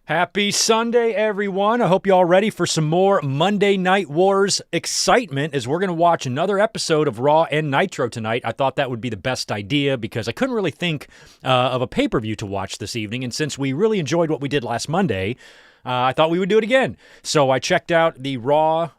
Happy Sunday, everyone. I hope you all ready for some more Monday Night Wars excitement as we're going to watch another episode of Raw and Nitro tonight. I thought that would be the best idea because I couldn't really think of a pay-per-view to watch this evening, and since we really enjoyed what we did last Monday, I thought we would do it again. So I checked out the Raw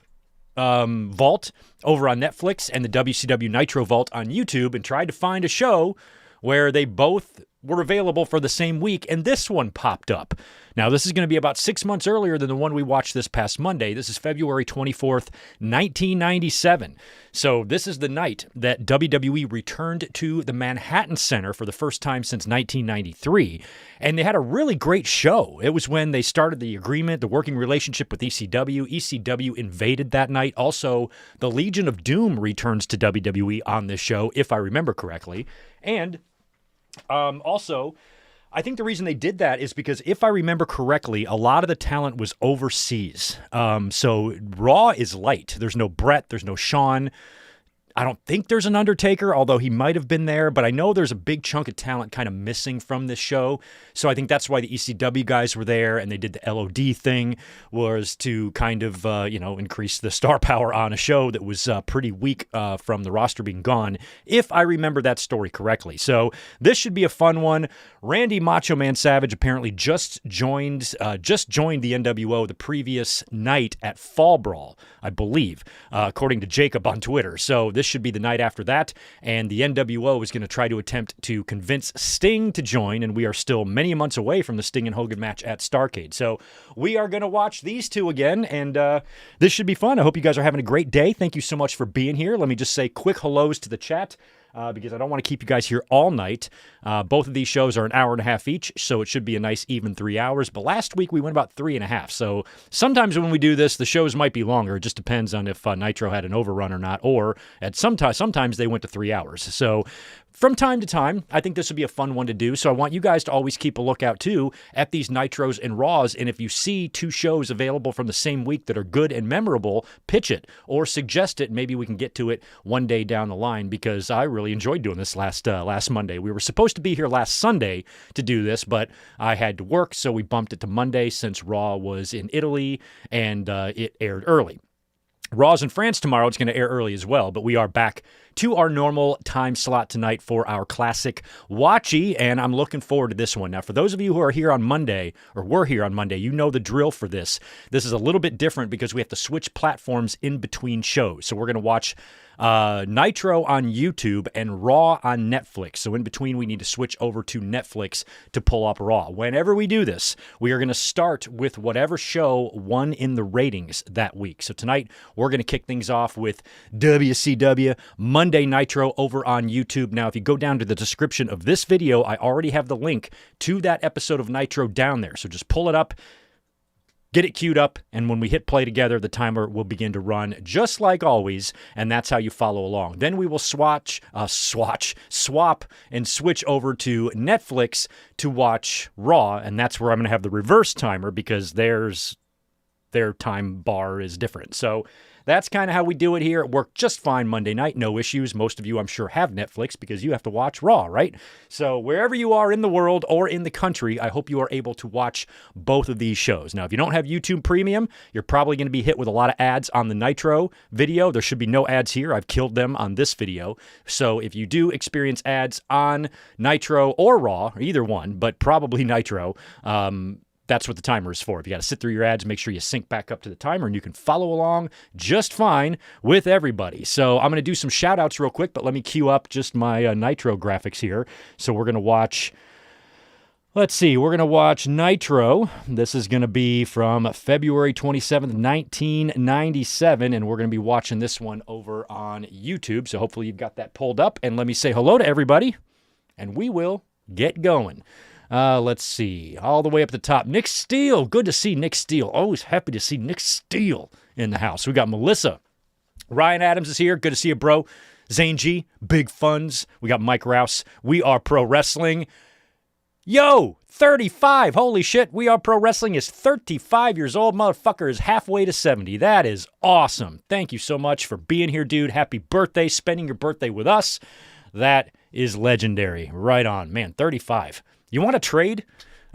Vault over on Netflix and the WCW Nitro Vault on YouTube and tried to find a show where they both were available for the same week, and this one popped up. Now, this is going to be about 6 months earlier than the one we watched this past Monday. This is February 24th, 1997. So this is the night that WWE returned to the Manhattan Center for the first time since 1993, and they had a really great show. It was when they started the agreement, the working relationship with ECW. ECW invaded that night. Also, the Legion of Doom returns to WWE on this show, if I remember correctly. And also, I think the reason they did that is because, if I remember correctly, a lot of the talent was overseas. So Raw is light. There's no Brett. There's no Shawn. I don't think there's an Undertaker, although he might have been there, but I know there's a big chunk of talent kind of missing from this show. So I think that's why the ECW guys were there, and they did the LOD thing, was to kind of, increase the star power on a show that was pretty weak from the roster being gone, if I remember that story correctly. So this should be a fun one. Randy Macho Man Savage apparently just joined the NWO the previous night at Fall Brawl, I believe, according to Jacob on Twitter. So this should be the night after that, and the NWO is going to try to attempt to convince Sting to join, and we are still many months away from the Sting and Hogan match at Starrcade. So we are going to watch these two again, and this should be fun. I hope you guys are having a great day. Thank you so much for being here. Let me just say quick hellos to the chat. Because I don't want to keep you guys here all night. Both of these shows are an hour and a half each, so it should be a nice even 3 hours. But last week we went about 3.5. So sometimes when we do this, the shows might be longer. It just depends on if Nitro had an overrun or not, or sometimes they went to 3 hours. So from time to time, I think this would be a fun one to do. So I want you guys to always keep a lookout, too, at these Nitros and Raws. And if you see two shows available from the same week that are good and memorable, pitch it or suggest it. Maybe we can get to it one day down the line, because I really enjoyed doing this last Monday. We were supposed to be here last Sunday to do this, but I had to work, so we bumped it to Monday since Raw was in Italy and it aired early. Raw's in France tomorrow. It's going to air early as well, but we are back to our normal time slot tonight for our classic watchy, and I'm looking forward to this one. Now, for those of you who are here on Monday, or were here on Monday, you know the drill for this. This is a little bit different because we have to switch platforms in between shows. So we're going to watch Nitro on YouTube and Raw on Netflix. So in between, we need to switch over to Netflix to pull up Raw. Whenever we do this, we are going to start with whatever show won in the ratings that week. So tonight, we're going to kick things off with WCW Monday Nitro over on YouTube. Now, if you go down to the description of this video, I already have the link to that episode of Nitro down there. So just pull it up, get it queued up, and when we hit play together, the timer will begin to run just like always, and that's how you follow along. Then we will swap, and switch over to Netflix to watch Raw, and that's where I'm going to have the reverse timer because their time bar is different. So that's kind of how we do it here. It worked just fine Monday night. No issues. Most of you, I'm sure, have Netflix because you have to watch Raw, right? So wherever you are in the world or in the country, I hope you are able to watch both of these shows. Now, if you don't have YouTube Premium, you're probably going to be hit with a lot of ads on the Nitro video. There should be no ads here. I've killed them on this video. So if you do experience ads on Nitro or Raw, or either one, but probably Nitro, that's what the timer is for. If you got to sit through your ads, make sure you sync back up to the timer and you can follow along just fine with everybody. So I'm going to do some shout outs real quick, but let me queue up just my Nitro graphics here. So we're going to watch, we're going to watch Nitro. This is going to be from February 27th, 1997, and we're going to be watching this one over on YouTube. So hopefully you've got that pulled up, and let me say hello to everybody, and we will get going. Let's see. All the way up the top. Nick Steele. Good to see Nick Steele. Always happy to see Nick Steele in the house. We got Melissa. Ryan Adams is here. Good to see you, bro. Zane G. Big Funds. We got Mike Rouse. We Are Pro Wrestling. Yo, 35. Holy shit. We Are Pro Wrestling is 35 years old. Motherfucker is halfway to 70. That is awesome. Thank you so much for being here, dude. Happy birthday. Spending your birthday with us. That is legendary. Right on. Man, 35. You want to trade?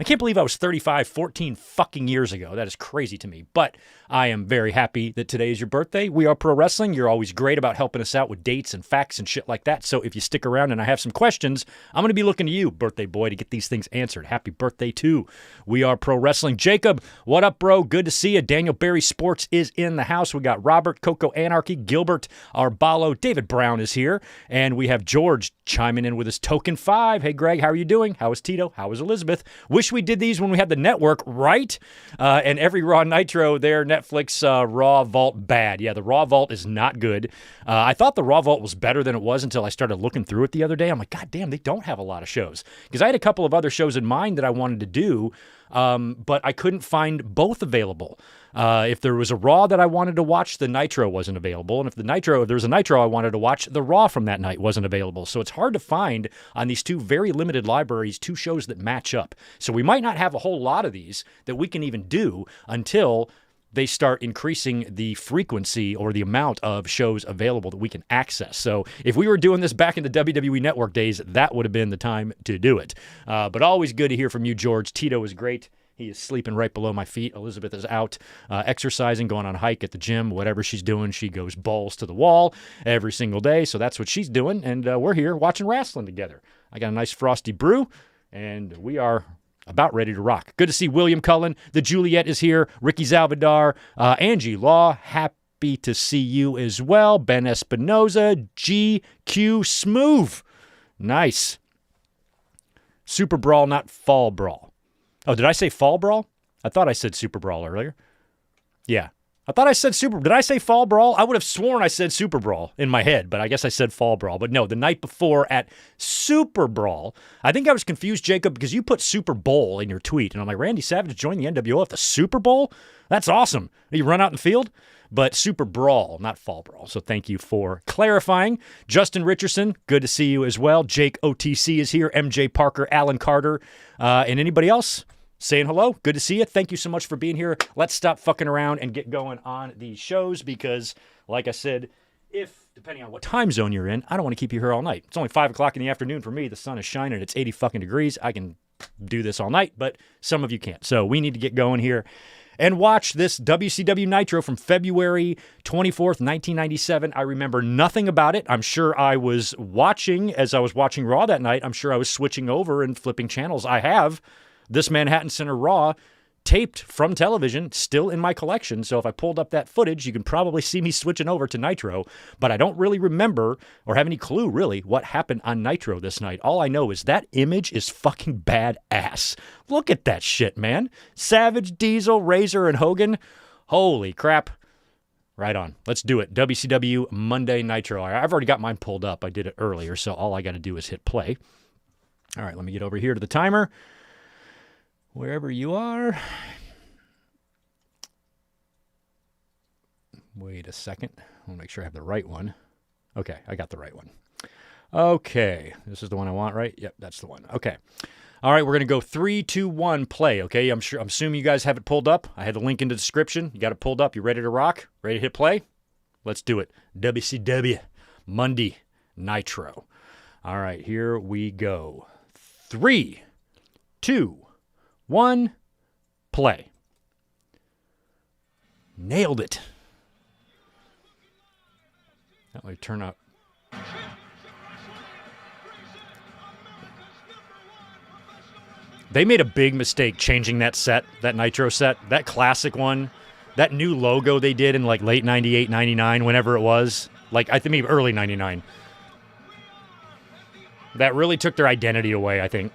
I can't believe I was 35 14 fucking years ago. That is crazy to me. But I am very happy that today is your birthday. We Are Pro Wrestling. You're always great about helping us out with dates and facts and shit like that. So if you stick around and I have some questions, I'm going to be looking to you, birthday boy, to get these things answered. Happy birthday to We Are Pro Wrestling. Jacob, what up, bro? Good to see you. Daniel Barry Sports is in the house. We got Robert, Coco Anarchy, Gilbert, Arbalo, David Brown is here. And we have George chiming in with his token 5. Hey, Greg, how are you doing? How is Tito? How is Elizabeth? Wish we did these when we had the network, right? And every Raw Nitro there, Netflix Raw Vault bad. Yeah, the Raw Vault is not good. I thought the Raw Vault was better than it was until I started looking through it the other day. I'm like, God damn, they don't have a lot of shows. Because I had a couple of other shows in mind that I wanted to do, but I couldn't find both available. If there was a Raw that I wanted to watch, the Nitro wasn't available. And if there was a Nitro I wanted to watch, the Raw from that night wasn't available. So it's hard to find on these two very limited libraries, two shows that match up. So we might not have a whole lot of these that we can even do until they start increasing the frequency or the amount of shows available that we can access. So if we were doing this back in the WWE Network days, that would have been the time to do it. But always good to hear from you, George. Tito is great. He is sleeping right below my feet. Elizabeth is out exercising, going on a hike at the gym, whatever she's doing. She goes balls to the wall every single day. So that's what she's doing. And we're here watching wrestling together. I got a nice frosty brew, and we are about ready to rock. Good to see William Cullen. The Juliet is here. Ricky Zalvadar. Angie Law. Happy to see you as well. Ben Espinoza. GQ Smooth. Nice. Super Brawl, not Fall Brawl. Oh, did I say Fall Brawl? I thought I said Super Brawl earlier. Yeah. I thought I said Did I say Fall Brawl? I would have sworn I said Super Brawl in my head, but I guess I said Fall Brawl. But no, the night before at Super Brawl, I think I was confused, Jacob, because you put Super Bowl in your tweet. And I'm like, Randy Savage joined the NWO at the Super Bowl? That's awesome. You run out in the field? But Super Brawl, not Fall Brawl. So thank you for clarifying. Justin Richardson, good to see you as well. Jake OTC is here. MJ Parker, Alan Carter, and anybody else saying hello. Good to see you. Thank you so much for being here. Let's stop fucking around and get going on these shows because, like I said, depending on what time zone you're in, I don't want to keep you here all night. It's only 5 o'clock in the afternoon for me. The sun is shining. It's 80 fucking degrees. I can do this all night, but some of you can't. So we need to get going here and watch this WCW Nitro from February 24th, 1997. I remember nothing about it. I'm sure I was watching, as I was watching Raw that night, I'm sure I was switching over and flipping channels. I have this Manhattan Center Raw taped from television, still in my collection. So if I pulled up that footage, you can probably see me switching over to Nitro. But I don't really remember or have any clue, really, what happened on Nitro this night. All I know is that image is fucking badass. Look at that shit, man. Savage, Diesel, Razor, and Hogan. Holy crap. Right on. Let's do it. WCW Monday Nitro. I've already got mine pulled up. I did it earlier, so all I got to do is hit play. All right, let me get over here to the timer. Wherever you are. Wait a second. I want to make sure I have the right one. Okay, I got the right one. Okay, this is the one I want, right? Yep, that's the one. Okay. All right, we're going to go 3, 2, 1, play, okay? I'm assuming you guys have it pulled up. I had the link in the description. You got it pulled up. You ready to rock? Ready to hit play? Let's do it. WCW Monday Nitro. All right, here we go. 3, 2, 1, play. Nailed it. That might turn up. They made a big mistake changing that set, that Nitro set, that classic one, that new logo they did in like late 98, 99, whenever it was. Like, I think maybe early 99. That really took their identity away, I think.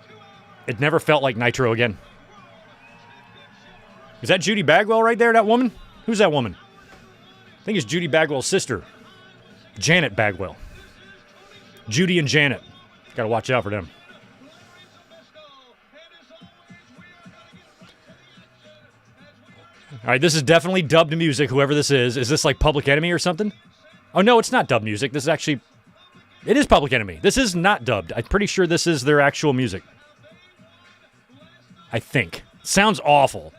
It never felt like Nitro again. Is that Judy Bagwell right there, that woman? Who's that woman? I think it's Judy Bagwell's sister. Janet Bagwell. Judy and Janet. Gotta watch out for them. All right, this is definitely dubbed music, whoever this is. Is this like Public Enemy or something? Oh, no, it's not dubbed music. This is actually... It is Public Enemy. This is not dubbed. I'm pretty sure this is their actual music. I think. Sounds awful.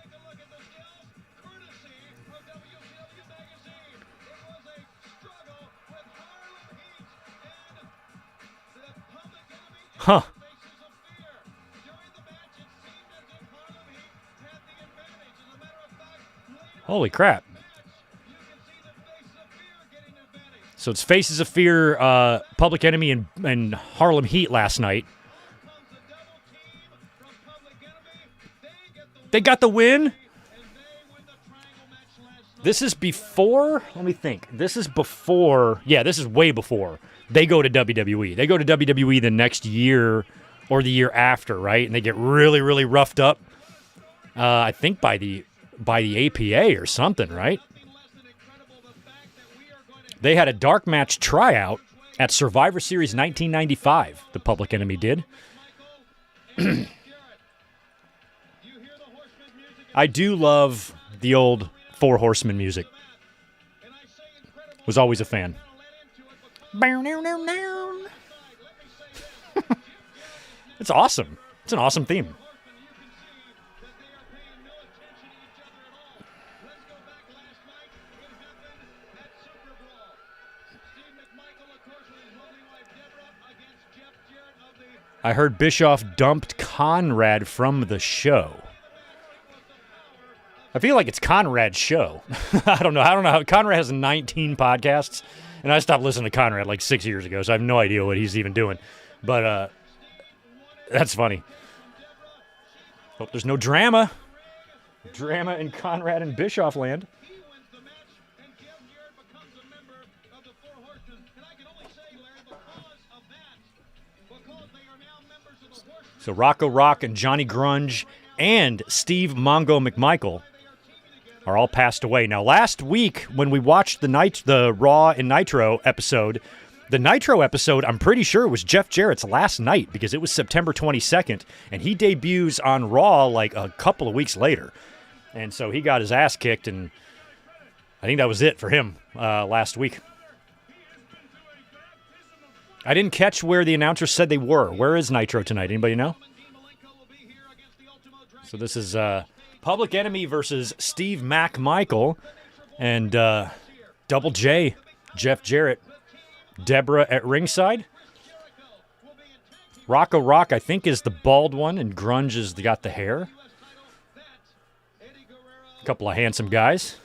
Huh. Holy crap. So it's Faces of Fear, Public Enemy, and Harlem Heat last night. They got the win? This is before, let me think. This is before, yeah, this is way before they go to WWE. They go to WWE the next year or the year after, right? And they get really, really roughed up. I think by the APA or something, right? They had a dark match tryout at Survivor Series 1995, the Public Enemy did. I do love the old Four Horsemen music. Was always a fan. It's awesome. It's an awesome theme. I heard Bischoff dumped Conrad from the show. I feel like it's Conrad's show. I don't know how Conrad has 19 podcasts, and I stopped listening to Conrad like 6 years ago, so I have no idea what he's even doing. But that's funny. Hope there's no drama. Drama in Conrad and Bischoff land. So Rocco Rock and Johnny Grunge and Steve Mongo McMichael are all passed away. Now, last week when we watched the Raw and Nitro episode, the Nitro episode, I'm pretty sure it was Jeff Jarrett's last night because it was September 22nd, and he debuts on Raw like a couple of weeks later. And so he got his ass kicked, and I think that was it for him last week. I didn't catch where the announcers said they were. Where is Nitro tonight? Anybody know? So this is Public Enemy versus Steve McMichael and Double J, Jeff Jarrett, Deborah at ringside. Rocco Rock, I think, is the bald one, and Grunge has got the hair. A couple of handsome guys.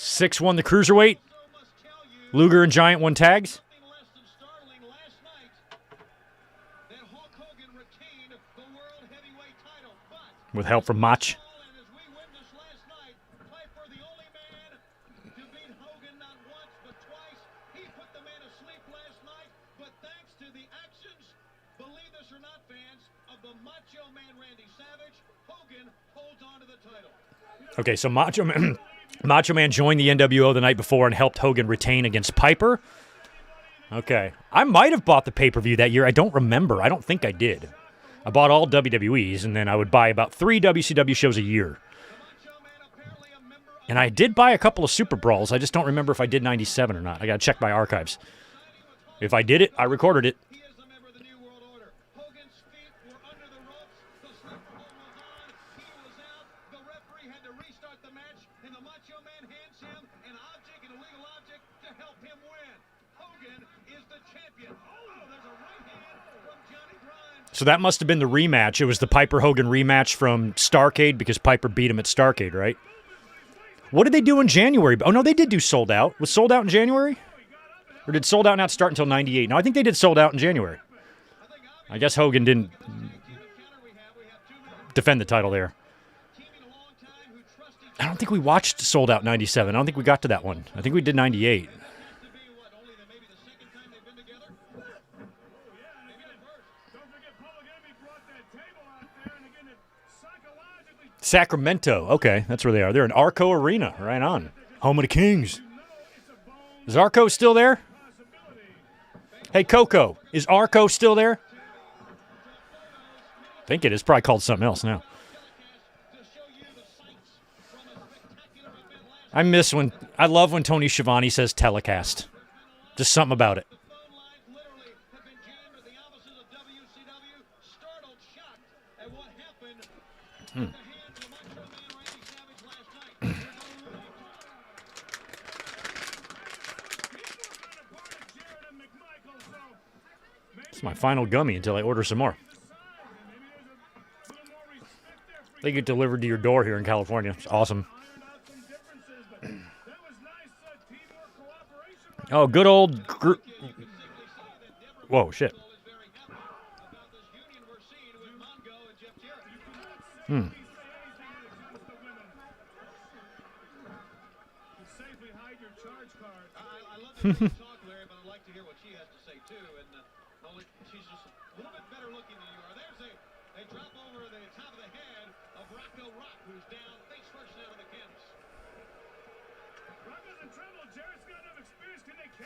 Six won the Cruiserweight. Luger and Giant won tags. With help from Mach. Okay, so Macho Man joined the NWO the night before and helped Hogan retain against Piper. Okay. I might have bought the pay-per-view that year. I don't remember. I don't think I did. I bought all WWEs, and then I would buy about 3 WCW shows a year. And I did buy a couple of Super Brawls. I just don't remember if I did 97 or not. I got to check my archives. If I did it, I recorded it. So that must have been the rematch. It was the Piper-Hogan rematch from Starrcade because Piper beat him at Starrcade, right? What did they do in January? Oh, no, they did do Sold Out. Was Sold Out in January? Or did Sold Out not start until 98? No, I think they did Sold Out in January. I guess Hogan didn't defend the title there. I don't think we watched Sold Out 97. I don't think we got to that one. I think we did 98. Sacramento. Okay, that's where they are. They're in Arco Arena. Right on. Home of the Kings. Is Arco still there? Hey, Coco, is Arco still there? I think it is. Probably called something else now. I love when Tony Schiavone says telecast. Just something about it. It's my final gummy until I order some more. They get delivered to your door here in California. It's awesome. Oh, good old... Whoa, shit.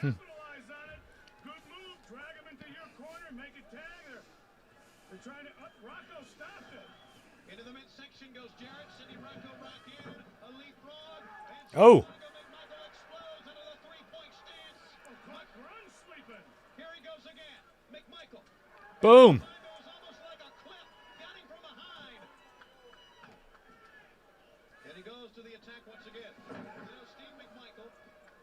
Capitalize on it. Good move. Drag him into your corner. Make it tag. They're trying to Rocco stopped it. Into the midsection goes Jarrett. Sending Rocco back in. A leapfrog. Oh. McMichael explodes into the three-point stance. Run sleeping. Here he goes again. McMichael. Boom. Goes almost like a clip. Got him from behind. And he goes to the attack once again. Steve McMichael,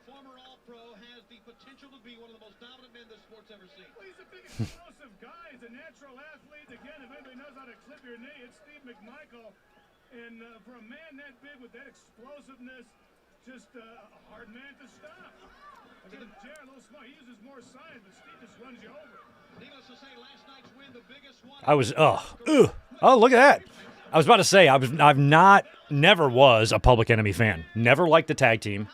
former All-Pro, has the potential to be one of the most dominant men this sport's ever seen. Well, he's a big explosive guy. He's a natural athlete. Again, if anybody knows how to clip your knee, it's Steve McMichael. And for a man that big with that explosiveness, just a hard man to stop. Again, Jared, a little small. He uses more size, but Steve just runs you over. Needless to say, last night's win, the biggest one. I was, oh, look at that. I was about to say, never was a Public Enemy fan. Never liked the tag team.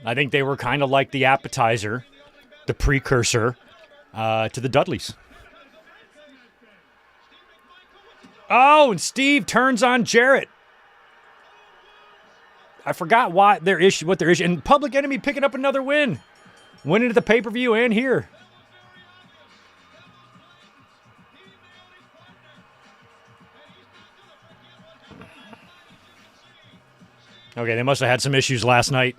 I think they were kind of like the appetizer, the precursor to the Dudleys. Oh, and Steve turns on Jarrett. I forgot what their issue. And Public Enemy picking up another win. Winning at the pay-per-view and here. Okay, they must have had some issues last night.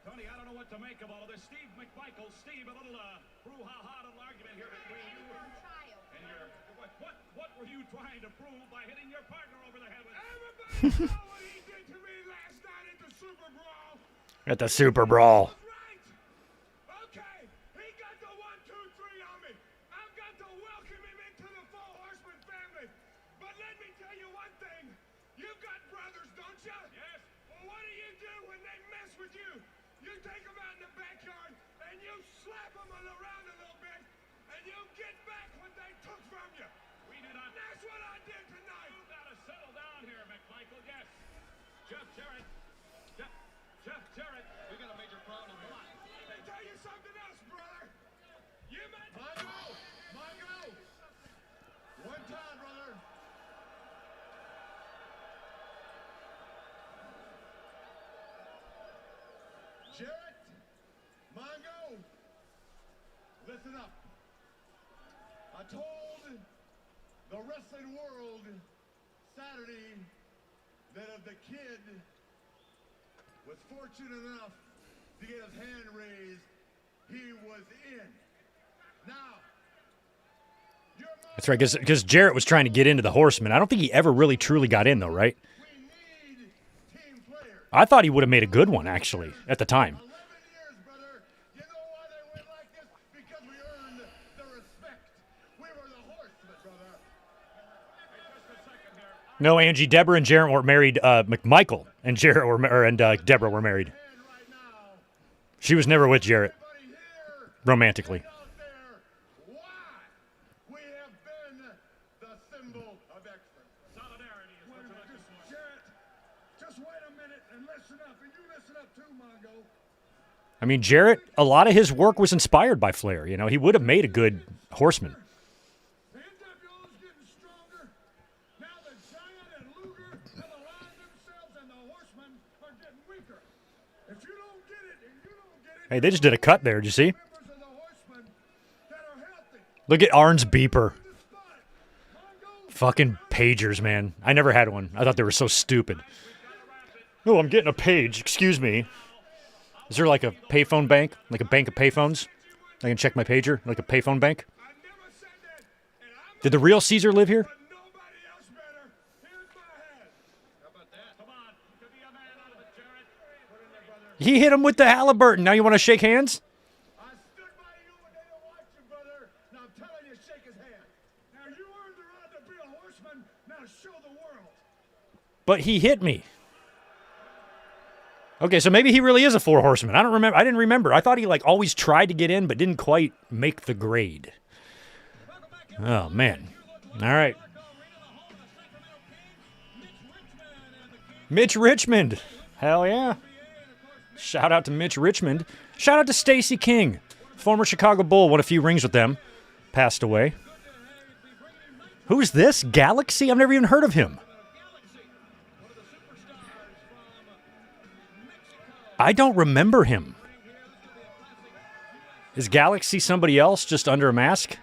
Tony, I don't know what to make of all of this. Steve McMichael, Steve, a little brouhaha, little argument here between you and your... What were you trying to prove by hitting your partner over the head with? Everybody saw what he did to me last night at the Super Brawl. At the Super Brawl. Right. Okay, he got the 1, 2, 3 on me. I've got to welcome him into the Four Horseman family. But let me tell you one thing. You've got brothers, don't you? Yes. Well, what do when they mess with you? You take them out in the backyard and you slap them around a little bit and you get back what they took from you. We did not. That's what I did tonight. You gotta settle down here, McMichael. Yes. Jeff Jarrett. Jeff Jarrett. We got a major problem here. Let me tell you something else, brother. You meant Mongo. One time, brother. Jarrett, Mongo, listen up. I told the wrestling world Saturday that if the kid was fortunate enough to get his hand raised, he was in. Now, That's right, because Jarrett was trying to get into the Horsemen. I don't think he ever really truly got in, though, right? I thought he would have made a good one, actually, at the time. 11 years, brother. You know why they went like this? Because we earned the respect. We were the Horsemen, brother. Hey, just a second here. No, Angie, Deborah and Jarrett were married. McMichael and Jarrett were, Deborah were married. She was never with Jarrett, romantically. I mean, Jarrett, a lot of his work was inspired by Flair. You know, he would have made a good Horseman. The NWO is getting stronger. Now the Giant and Luger have aligned themselves, and the Horsemen are getting weaker. If you don't get it, and you don't get it, Hey, they just did a cut there. Did you see? members of the Horsemen that are healthy. Look at Arn's beeper. The spot. Mongo, Fucking pagers, man. I never had one. I thought they were so stupid. Oh, I'm getting a page. Excuse me. Is there like a payphone bank? Like a bank of payphones? I can check my pager? Like a payphone bank? I never said that, and I'm Did the real Caesar live here? but nobody else better. Here's my hand. How about that? Come on, could be a man out of it, Jarrett. Put in there, brother. He hit him with the Halliburton. Now you want to shake hands? I stood by you when they didn't want you, brother. Now I'm telling you, shake his hand. Now you earned the right to be a horseman. Now show the world. But he hit me. Okay, so maybe he really is a four horseman. I don't remember. I didn't remember. I thought he like always tried to get in, but didn't quite make the grade. Oh man. All right. Mitch Richmond. Hell yeah. Shout out to Mitch Richmond. Shout out to Stacey King, former Chicago Bull. Won a few rings with them. Passed away. Who's this? Galaxy? I've never even heard of him. I don't remember him. Is Galaxy somebody else just under a mask?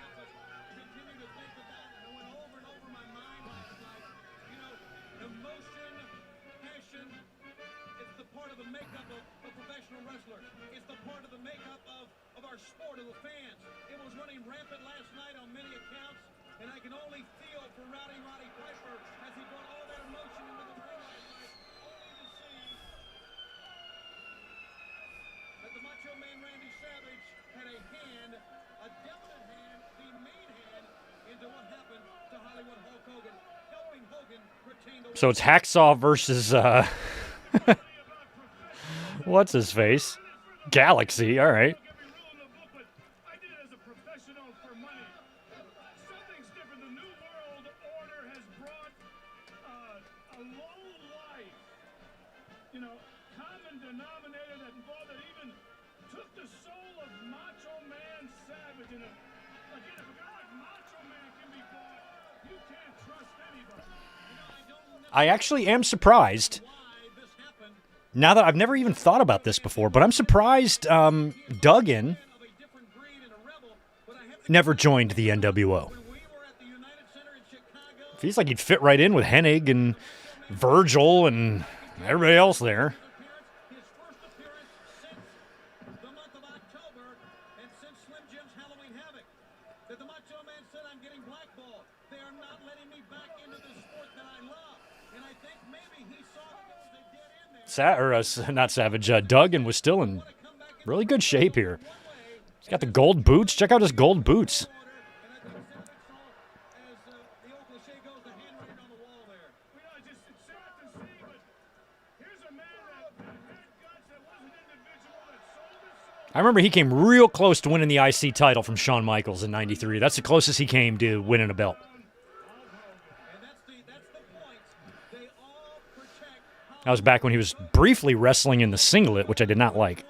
So it's Hacksaw versus, what's his face? Galaxy, all right. I did it as a professional for money. Something's different. The New World Order has brought a low life, common denominator that involved that even took the soul of Macho Man Savage. And again, if a guy like Macho Man can be bought, you can't trust anybody. I actually am surprised. Now that I've never even thought about this before, but I'm surprised Duggan never joined the NWO. Feels like he'd fit right in with Hennig and Virgil and everybody else there. Not Savage. Duggan was still in really good shape here. He's got the gold boots. Check out his gold boots. I remember he came real close to winning the IC title from Shawn Michaels in '93. That's the closest he came to winning a belt. That was back when he was briefly wrestling in the singlet, which I did not like.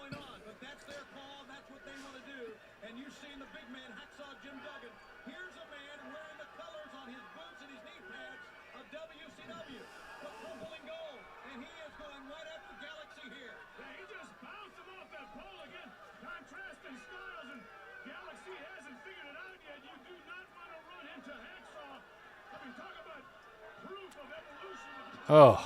Oh.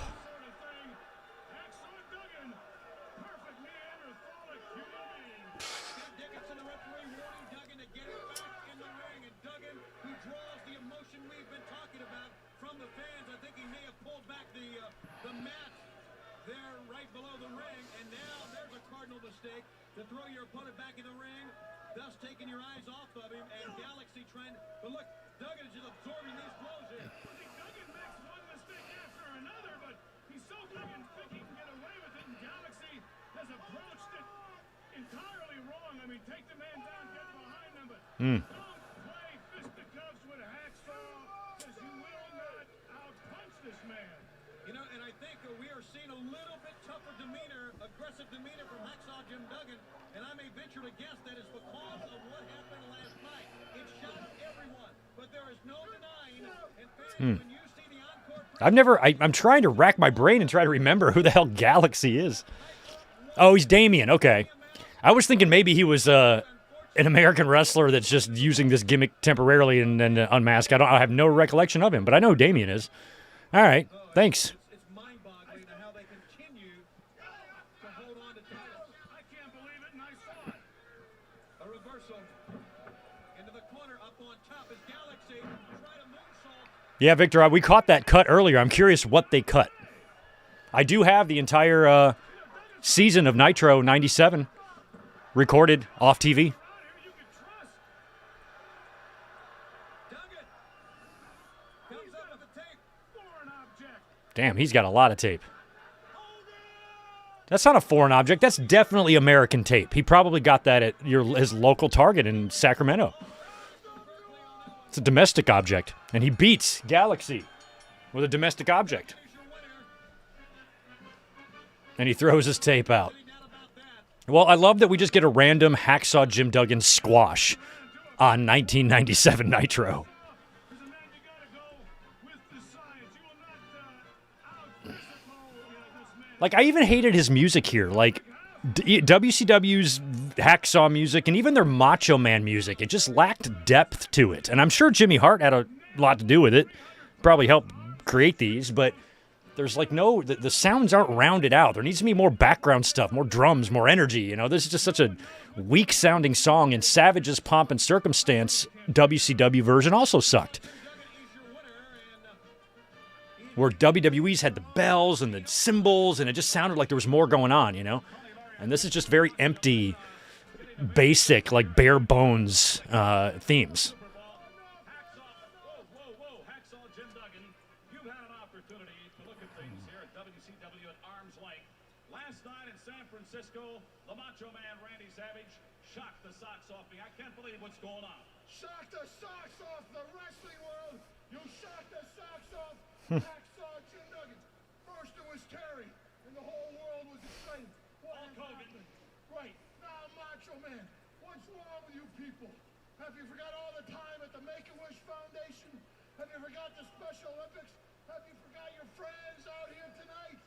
To throw your opponent back in the ring, thus taking your eyes off of him, and Galaxy trying. But look, Duggan is just absorbing these blows here. Duggan makes one mistake after another, but he's so big and thick he can get away with it, and Galaxy has approached it entirely wrong. I mean, take the man down, get behind him, but don't play fisticuffs with Hacksaw, because you will not outpunch this man. And I think we are seeing a little bit tougher demeanor, aggressive demeanor from Hacksaw Jim Duggan, and I may venture to guess that is because of what happened last night. It shocked everyone, but there is no denying, and fans, when you see the encore... I'm trying to rack my brain and try to remember who the hell Galaxy is. Oh, he's Damien. Okay. I was thinking maybe he was an American wrestler that's just using this gimmick temporarily and then unmasked. I have no recollection of him, but I know who Damien is. All right. Thanks. It's mind-boggling how they continue to hold on to titles. I can't believe it, and I saw it. A reversal into the corner, up on top is Galaxy. Try to moonsault. Yeah, Victor, we caught that cut earlier. I'm curious what they cut. I do have the entire season of Nitro 97 recorded off TV. You can trust. Duggan comes up with the tape. Foreign object. Damn, he's got a lot of tape. That's not a foreign object. That's definitely American tape. He probably got that at his local Target in Sacramento. It's a domestic object, and he beats Galaxy with a domestic object. And he throws his tape out. Well, I love that we just get a random Hacksaw Jim Duggan squash on 1997 Nitro. As a man, you gotta go with the science. You will not out-physical, this man. Like, I even hated his music here. Like, WCW's Hacksaw music and even their Macho Man music, it just lacked depth to it. And I'm sure Jimmy Hart had a lot to do with it. Probably helped create these, but there's like the sounds aren't rounded out. There needs to be more background stuff, more drums, more energy. You know, this is just such a weak sounding song. And Savage's Pomp and Circumstance WCW version also sucked. Where WWE's had the bells and the cymbals, and it just sounded like there was more going on, you know? And this is just very empty, basic, like bare bones themes. Whoa, Hacksaw Jim Duggan. You've had an opportunity to look at things here at WCW at arm's length. Last night in San Francisco, the Macho Man Randy Savage shocked the socks off me. I can't believe what's going on. Shocked the socks off the wrestling world. You shocked the socks off Hacksaw Jim Duggan. First it was Terry, and the whole world was excited. Hulk Hogan. Right, now Macho Man. What's wrong with you people? Have you forgot all the time at the Make-A-Wish Foundation? Have you forgot the Special Olympics? Have you forgot your friends out here tonight?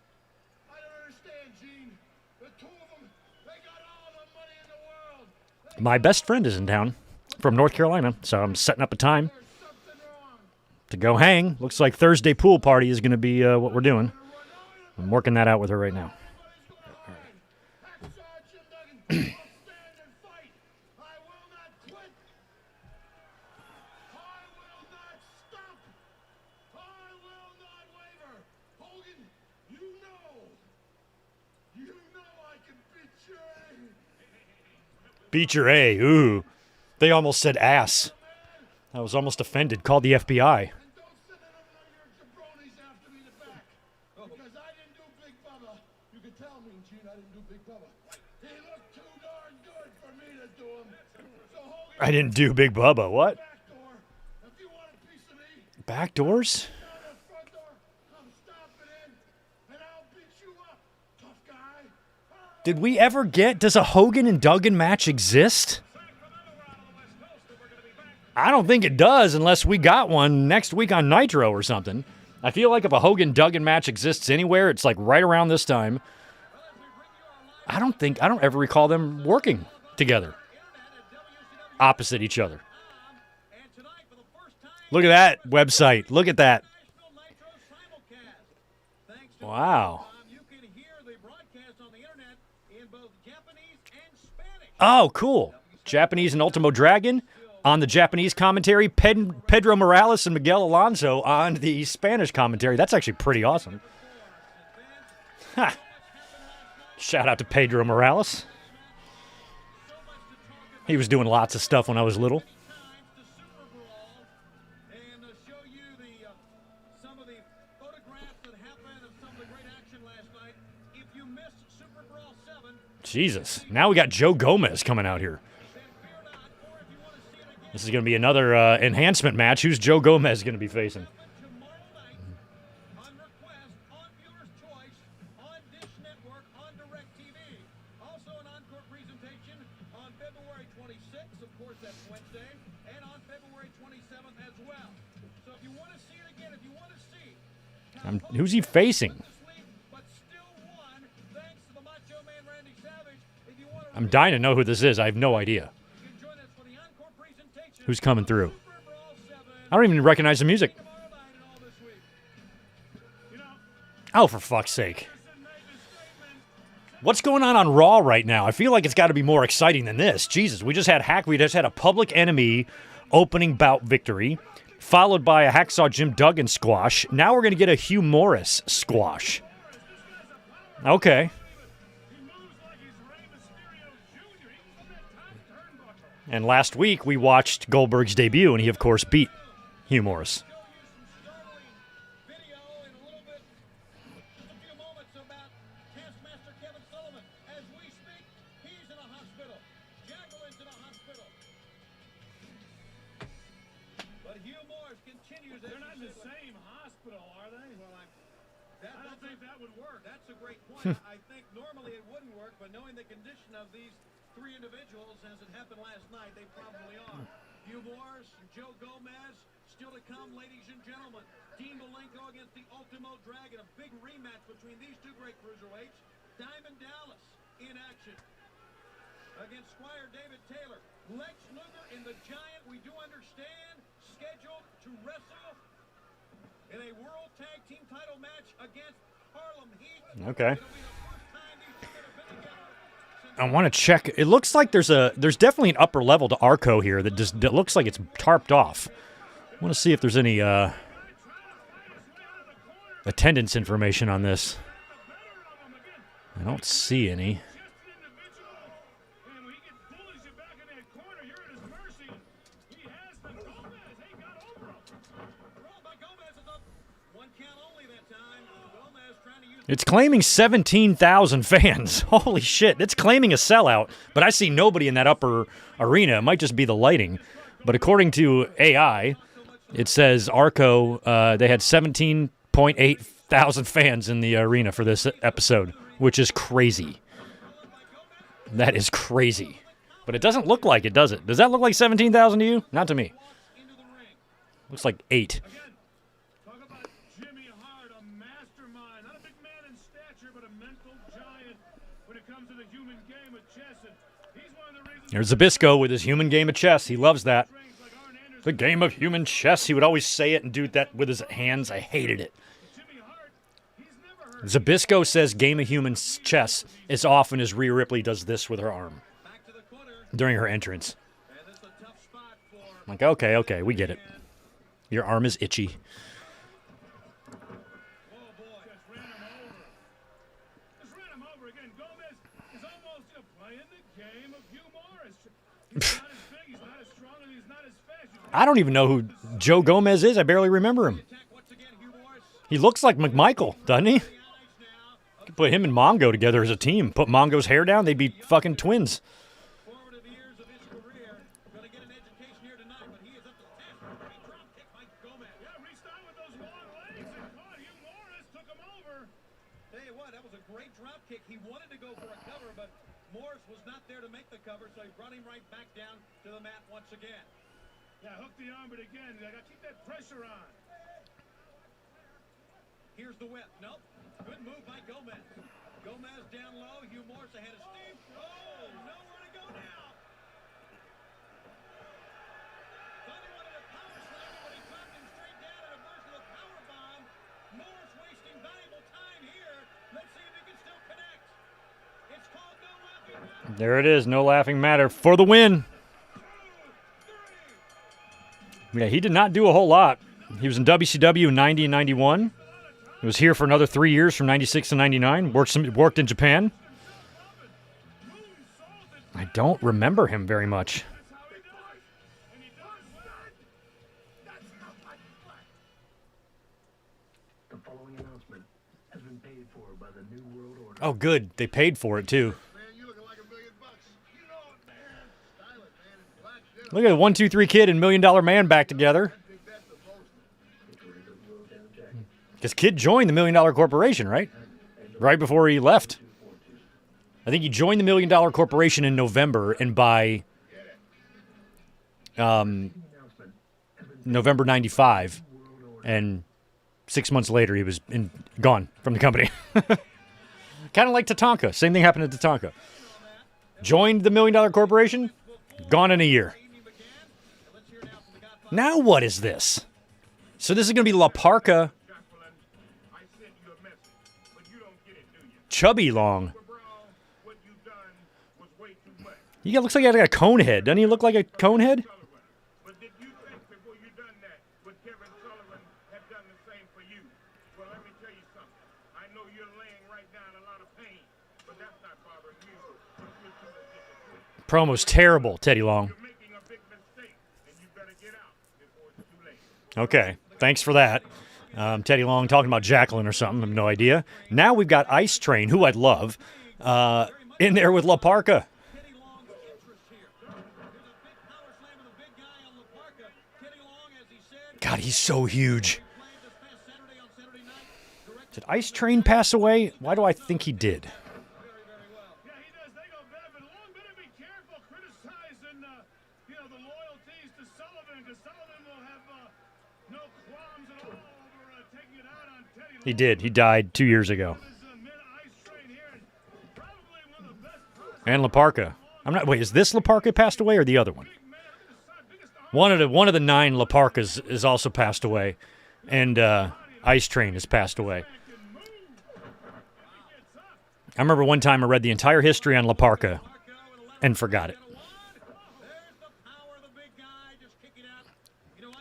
I don't understand, Gene. The two of them, they got all the money in the world. My best friend is in town from North Carolina, so I'm setting up a time There's something wrong. to go hang. Looks like Thursday pool party is going to be what we're doing. I'm working that out with her right now. Hacksaw Jim Duggan, I'll stand and fight. I will not quit. I will not stop. I will not waver. Hogan, you know I can beat your aim. Beat your A. Ooh. They almost said ass. I was almost offended. Called the FBI. And don't send none of your jabronis after me in the back. Because I didn't do Big Bubba. You can tell me, Gene, I didn't do Big Bubba. He looked too darn good for me to do him. So Hogan, I didn't do Big Bubba. What? back door. If you want a piece of me, Back doors? down the front door, come stomping in, and I'll beat you up, tough guy. Did we ever get... Does a Hogan and Duggan match exist? I don't think it does unless we got one next week on Nitro or something. I feel like if a Hogan-Duggan match exists anywhere, it's like right around this time. I don't ever recall them working together. Opposite each other. And tonight, for the first time, Look at that website. Look at that. National Nitro simulcast. Thanks to Wow. you can hear the broadcast on the internet in both Japanese and Spanish. Oh, cool. Japanese and Ultimo Dragon on the Japanese commentary. Pedro Morales and Miguel Alonso on the Spanish commentary. That's actually pretty awesome. Ha. Shout out to Pedro Morales. He was doing lots of stuff when I was little. Times to Super Brawl and show you some of the photographs that happened of some of the great action last night. If you missed Super Brawl 7, Jesus. Now we got Joe Gomez coming out here. then fear not, or if you want to see it again, This is going to be another enhancement match. Who's Joe Gomez going to be facing? tomorrow night on request, on viewer's choice, on Dish Network, on DirecTV. Also an encore presentation on February 26th, of course that's Wednesday, and on February 27th as well. So if you want to see it again, if you want to see Who's he facing? this week, but still won thanks to the Macho Man Randy I'm dying to know who this is. I have no idea. Who's coming through? I don't even recognize the music. Oh, for fuck's sake. What's going on Raw right now? I feel like it's got to be more exciting than this. Jesus, we just had a Public Enemy opening bout victory, followed by a Hacksaw Jim Duggan squash. Now we're going to get a Hugh Morris squash. Okay. And last week we watched Goldberg's debut, and he, of course, beat Hugh Morris. I think normally it wouldn't work, but knowing the condition of these three individuals as it happened last night, they probably are. Hugh Morris and Joe Gomez still to come, ladies and gentlemen. Dean Malenko against the Ultimo Dragon, a big rematch between these two great cruiserweights. Diamond Dallas in action against Squire David Taylor. Lex Luger in the Giant, we do understand, scheduled to wrestle in a World Tag Team title match against Harlem Heat. Okay. I want to check. It looks like there's definitely an upper level to Arco here that looks like it's tarped off. I want to see if there's any attendance information on this. I don't see any. It's claiming 17,000 fans. Holy shit, it's claiming a sellout, but I see nobody in that upper arena. It might just be the lighting. But according to AI, it says Arco, they had 17.8 thousand fans in the arena for this episode, which is crazy. That is crazy. But it doesn't look like it, does it? Does that look like 17,000 to you? Not to me. Looks like 8. There's Zbyszko with his human game of chess. He loves that. The game of human chess. He would always say it and do that with his hands. I hated it. Zbyszko says game of human chess as often as Rhea Ripley does this with her arm during her entrance. I'm like, okay, we get it. Your arm is itchy. I don't even know who Joe Gomez is. I barely remember him. He looks like McMichael, doesn't he? Could put him and Mongo together as a team. Put Mongo's hair down, they'd be fucking twins. So he brought him right back down to the mat once again. Yeah, hook the arm, but again, I got to keep that pressure on. Here's the whip. Nope. Good move by Gomez. Gomez down low. Hugh Morris ahead of Steve. Oh, nowhere to go now. Thought he wanted a power slam, but he dropped him straight down and a burst of the power bomb. Morris wasting valuable time here. Let's see if he can still connect. It's called no laughing matter. There it is. No laughing matter for the win. Yeah, he did not do a whole lot. He was in WCW 90 and 91. He was here for another 3 years from 96 to 99. Worked in Japan. I don't remember him very much. The following announcement has been paid for by the New World Order. Oh, good. They paid for it, too. Look at the 1, 2, 3 Kid and $1 Million Man back together. Because Kid joined the $1 Million Corporation, right? Right before he left. I think he joined the $1 Million Corporation in November, and by November 95, and 6 months later he was gone from the company. Kind of like Tatanka. Same thing happened to Tatanka. Joined the $1 Million Corporation, gone in a year. Now what is this? So this is going to be La Parka, Jacqueline, I sent you a message, but you don't get it, do you? Chubby Long. Brown, what you done was way too much. He looks like he got a cone head. Doesn't he look like a cone head? Sullivan. But did you think before you done that, would Kevin Sullivan have done the same for you? Well, let me tell you something. I know you're laying right now in a lot of pain, but that's not bothering you. But you're too addicted. Promo's terrible, Teddy Long. You're making a big mistake, and you better get out before it's too late. Okay, thanks for that. Teddy Long talking about Jacqueline or something. I have no idea. Now we've got Ice Train, who I'd love, in there with La Parka. Teddy Long's interest here. There's a big power slam of the big guy on La Parka. Teddy Long, as he said, God, he's so huge. played this past Saturday on Saturday night. Direct Did Ice Train pass away? Why do I think he did? very, very well. Yeah, he does. They go back, but Long better be careful criticizing, the loyalties to Sullivan, because Sullivan will have no qualms at all over taking it out on Teddy Long. He did. He died 2 years ago. This mid Ice Train here, and probably one of the best pros. And La Parka. I'm not. Wait, is this La Parka passed away or the other one? Big man, biggest arm One of the 9 La Parkas is also passed away, and Ice Train has passed away. can move. He gets up. I remember one time I read the entire history on La Parka and forgot it. There's the power of the big guy just kicking out.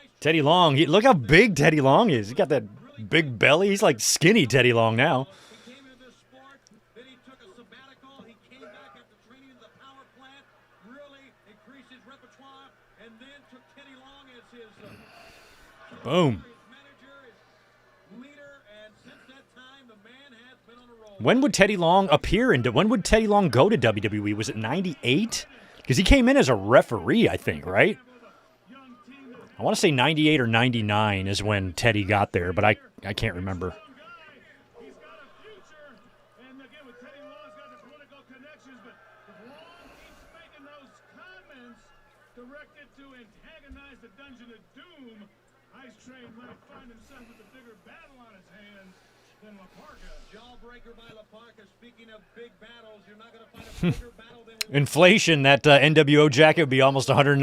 Ice Teddy Long, look how big Teddy Long is. He got that big belly. He's like skinny Teddy Long now. He came into this sport, then he took a sabbatical. He came back after training in the power plant, really increased his repertoire, and then took Teddy Long as his Boom. manager, his leader, and since that time, the man has been on a roll. When would Teddy Long appear into? When would Teddy Long go to WWE? Was it 98? Because he came in as a referee, I think, right? I want to say 98 or 99 is when Teddy got there, but I can't remember. He's got a future, and again with Teddy Long's got the political connections, but if Long keeps making those comments directed to antagonize the Dungeon of Doom, Ice Train might find himself with a bigger battle on his hands than La Parka. Jawbreaker by La Parka. Speaking of big battles, you're not going to find a bigger battle than Inflation, that NWO jacket would be almost $190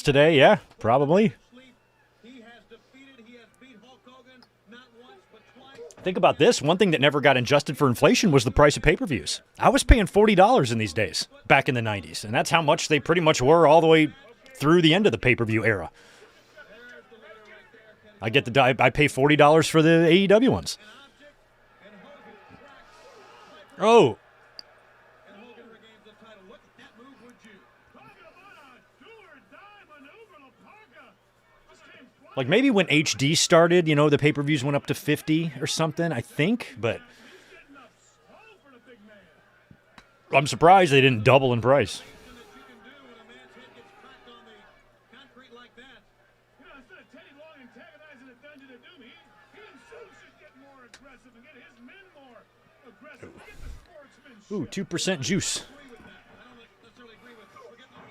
today. Yeah, probably. sleep. He has defeated, he has beat Hulk Hogan not once but twice. Think about this. One thing that never got adjusted for inflation was the price of pay-per-views. I was paying $40 in these days back in the 90s, and that's how much they pretty much were all the way through the end of the pay-per-view era. I pay $40 for the AEW ones. Oh, And Hogan regains the title. Look at that move, would you? Talking about a do-or-die maneuver, La Parka just came flying. like maybe when HD started, the pay-per-views went up to 50 or something, I think, but He's getting up slow for the big man. I'm surprised they didn't double in price. Something that you can do when a man's head gets cracked on the concrete like that. Instead of Teddy Long antagonizing the Dungeon of Doom, he himself should get more aggressive and get his men more aggressive. Get the sportsmanship. Ooh, 2% juice. Agree with that. I don't necessarily agree with forget the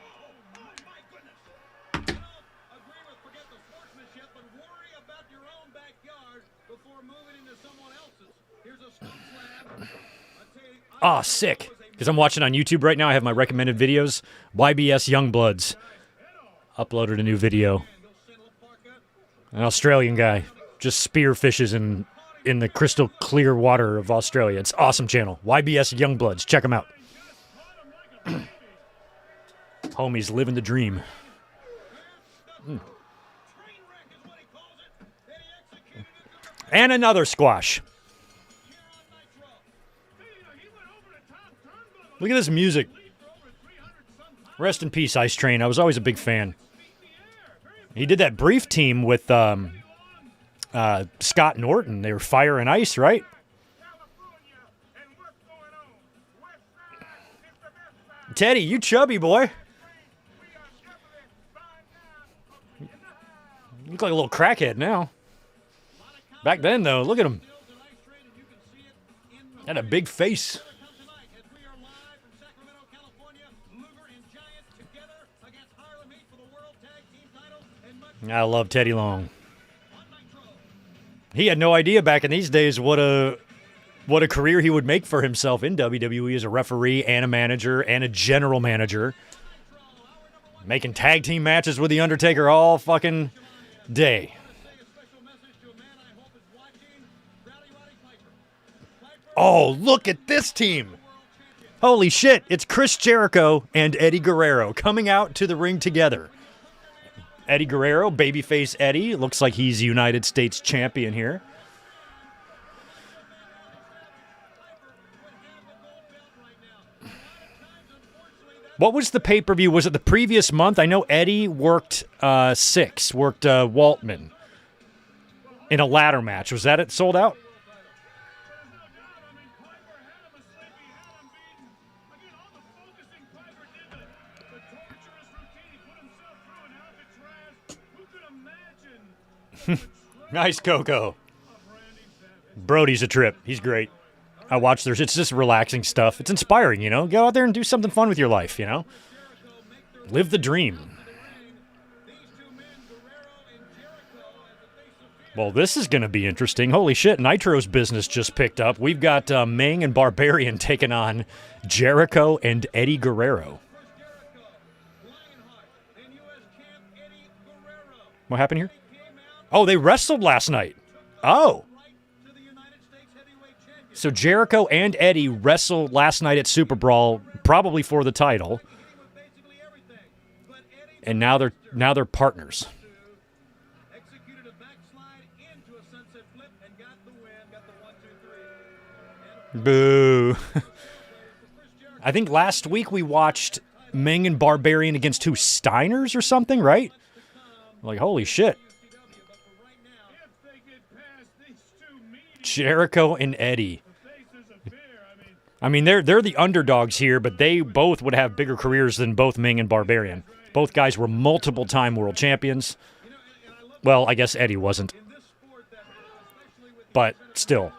my goodness. I don't agree with forget the sportsmanship, but worry about your own backyard before moving into someone else's. Here's a stump slam. I tell you, Ah, sick. Because I'm watching on YouTube right now. I have my recommended videos. YBS Youngbloods uploaded a new video. you'll send La Parka. An Australian guy just spear fishes in the crystal clear water of Australia. It's an awesome channel. YBS Youngbloods. Check them out. Homies living the dream. Train wreck is what he calls it. And he executed it And another squash. here on Nitro. He went over the top turnbuckle. Look at this music. Leaped for over 300-some Rest in peace, Ice Train. I was always a big fan. He did that brief team with Scott Norton. They were Fire and Ice, right? California. And what's going on? West side is the best side. Teddy, you chubby boy. We are definitely fine now. You look like a little crackhead now. Back then, though, look at him. Stills and Ice Train, and you can see it in the Had a big face. come tonight as we are live from Sacramento, California. Luger and Giant together against Harlem Heat for the World Tag Team titles and much I love Teddy Long. on Nitro. He had no idea back in these days what a what a career he would make for himself in WWE as a referee and a manager and a general manager. Making tag team matches with The Undertaker all fucking day. Oh, look at this team. Holy shit, it's Chris Jericho and Eddie Guerrero coming out to the ring together. Eddie Guerrero, babyface Eddie, looks like he's United States champion here. What was the pay-per-view? Was it the previous month? I know Eddie worked Waltman in a ladder match. Was that it sold out? Nice, Coco. Brody's a trip. He's great. I watch theirs. It's just relaxing stuff. It's inspiring, you know? Go out there and do something fun with your life, you know? Live the dream. Well, this is going to be interesting. Holy shit, Nitro's business just picked up. We've got Ming and Barbarian taking on Jericho and Eddie Guerrero. What happened here? Oh, they wrestled last night. Oh. So Jericho and Eddie wrestled last night at Super Brawl, probably for the title. And now they're partners. Boo. I think last week we watched Ming and Barbarian against who? Steiners or something, right? Like, holy shit. Jericho and Eddie. I mean, they're the underdogs here, but they both would have bigger careers than both Ming and Barbarian. Both guys were multiple-time world champions. Well, I guess Eddie wasn't. But still.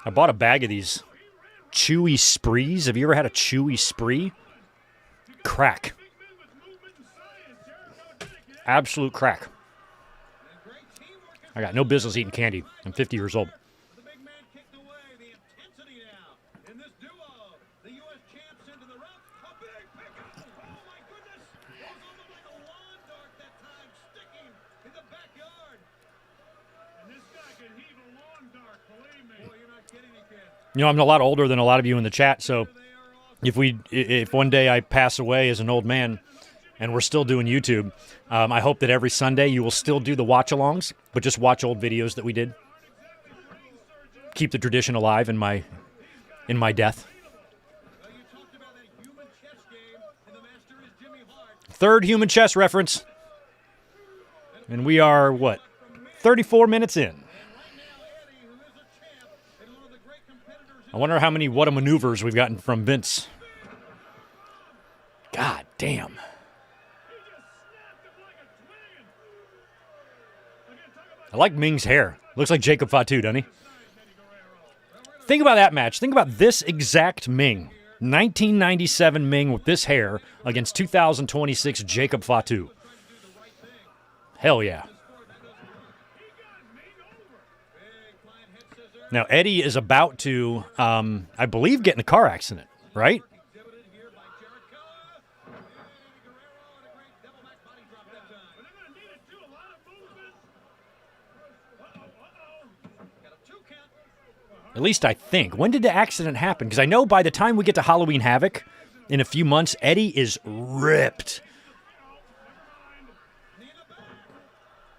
I bought a bag of these chewy sprees. Have you ever had a chewy spree? Crack. Absolute crack. I got no business eating candy. I'm 50 years old. You know, I'm a lot older than a lot of you in the chat, so if one day I pass away as an old man and we're still doing YouTube, I hope that every Sunday you will still do the watch-alongs, but just watch old videos that we did. Keep the tradition alive in my death. Third human chess reference. And we are, 34 minutes in. I wonder how many what-a maneuvers we've gotten from Vince. God damn. I like Ming's hair. Looks like Jacob Fatu, doesn't he? Think about that match. Think about this exact Ming. 1997 Ming with this hair against 2026 Jacob Fatu. Hell yeah. Now, Eddie is about to, I believe, get in a car accident, right? At least I think. When did the accident happen? Because I know by the time we get to Halloween Havoc in a few months, Eddie is ripped.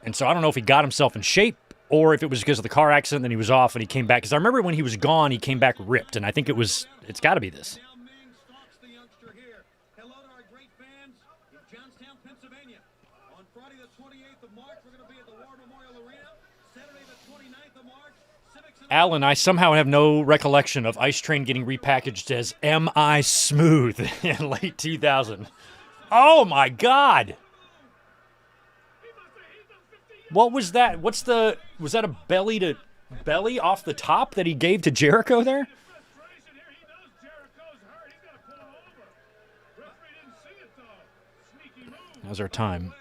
And so I don't know if he got himself in shape or if it was because of the car accident, then he was off and he came back. Because I remember when he was gone, he came back ripped. And I think it's got to be this. Alan, I somehow have no recollection of Ice Train getting repackaged as M.I. Smooth in late 2000. Oh, my God. What was that? Was that a belly to belly off the top that he gave to Jericho there? Frustration here. He knows Jericho's hurt. He's gonna pull him over. Referee didn't see it though. Sneaky move. That was our time.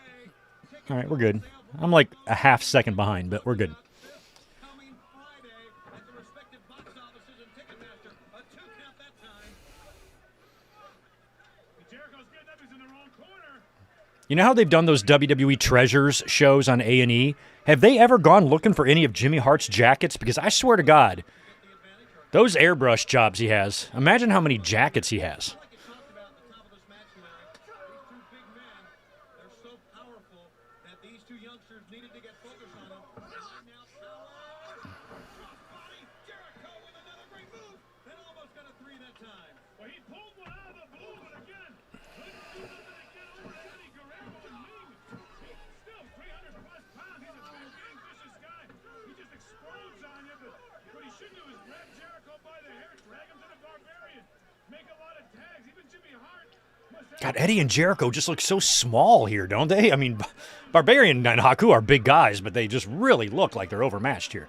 All right, we're good. I'm like a half second behind, but we're good. Coming Friday at the respective box offices and Ticketmaster. A 2 count that time. Jericho's getting up. He's in the wrong corner. You know how they've done those WWE Treasures shows on A&E? Have they ever gone looking for any of Jimmy Hart's jackets? Because I swear to God, those airbrush jobs he has, imagine how many jackets he has. Like you talked about at the top of this match tonight, these two big men, they're so powerful that these two youngsters needed to get focused on them. Now power. Crossbody. Jericho with another great move. And almost got a 3 that time. Well, he pulled one out of the blue, but again, couldn't do nothing to get over Eddie Guerrero and Ming. Still 300 plus pounds. He's a big, mean, vicious guy. He just explodes on you, but what he should do is grab Jericho by the hair, drag him to the Barbarian, make a lot of tags. Even Jimmy Hart must have God, Eddie and Jericho just look so small here, don't they? I mean, Barbarian and Haku are big guys, but they just really look like they're overmatched here.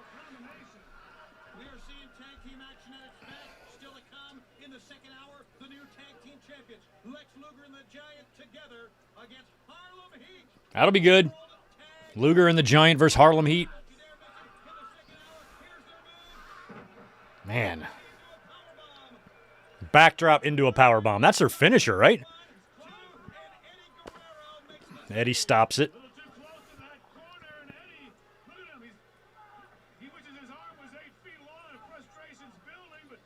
We are seeing tag team action at its best. Still to come in the second hour, the new tag team champions, Lex Luger and the Giant together against Harlem Heat. That'll be good. Luger and the Giant versus Harlem Heat. Man. Backdrop into a powerbomb. That's their finisher, right? Eddie stops it. too close to that corner, and Eddie, look at him. He wishes his arm was 8 feet long and frustration's building, but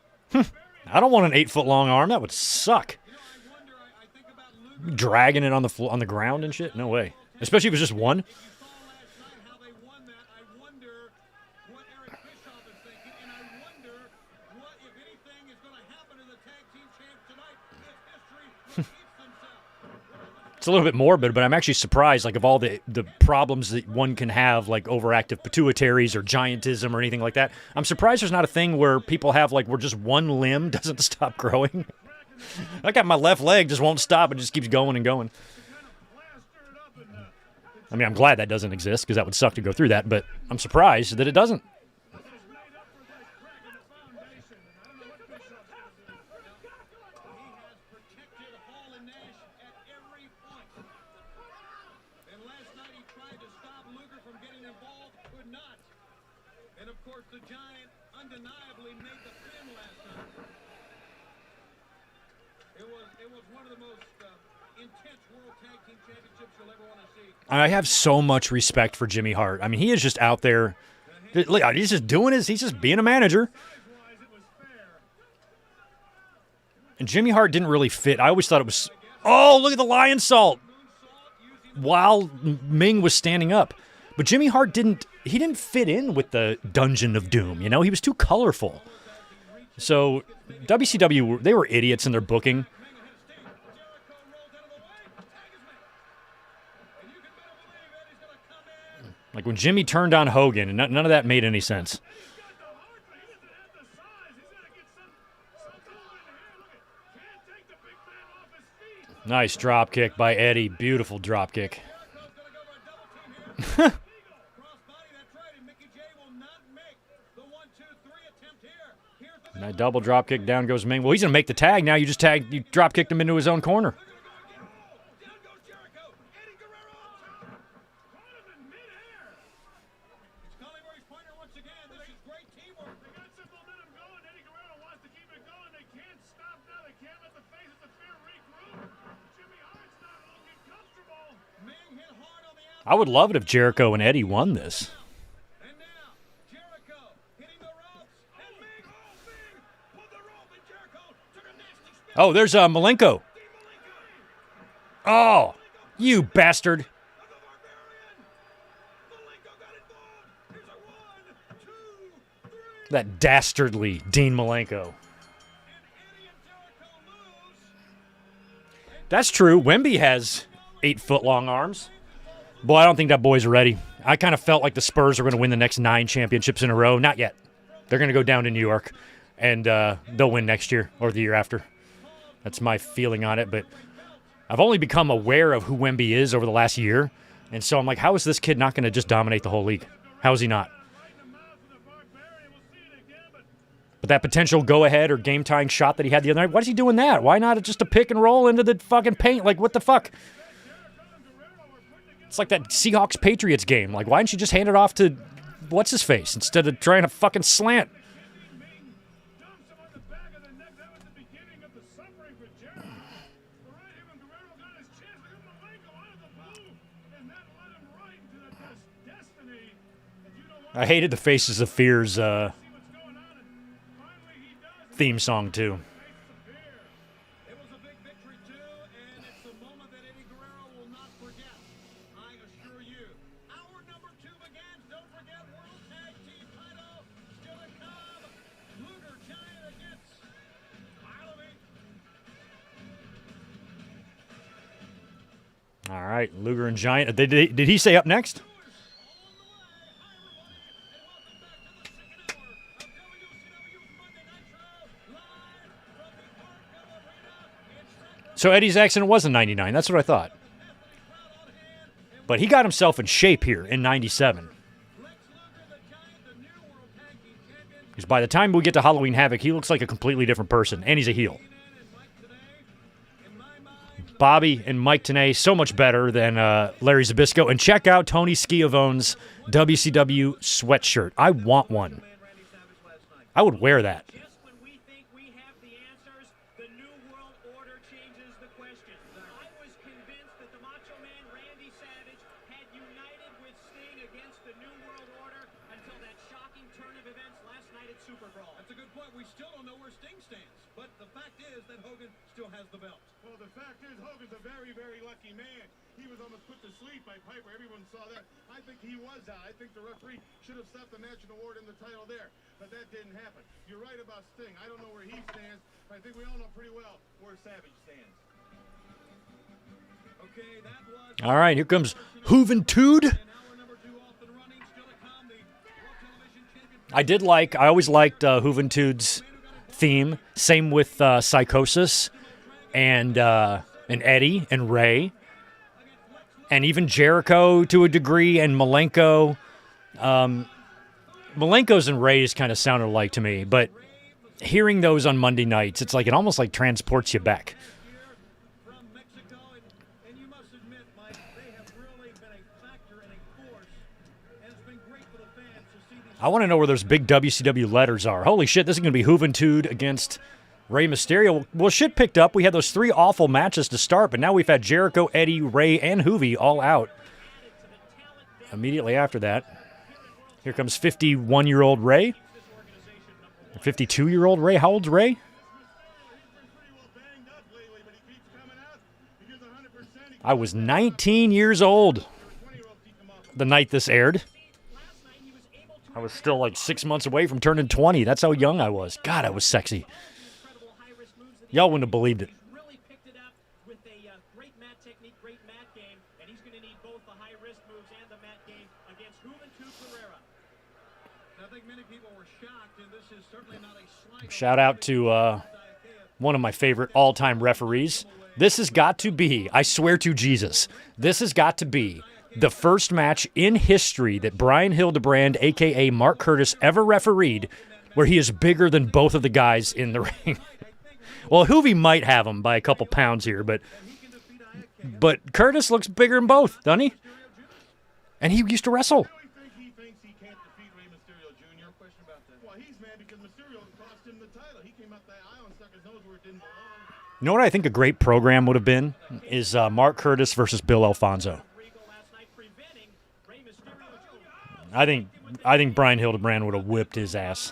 I don't want an 8-foot long arm. That would suck. I wonder, I think about Luger. Dragging it on the floor, on the ground and shit. No way. Especially if it was just one. You saw last night how they won that. I wonder what Eric Bischoff is thinking, and I wonder what, if anything, is going to happen to the tag team champs tonight if history repeats themselves. It's a little bit morbid, but I'm actually surprised, like, of all the problems that one can have, like overactive pituitaries or giantism or anything like that. I'm surprised there's not a thing where people have, like, where just one limb doesn't stop growing. I got my left leg just won't stop. It just keeps going and going. plastered up and I mean, I'm glad that doesn't exist because that would suck to go through that, but I'm surprised that it doesn't. this is made up for that crack in the foundation, and I don't know what Bischoff's gonna do. He has protected Hall and Nash at every point. And last night he tried to stop Luger from getting involved, could not. And of course the Giant undeniably made the pin last night. It was one of the most intense World Tag Team Championships you'll ever want to see. I have so much respect for Jimmy Hart. I mean, he is just out there. He's just doing he's just being a manager. Size-wise, it was fair. And Jimmy Hart didn't really fit. I always thought it was, oh, look at the lion salt while Ming was standing up. But Jimmy Hart didn't fit in with the Dungeon of Doom, you know? He was too colorful. So WCW, they were idiots in their booking. Like when Jimmy turned on Hogan, and none of that made any sense. He's got the heart, but he doesn't have the size. He's got to get something in here. Look at, can't take the big man off his feet. Nice drop kick by Eddie. Beautiful drop kick. Crossbody, that's right, and Mickey J will not make the 1-2-3 attempt here. Here's the And that double drop kick, down goes Ming. Well, he's going to make the tag now. You drop kicked him into his own corner. down goes Jericho. Eddie Guerrero on top. Caught him in midair. It's calling where he's pointer once again. This is great teamwork. They got some momentum going. Eddie Guerrero wants to keep it going. They can't stop now. They can't let the faces of fear regroup. Jimmy Hart's not looking comfortable. Ming hit hard on the outside. I would love it if Jericho and Eddie won this. And now, Jericho hitting the ropes. And Ming, pulled the rope, and Jericho took a nasty spin. Oh, there's Malenko. Oh, you bastard. That dastardly Dean Malenko. That's true. Wemby has 8-foot-long arms. Boy, I don't think that boy's ready. I kind of felt like the Spurs are going to win the next 9 championships in a row. Not yet. They're going to go down to New York, and they'll win next year or the year after. That's my feeling on it. But I've only become aware of who Wemby is over the last year. And so I'm like, how is this kid not going to just dominate the whole league? How is he not? But that potential go-ahead or game-tying shot that he had the other night, why is he doing that? Why not just a pick and roll into the fucking paint? Like, what the fuck? It's like that Seahawks-Patriots game. Like, why didn't you just hand it off to what's-his-face instead of trying to fucking slant? I hated the Faces of Fear's theme song, too. It was a big victory, too, and it's a moment that Eddie Guerrero will not forget. I assure you. Hour number 2 begins. Don't forget World Tag Team title still to come. Luger Giant against Halloween. All right, Luger and Giant. Did he say up next? So Eddie's accident was in 99. That's what I thought. But he got himself in shape here in 97. Because by the time we get to Halloween Havoc, he looks like a completely different person. And he's a heel. Bobby and Mike Tenay, so much better than Larry Zbyszko. And check out Tony Schiavone's WCW sweatshirt. I want one. I would wear that. Well, the fact is, Hogan's a very, very lucky man. He was almost put to sleep by Piper. Everyone saw that. I think he was out. I think the referee should have stopped the match and awarded him the title there. But that didn't happen. You're right about Sting. I don't know where he stands, but I think we all know pretty well where Savage stands. Okay, that was... All right, here comes Juventud. I always liked Juventud's theme. Same with Psychosis. And Eddie and Ray, and even Jericho to a degree, and Malenko. Malenko's and Ray's kind of sounded alike to me, but hearing those on Monday nights, it's like it almost like transports you back. I want to know where those big WCW letters are. Holy shit, this is going to be Juventud against Rey Mysterio. Well, shit picked up. We had those 3 awful matches to start, but now we've had Jericho, Eddie, Ray, and Juvi all out. Immediately after that, here comes 51-year-old Ray. 52-year-old Ray. How old's Ray? I was 19 years old the night this aired. I was still like 6 months away from turning 20. That's how young I was. God, I was sexy. Y'all wouldn't have believed it. Really picked it up with a great mat technique, great mat game, and he's going to need both the high-risk moves and the mat game against Juventud Guerrera. I think many people were shocked, and this is certainly not a slight... Shout out to one of my favorite all-time referees. This has got to be, I swear to Jesus, this has got to be the first match in history that Brian Hildebrand, a.k.a. Mark Curtis, ever refereed where he is bigger than both of the guys in the ring. Well, Juvi might have him by a couple pounds here, but Curtis looks bigger than both, doesn't he? And he used to wrestle. He thinks he can't defeat Rey Mysterio Jr. No question about that. Well, he's mad because Mysterio cost him the title. He came up that aisle and stuck his nose where it didn't belong. You know what I think a great program would have been? Is Mark Curtis versus Bill Alfonso. I think Brian Hildebrand would have whipped his ass.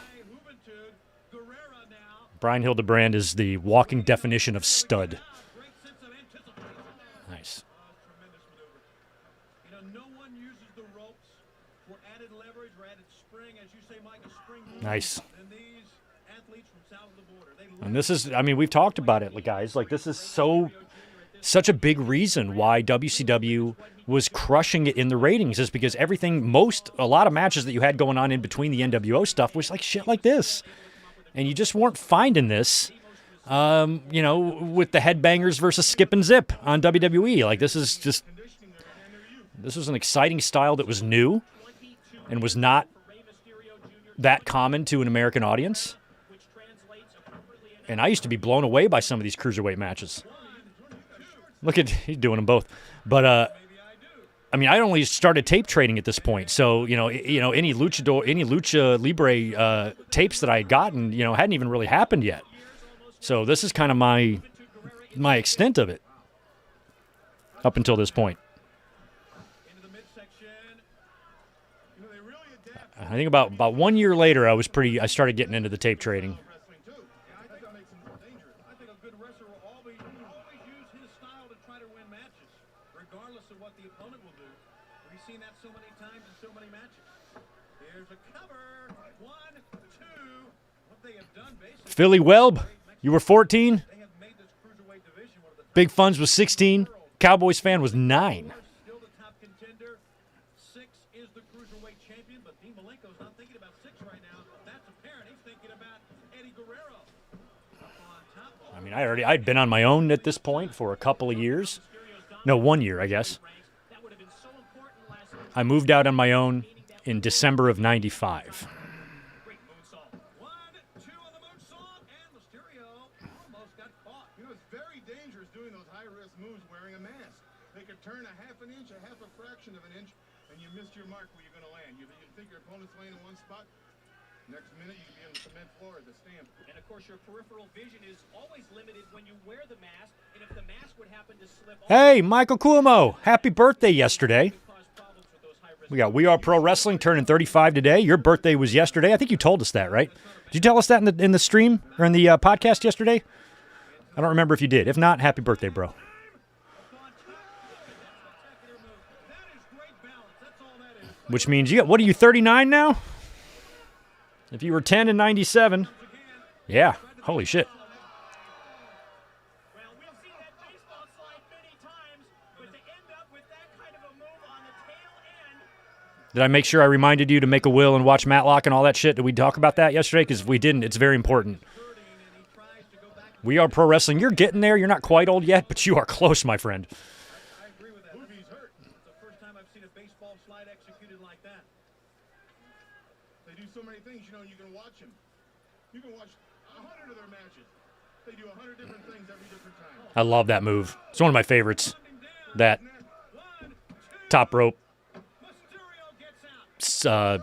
Brian Hildebrand is the walking definition of stud. Nice. Nice. And this is, I mean, we've talked about it, guys. Like, this is such a big reason why WCW was crushing it in the ratings, is because a lot of matches that you had going on in between the NWO stuff was like shit like this. And you just weren't finding this, with the Headbangers versus Skip and Zip on WWE. Like, this is just, This was an exciting style that was new and was not that common to an American audience. And I used to be blown away by some of these cruiserweight matches. Look at, he's doing them both. But, I mean, I only started tape trading at this point. So, any Lucha Libre tapes that I had gotten, hadn't even really happened yet. So this is kind of my extent of it up until this point. I think about 1 year later, I started getting into the tape trading. I think a good wrestler will always use his style to try to win matches, regardless of what the opponent will do. We've seen that so many times in so many matches. Here's a cover. 1, 2. What they have done basically. Philly Welb, you were 14. They have made this cruiserweight division one of the Big Funds was 16. Cowboys fan was 9. still the top contender. 6 is the cruiserweight champion, but Dean Malenko's not thinking about 6 right now. That's apparent. He's thinking about Eddie Guerrero. Up on top. I mean, I'd been on my own at this point for a couple of years. No, 1 year, I guess. That would have been so important last week. I moved out on my own in December of 95. Great moonsault. 1, 2 on the moonsault, and Mysterio almost got caught. It's very dangerous doing those high-risk moves wearing a mask. They could turn a half an inch, a half a fraction of an inch, and you missed your mark where you're going to land. You think your opponent's laying in one spot, next minute you could be on the cement floor or the stand. And of course, your peripheral vision is always limited when you wear the mask. And if the mask would happen to slip off, Hey, Michael Cuomo, happy birthday yesterday. it could cause problems with those high-risk. We got We Are Pro Wrestling turning 35 today. Your birthday was yesterday. I think you told us that, right? Did you tell us that in the stream or in the podcast yesterday? I don't remember if you did. If not, happy birthday, bro. Which means what are you, 39 now? If you were 10 in 97. Yeah, holy shit. Well, we've seen that baseball slide many times, but to end up with that kind of a move on the tail end. Did I make sure I reminded you to make a will and watch Matlock and all that shit? Did we talk about that yesterday? Because if we didn't, it's very important. We Are Pro Wrestling. You're getting there. You're not quite old yet, but you are close, my friend. I agree with that. He's hurt. It's the first time I've seen a baseball slide executed like that. They do so many things, you can watch them. You can watch 100 of their matches. They do 100 different things every different time. I love that move. It's one of my favorites. That top rope Mysterio gets out.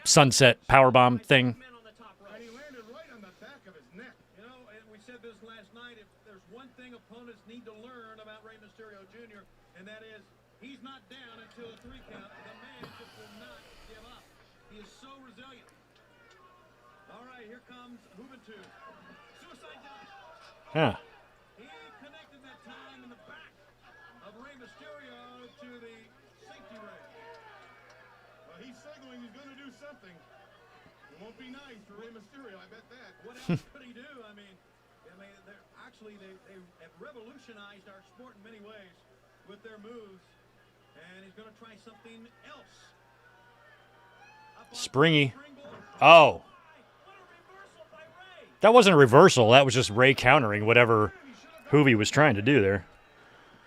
sunset powerbomb thing. Men on the top row. And he landed right on the back of his neck. And we said this last night, if there's one thing opponents need to learn about Rey Mysterio Jr., and that is he's not down until the 3 count. The man just will not give up. He is so resilient. All right, here comes Juventud. Suicide dive. Huh. He connected that time in the back of Rey Mysterio to the safety ring. Well, he's signaling he's going to do something. It won't be nice for Rey Mysterio, I bet that. What else could he do? I mean, they're actually they have revolutionized our sport in many ways with their moves, and he's going to try something else. Up on Springy. springboard. Oh. What a reversal by Ray. That wasn't a reversal. That was just Ray countering whatever Hoovy was trying to do there.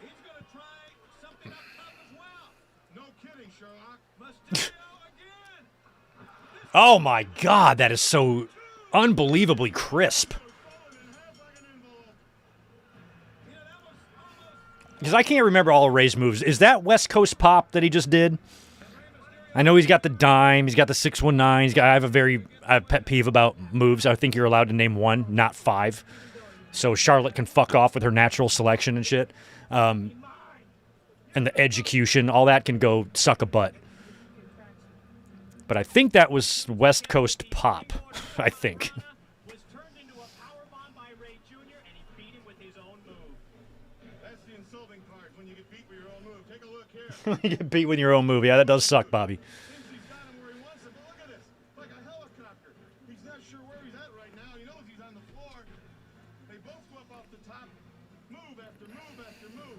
He's going to try something up top as well. No kidding, Sherlock. Mysterio again. Oh my God, that is so unbelievably crisp. Because I can't remember all of Ray's moves. Is that West Coast pop that he just did? I know he's got the dime, he's got the 619. I have a pet peeve about moves. I think you're allowed to name 1, not 5. So Charlotte can fuck off with her natural selection and shit. And the execution, all that can go suck a butt. But I think that was West Coast pop. I think. Was turned into a powerbomb by Ray Jr. and he beat him with his own move. That's the insulting part, when you get beat with your own move. Take a look here. You get beat with your own move. Yeah, that does suck, Bobby. Thinks he's got him where he wants him, but look at this. Like a helicopter. He's not sure where he's at right now. He knows he's on the floor. They both go up off the top. Move after move after move.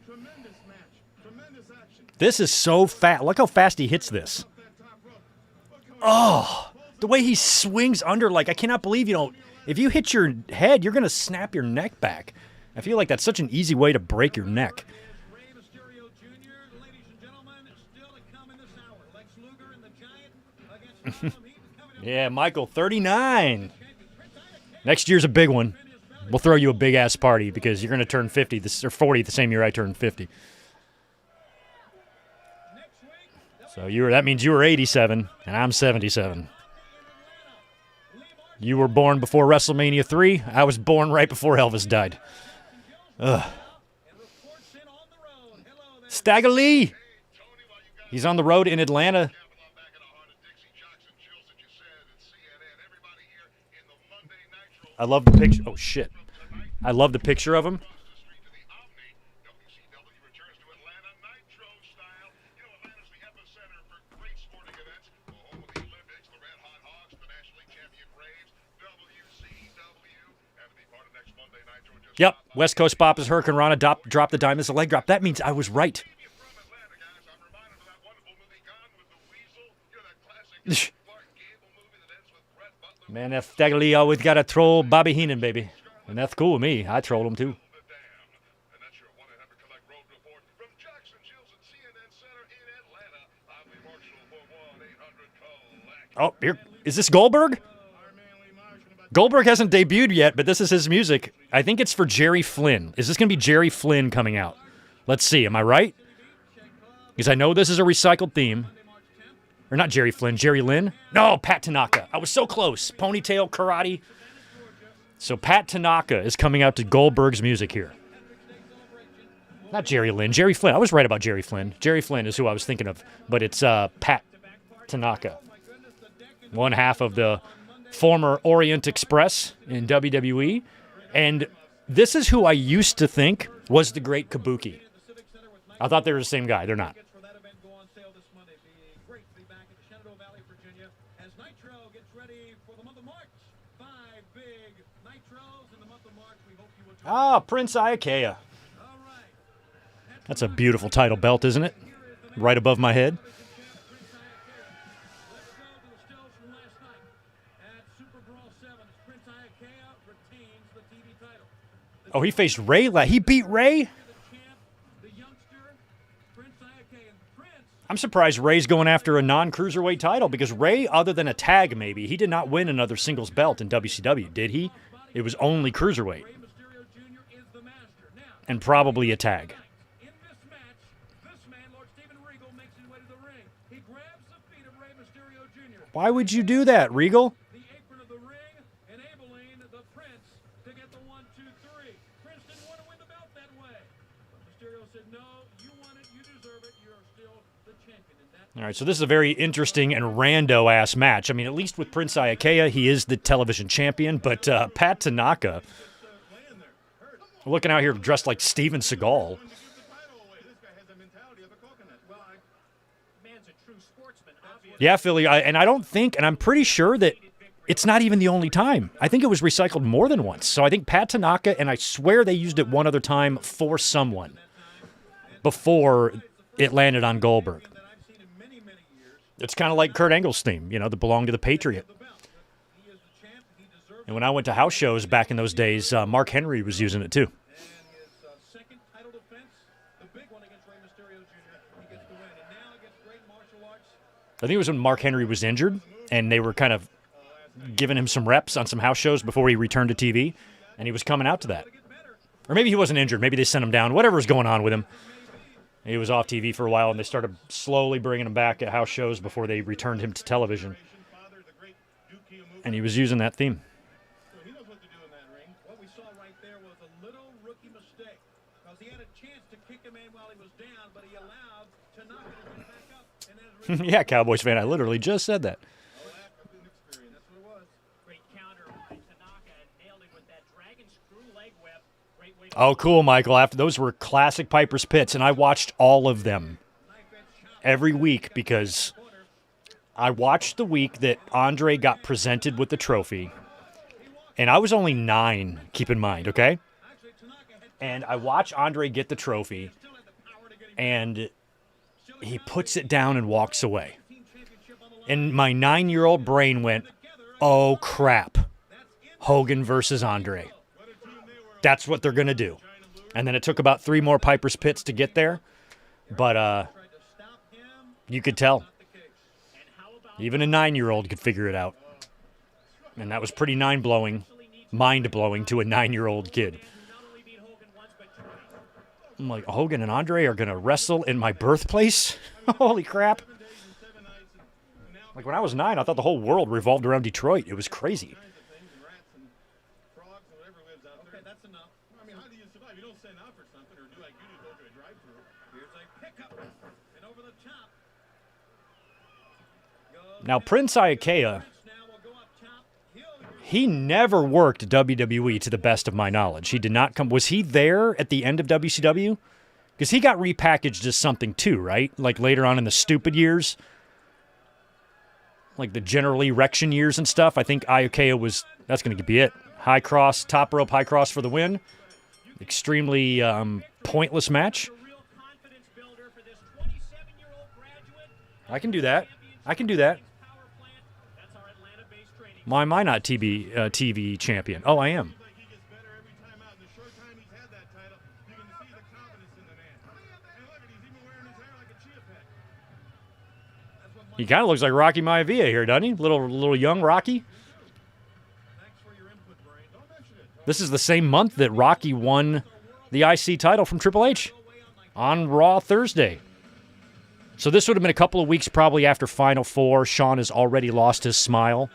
Tremendous match. Tremendous action. This is so fast. Look how fast he hits this. Up that top rope. Look how The way he swings under, like, I cannot believe if you hit your head, you're going to snap your neck back. I feel like that's such an easy way to break your neck. Rey Mysterio Jr., ladies and gentlemen, Yeah, Michael, 39. Next year's a big one. We'll throw you a big-ass party because you're going to turn 50 or 40 the same year I turned 50. So that means you were 87, and I'm 77. You were born before WrestleMania 3. I was born right before Elvis died. Ugh. Stagger Lee. He's on the road in Atlanta. I love the picture. Oh, shit. I love the picture of him. Yep, West Coast Pop is Hurricane Rana. Drop the dime. It's a leg drop. That means I was right. Man, that Stagger Lee always got to troll Bobby Heenan, baby. And that's cool with me. I troll him, too. Oh, here. Is this Goldberg? Goldberg hasn't debuted yet, but this is his music. I think it's for Jerry Flynn. Is this going to be Jerry Flynn coming out? Let's see. Am I right? Because I know this is a recycled theme. Or not Jerry Flynn, Jerry Lynn? No, Pat Tanaka. I was so close. Ponytail, karate. So Pat Tanaka is coming out to Goldberg's music here. Not Jerry Lynn, Jerry Flynn. I was right about Jerry Flynn. Jerry Flynn is who I was thinking of, but it's Pat Tanaka. One half of the former Orient Express in WWE. And this is who I used to think was the great Kabuki. I thought they were the same guy. They're not. Ah, Prince Iakea. That's a beautiful title belt, isn't it? Right above my head. Oh, he faced Ray. He beat Ray? I'm surprised Ray's going after a non-cruiserweight title because Ray, other than a tag maybe, he did not win another singles belt in WCW, did he? It was only cruiserweight. And probably a tag. Why would you do that, Regal? All right, so this is a very interesting and rando-ass match. I mean, at least with Prince Iakea, he is the television champion, but Pat Tanaka, looking out here dressed like Steven Seagal. Yeah, Philly, and I don't think, and I'm pretty sure that it's not even the only time. I think it was recycled more than once. So I think Pat Tanaka, and I swear they used it one other time for someone before it landed on Goldberg. It's kind of like Kurt Angle's theme, that belonged to the Patriot. And when I went to house shows back in those days, Mark Henry was using it too. I think it was when Mark Henry was injured, and they were kind of giving him some reps on some house shows before he returned to TV, and he was coming out to that. Or maybe he wasn't injured. Maybe they sent him down. Whatever was going on with him. He was off TV for a while, and they started slowly bringing him back at house shows before they returned him to television. And he was using that theme. He knows what to do in that ring. What we saw right there was a little rookie mistake, because he had a chance to kick him in while he was down, but he allowed Tanaka to get back up. And Yeah, Cowboys fan, I literally just said that. Great counter by Tanaka, nailed him with that dragon screw leg whip. Great way to Oh, cool, Michael. After those were classic Piper's Pits, and I watched all of them every week because I watched the week that Andre got presented with the trophy, and I was only 9, keep in mind, okay? And I watch Andre get the trophy, and he puts it down and walks away. And my 9-year-old brain went, oh, crap. Hogan versus Andre. That's what they're going to do. And then it took about 3 more Piper's Pits to get there. But you could tell. Even a 9-year-old could figure it out. And that was pretty mind-blowing to a 9-year-old kid. I'm like, Hogan and Andre are going to wrestle in my birthplace? Holy crap. Like, when I was 9, I thought the whole world revolved around Detroit. It was crazy. Okay, that's enough. I mean, how do you survive? You don't send out for something or do like you do, go to a drive-thru. Here's a pickup and over the top. Now, Prince Iaukea, he never worked WWE to the best of my knowledge. He did not come. Was he there at the end of WCW? Because he got repackaged as something too, right? Like later on in the stupid years. Like the general erection years and stuff. I think Iaukea was, that's going to be it. High cross, top rope, high cross for the win. Extremely pointless match. I can do that. I can do that. Why am I not TV champion? Oh, I am. He kind of looks like Rocky Maivia here, doesn't he? Little young Rocky. This is the same month that Rocky won the IC title from Triple H on Raw Thursday. So this would have been a couple of weeks probably after Final Four. Shawn has already lost his smile.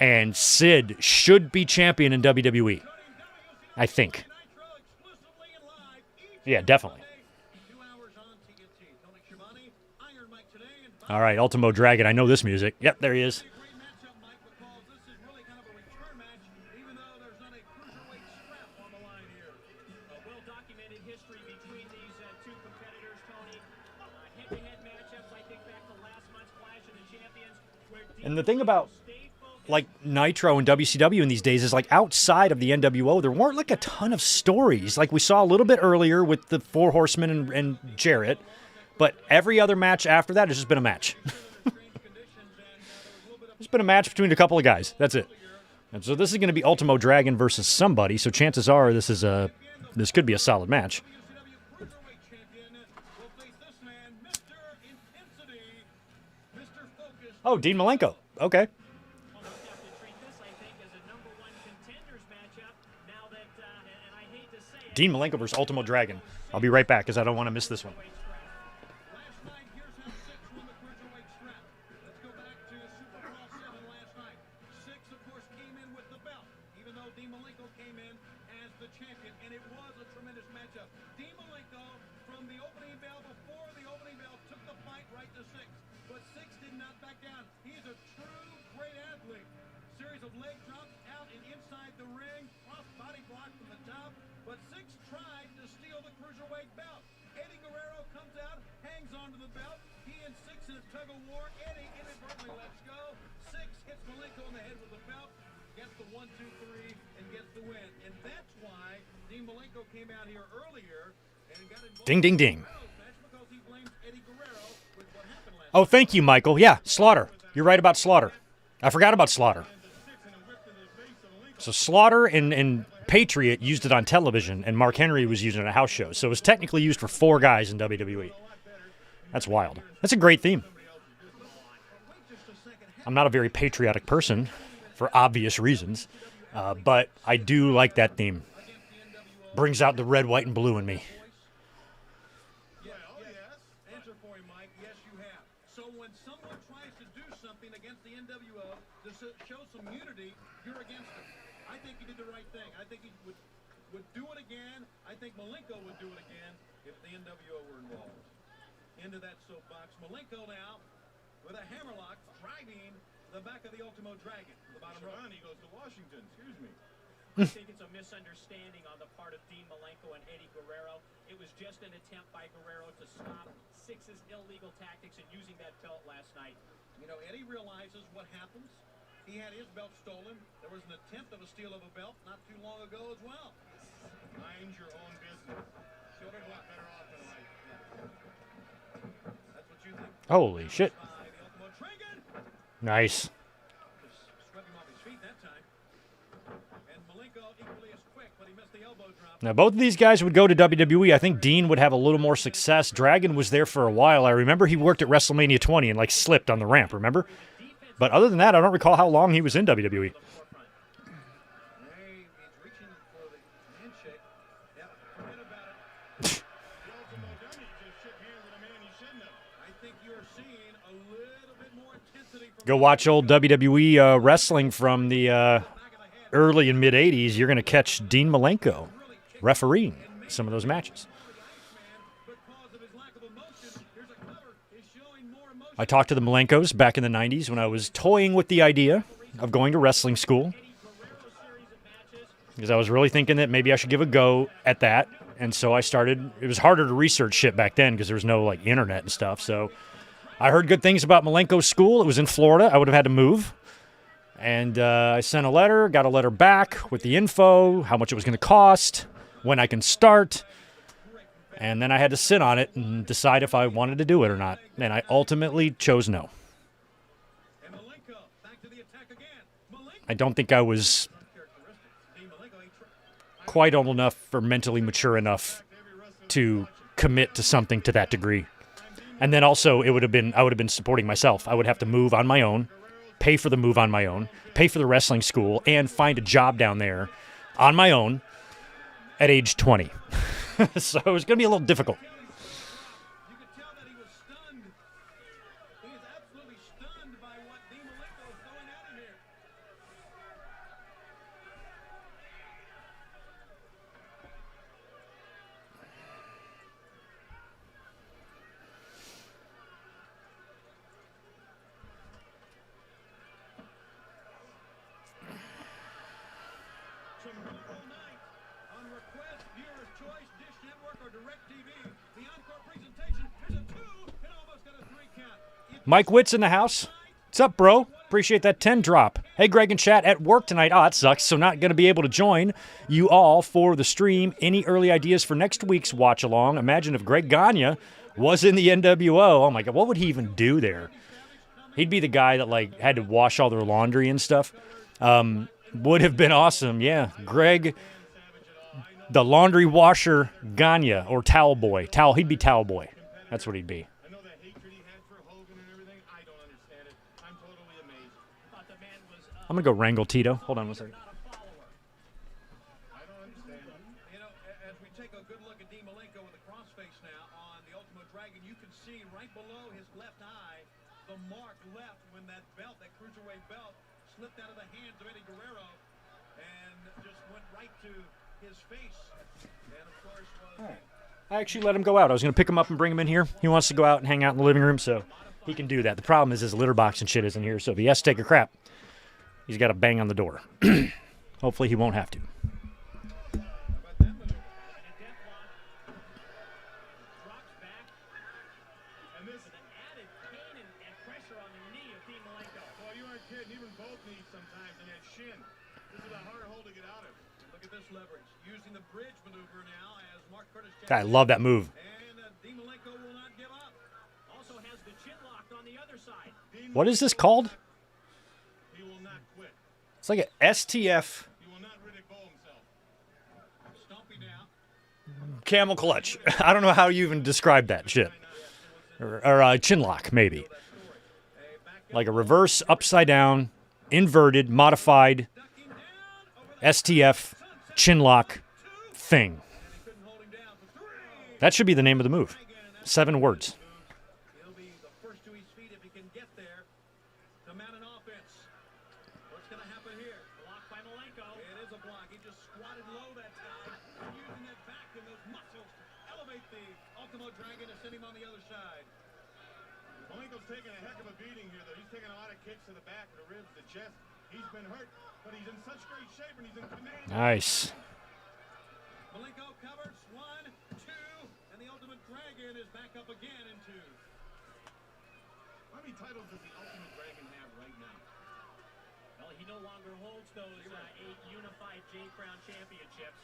And Sid should be champion in WWE. I think. Yeah, definitely. All right, Ultimo Dragon. I know this music. Yep, there he is. And the thing about like Nitro and WCW in these days is like outside of the NWO, there weren't like a ton of stories. Like we saw a little bit earlier with the Four Horsemen and Jarrett, but every other match after that has just been a match. It's been a match between a couple of guys. That's it. And so this is going to be Ultimo Dragon versus somebody. So chances are this could be a solid match. Oh, Dean Malenko. Okay. Dean Malenko versus Ultimo Dragon. I'll be right back because I don't want to miss this one. Ding, ding, ding. Oh, thank you, Michael. Yeah, Slaughter. You're right about Slaughter. I forgot about Slaughter. So Slaughter and Patriot used it on television, and Mark Henry was using it at house shows. So it was technically used for 4 guys in WWE. That's wild. That's a great theme. I'm not a very patriotic person for obvious reasons, but I do like that theme. Brings out the red, white, and blue in me. Into that soapbox. Malenko now with a hammerlock driving the back of the Ultimo Dragon. The bottom row. He goes to Washington. Excuse me. I think it's a misunderstanding on the part of Dean Malenko and Eddie Guerrero. It was just an attempt by Guerrero to stop Six's illegal tactics and using that belt last night. You know, Eddie realizes what happens. He had his belt stolen. There was an attempt of a steal of a belt not too long ago as well. Mind your own business. Children a lot better off in life. Holy shit. Nice. Swept him off his feet that time. And Malenko equally as quick, but he missed the elbow. Now, both of these guys would go to WWE. I think Dean would have a little more success. Dragon was there for a while. I remember he worked at WrestleMania 20 and, like, slipped on the ramp, remember? But other than that, I don't recall how long he was in WWE. Go watch old WWE wrestling from the early and mid-'80s. You're going to catch Dean Malenko refereeing some of those matches. I talked to the Malenkos back in the 90s when I was toying with the idea of going to wrestling school, because I was really thinking that maybe I should give a go at that. And so I started. It was harder to research shit back then because there was no, like, internet and stuff. So I heard good things about Malenko's school. It was in Florida. I would have had to move. And I sent a letter, got a letter back with the info, how much it was going to cost, when I can start. And then I had to sit on it and decide if I wanted to do it or not. And I ultimately chose no. I don't think I was quite old enough or mentally mature enough to commit to something to that degree. And then also I would have been supporting myself. I would have to move on my own, pay for the move on my own, pay for the wrestling school, and find a job down there on my own at age 20. So it was going to be a little difficult. You could tell that he was stunned. He is absolutely stunned by what Dean Malenko is throwing at him here. Tomorrow night, on request, viewer's choice, Dish Network or DirecTV, the encore presentation is a 2 and almost got a 3 count. Mike Witt's in the house. What's up, bro? Appreciate that 10 drop. Hey, Greg and chat, at work tonight. Oh, that sucks. So not going to be able to join you all for the stream. Any early ideas for next week's watch along? Imagine if Greg Gagne was in the NWO. Oh my God, what would he even do there? He'd be the guy that, like, had to wash all their laundry and stuff. Would have been awesome. Yeah, Greg, the laundry washer Gagne, or towel boy. He'd be towel boy. That's what he'd be. I know the hatred he had for Hogan and everything. I don't understand it. I'm totally amazed. Thought the man was I'm going to go wrangle Tito. Hold on one second. not a follower. I don't understand it. You know, as we take a good look at Dean Malenko with a crossface now on the Ultimate Dragon, you can see right below his left eye the mark left when that belt, that cruiserweight belt, slipped out of the hands of Eddie Guerrero and just went right to his face. And of course was I actually let him go out. I was going to pick him up and bring him in here. He wants to go out and hang out in the living room, so he can do that. The problem is his litter box and shit isn't here, so if he has to take a crap, he's got to bang on the door. Hopefully he won't have to. Drops back. And this is an added pain and pressure on the knee of Dean Malenko. Well, you aren't kidding. Even both knees sometimes in that shin. This is a hard hole to get out of. look at this leverage. Using the bridge maneuver now as Mark Curtis. I love that move. And Dean Malenko will not give up. Also has the chin locked on the other side. What is this called? He will not quit. It's like an STF He will not Riddick Bowe himself. Stomping down. camel clutch. I don't know how you even describe that shit. Or chin lock, maybe. Like a reverse, upside down, inverted, modified STF chin lock thing. That should be the name of the move. 7 words. He'll be the first to his feet if he can get there to mount an offense. What's going to happen here? Blocked by Malenko. It is a block. He just squatted low that time, using that back and those muscles to elevate the Ultimo Dragon and send him on the other side. Malenko's taking a heck of a beating here, though. He's taking a lot of kicks to the back, the ribs, the chest. He's been hurt, but he's in such great shape and he's in command. Nice. Malenko covers 1, 2, and the Ultimate Dragon is back up again in 2. How many titles does the Ultimate Dragon have right now? Well, he no longer holds those 8 unified J Crown championships.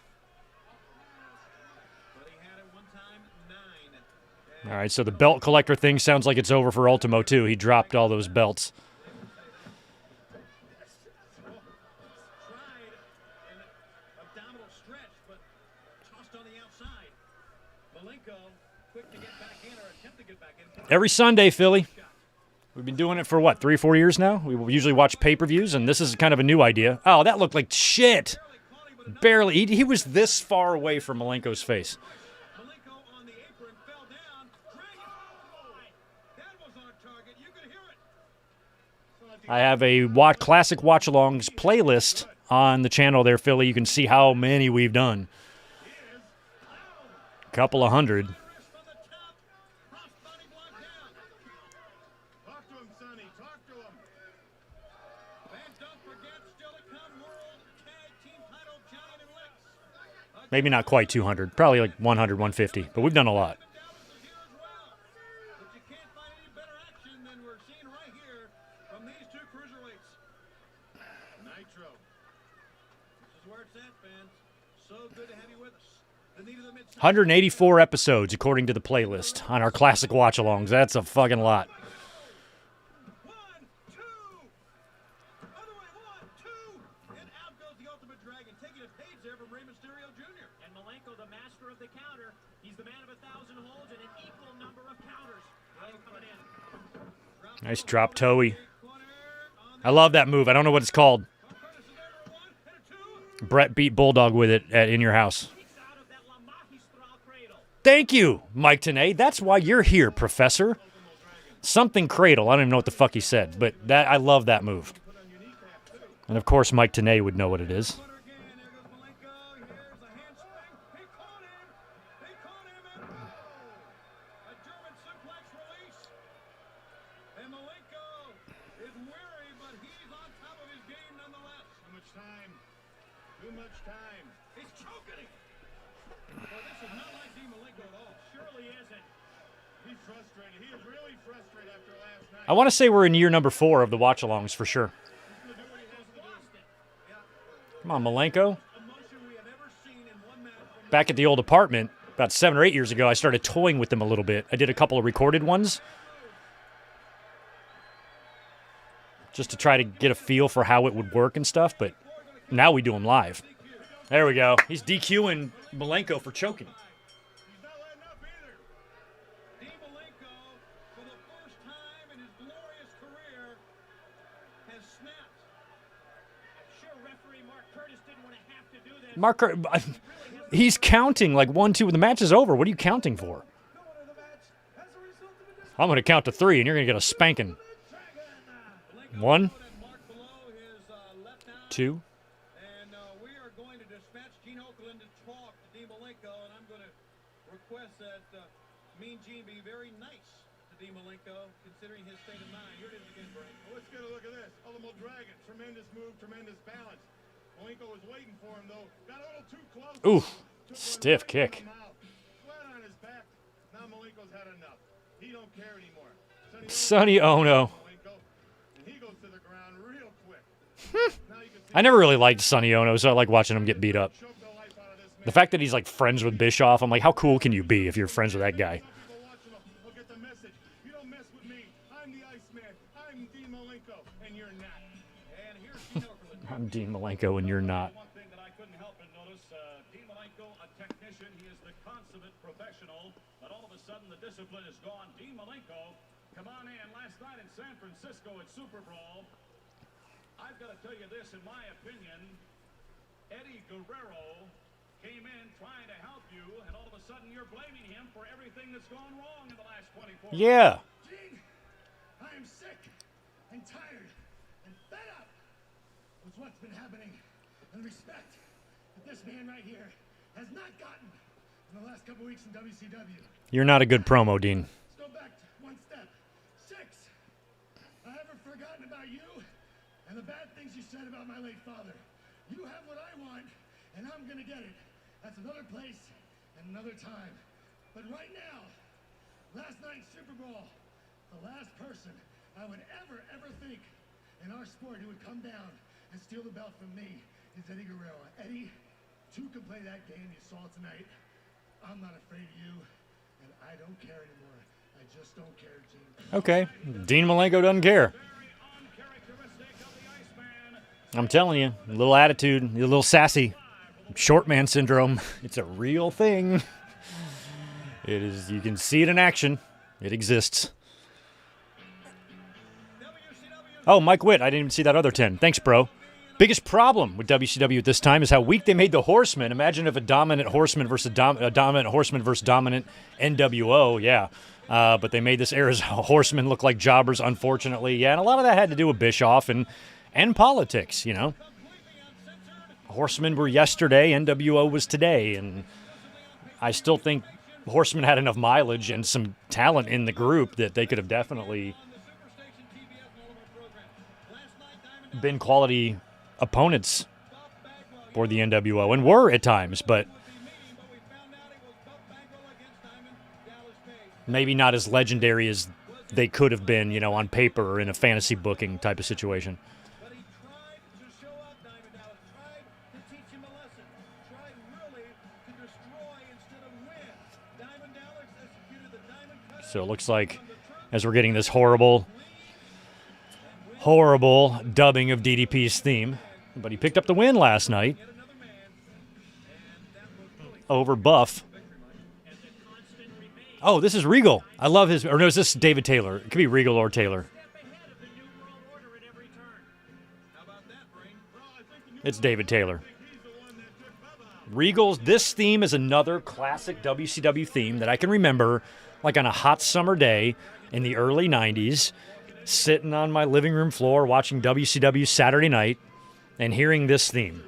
But he had at one time 9. All right, so the belt collector thing sounds like it's over for Ultimo, too. He dropped all those belts. Tried an abdominal stretch, but Every Sunday, Philly. We've been doing it for, what, 3 or 4 years now? We usually watch pay-per-views, and this is kind of a new idea. Oh, that looked like shit. Barely. He was this far away from Malenko's face. Malenko on the apron fell down. Dragon. That was on target. You could hear it. I have a classic watch-alongs playlist on the channel there, Philly. You can see how many we've done. Couple of hundred. Wrist on the top. Cross body block down. Talk to him, Sonny. Talk to him. And don't forget, still to come, World Tag Team title, Giant and Lex. Maybe not quite 200. Probably like 100, 150. But we've done a lot. Dallas is here as well. But you can't find any better action than we're seeing right here from these two cruiserweights. Nitro. This is where it's at, fans. So good to have you with us. The need of the mid 184 episodes, according to the playlist, on our classic watch-alongs. That's a fucking lot. 1, 2. Other way, 1, 2. And out goes the Ultimate Dragon, taking a page there from Rey Mysterio Jr. And Malenko, the master of the counter. He's the man of 1,000 holds and an equal number of counters. Now coming in. Nice drop toey. Corner on I love that move. I don't know what it's called. the curtis is there, 1 and a 2. Brett beat Bulldog with it In Your House. Kicks out of that La Magistral cradle. Thank you, Mike Tenay. That's why you're here, Professor. Something cradle. I don't even know what the fuck he said, but that I love that move. And of course, Mike Tenay would know what it is. Corner again, there goes Malenko. Here's a handspring. He caught him. He caught him, and a German suplex release. And Malenko is weary, but he's on top of his game nonetheless. Too much time. Too much time. He's choking him. Boy, this is not like Dean Malenko at all. Surely isn't. He's frustrated. He is really frustrated after last night. I want to say we're in year number 4 of the watch-alongs for sure. He's gonna do what he has to do. Come on, Malenko. Emotion we have ever seen in one match from Back at the old apartment, about 7 or 8 years ago, I started toying with them a little bit. I did a couple of recorded ones just to try to get a feel for how it would work and stuff, but now we do them live. There we go. He's DQing Malenko for choking. He's not letting up either. Dean Malenko, for the first time in his glorious career, has snapped. I'm sure referee Mark Curtis didn't want to have to do this. He's counting like 1, 2, the match is over. What are you counting for? I'm going to count to 3, and you're going to get a spanking. 1, Mark below his left now. 2. And we are going to dispatch Gene Okerlund to talk to Dean Malenko, and I'm going to request that Mean Gene be very nice to Dean Malenko, considering his state of mind. Here it is again, Frank. Well, let's get a look at this. Ultimate Dragon. Tremendous move, tremendous balance. Malenko was waiting for him, though. Got a little too close. Oof. Took one Stiff right kick. in the mouth. Flat on his back. Now Malenko's had enough. He don't care anymore. Sonny Ono. Malenko, and he goes to the ground real quick. Now you can see I never really liked Sonny Ono, so I like watching him get beat up. choke the life out of this man. The fact that he's like friends with Bischoff, I'm like, how cool can you be if you're friends with that guy? Some people watching will get the message. You don't mess with me. I'm the Iceman. I'm Dean Malenko, and you're not. And here's Gene Okerlund. I'm Dean Malenko, and you're not. One thing that I couldn't help but notice, Dean Malenko, a technician, he is the consummate professional, but all of a sudden the discipline is gone. Dean Malenko, come on in. Last night in San Francisco at Super Brawl, I've got to tell you this, in my opinion, Eddie Guerrero came in trying to help you, and all of a sudden you're blaming him for everything that's gone wrong in the last 24 hours. Yeah. Gene, I am sick and tired and fed up with what's been happening and respect that this man right here has not gotten in the last couple weeks in WCW. You're not a good promo, Dean. Let's go back one step. 6. I haven't forgotten about you and the bad things you said about my late father. You have what I want, and I'm gonna get it. That's another place and another time. But right now, last night's Super Bowl, the last person I would ever think in our sport who would come down and steal the belt from me is Eddie Guerrero. Eddie, 2 can play that game you saw tonight. I'm not afraid of you, and I don't care anymore. I just don't care, Gene. Okay. Dean Malenko doesn't care. Very uncharacteristic of the Iceman. I'm telling you, a little attitude, a little sassy. Short man syndrome. It's a real thing. It is. You can see it in action. It exists. Oh, Mike Witt. I didn't even see that other 10. Thanks, bro. Biggest problem with WCW at this time is how weak they made the Horsemen. Imagine if a dominant Horseman versus dominant NWO. Yeah. But they made this era's Horsemen look like jobbers, unfortunately. Yeah, and a lot of that had to do with Bischoff and politics, you know. Horsemen were yesterday, NWO was today, and I still think Horsemen had enough mileage and some talent in the group that they could have definitely been quality opponents for the NWO, and were at times, but maybe not as legendary as they could have been, you know, on paper or in a fantasy booking type of situation. But he tried to show up, Diamond Dallas, tried to teach him a lesson, tried really to destroy instead of win. Diamond Dallas executed the Diamond Cutter. So it looks like, as we're getting this horrible dubbing of DDP's theme, but he picked up the win last night over Buff. Oh, this is Regal. I love his, or no, is this David Taylor? It could be Regal or Taylor. It's David Taylor. Regal's, this theme is another classic WCW theme that I can remember, like on a hot summer day in the early 90s, sitting on my living room floor watching WCW Saturday night and hearing this theme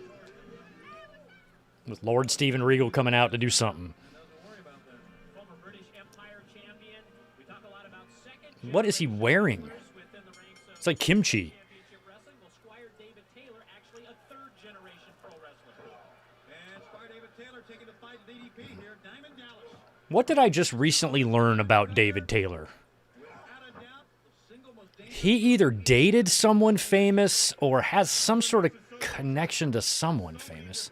with Lord Steven Regal coming out to do something. What is he wearing? It's like kimchi. What did I just recently learn about David Taylor? He either dated someone famous or has some sort of connection to someone famous.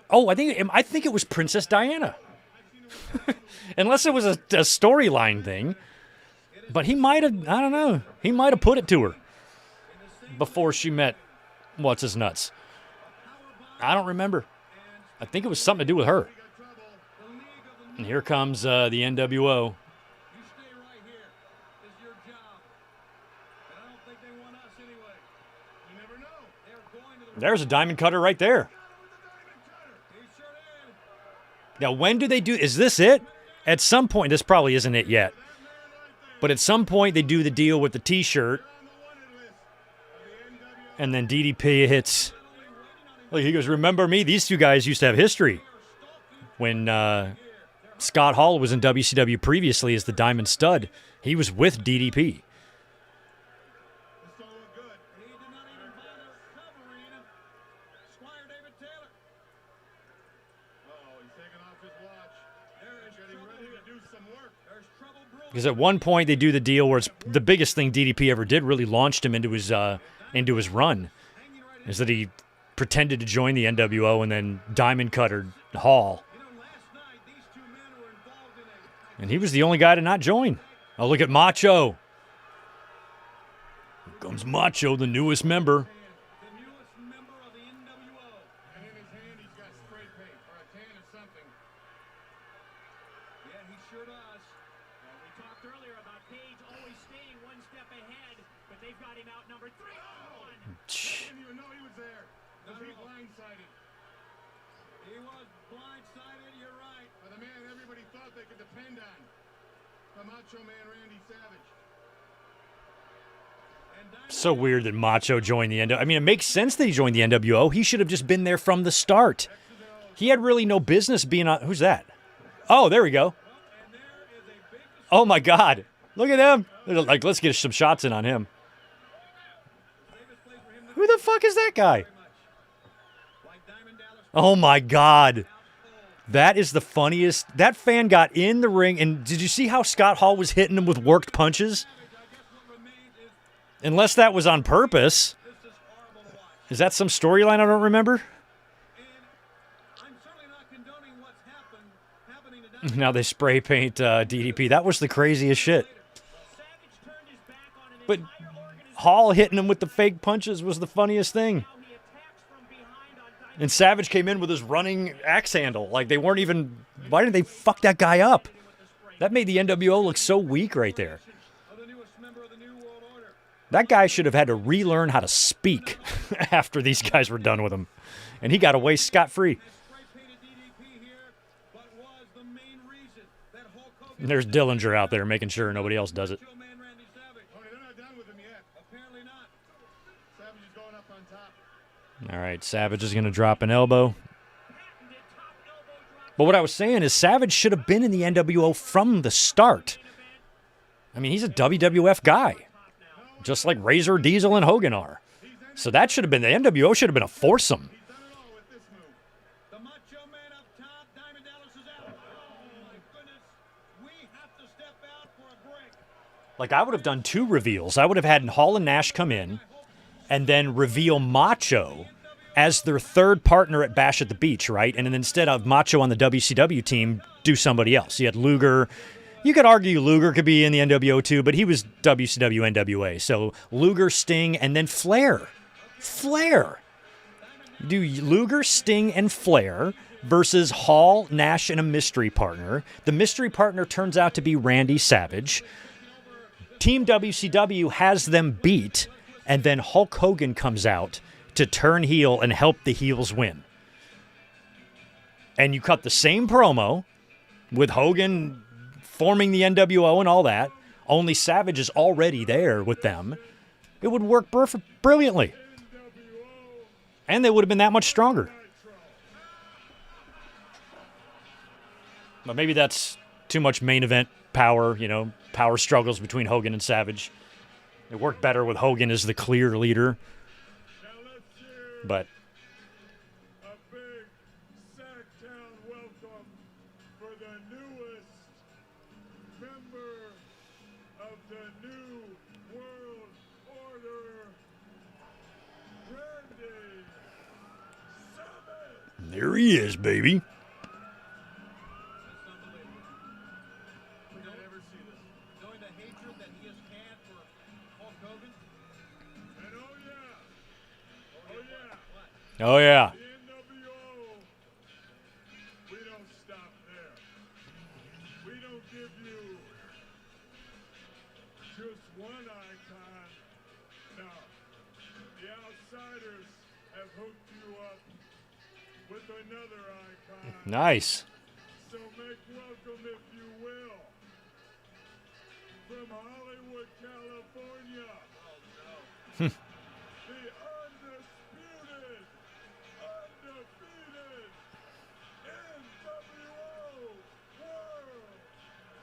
Oh, I think it was Princess Diana. Unless it was a storyline thing. But he might have, I don't know, he might have put it to her before she met what's-his-nuts. I don't remember. I think it was something to do with her. And here comes the NWO. There's a diamond cutter right there. Now, when do they do, is this it? At some point, this probably isn't it yet. But at some point, they do the deal with the T-shirt. And then DDP hits. Look, he goes, remember me? These two guys used to have history. When Scott Hall was in WCW previously as the Diamond Stud, he was with DDP. Because at one point they do the deal where it's the biggest thing DDP ever did, really launched him into his run, is that he pretended to join the NWO and then diamond cuttered Hall. And he was the only guy to not join. Oh, look at Macho. Here comes Macho, the newest member. So weird that Macho joined the NWO. I mean, it makes sense that he joined the NWO. He should have just been there from the start. He had really no business being on... Who's that? Oh, there we go. Oh, my God. Look at him. Like, let's get some shots in on him. Who the fuck is that guy? Oh, my God. That is the funniest. That fan got in the ring, and did you see how Scott Hall was hitting him with worked punches? Unless that was on purpose. Is that some storyline I don't remember? Now they spray paint DDP. That was the craziest shit. But Hall hitting him with the fake punches was the funniest thing. And Savage came in with his running axe handle. Like, they weren't even... Why didn't they fuck that guy up? That made the NWO look so weak right there. That guy should have had to relearn how to speak after these guys were done with him. And he got away scot-free. And there's Dillinger out there making sure nobody else does it. All right, Savage is going to drop an elbow. But what I was saying is Savage should have been in the NWO from the start. I mean, he's a WWF guy, just like Razor, Diesel, and Hogan are. So that should have been, the NWO should have been a foursome. Like, I would have done 2 reveals. I would have had Hall and Nash come in and then reveal Macho as their third partner at Bash at the Beach, right? And then instead of Macho on the WCW team, do somebody else. You had Luger. You could argue Luger could be in the NWO too, but he was WCW NWA. So Luger, Sting, and then Flair. Flair. Do Luger, Sting, and Flair versus Hall, Nash, and a mystery partner. The mystery partner turns out to be Randy Savage. Team WCW has them beat, and then Hulk Hogan comes out to turn heel and help the heels win. And you cut the same promo with Hogan forming the NWO and all that, only Savage is already there with them. It would work brilliantly. And they would have been that much stronger. But maybe that's too much main event power, you know, power struggles between Hogan and Savage. It worked better with Hogan as the clear leader. But a big Sacktown welcome for the newest member of the New World Order, Randy Savage. there he is, baby. Oh, yeah. The NWO, we don't stop there. We don't give you just one icon. No. The Outsiders have hooked you up with another icon. Nice. So make welcome, if you will, from Hollywood, California. The undisputed, undefeated NWO World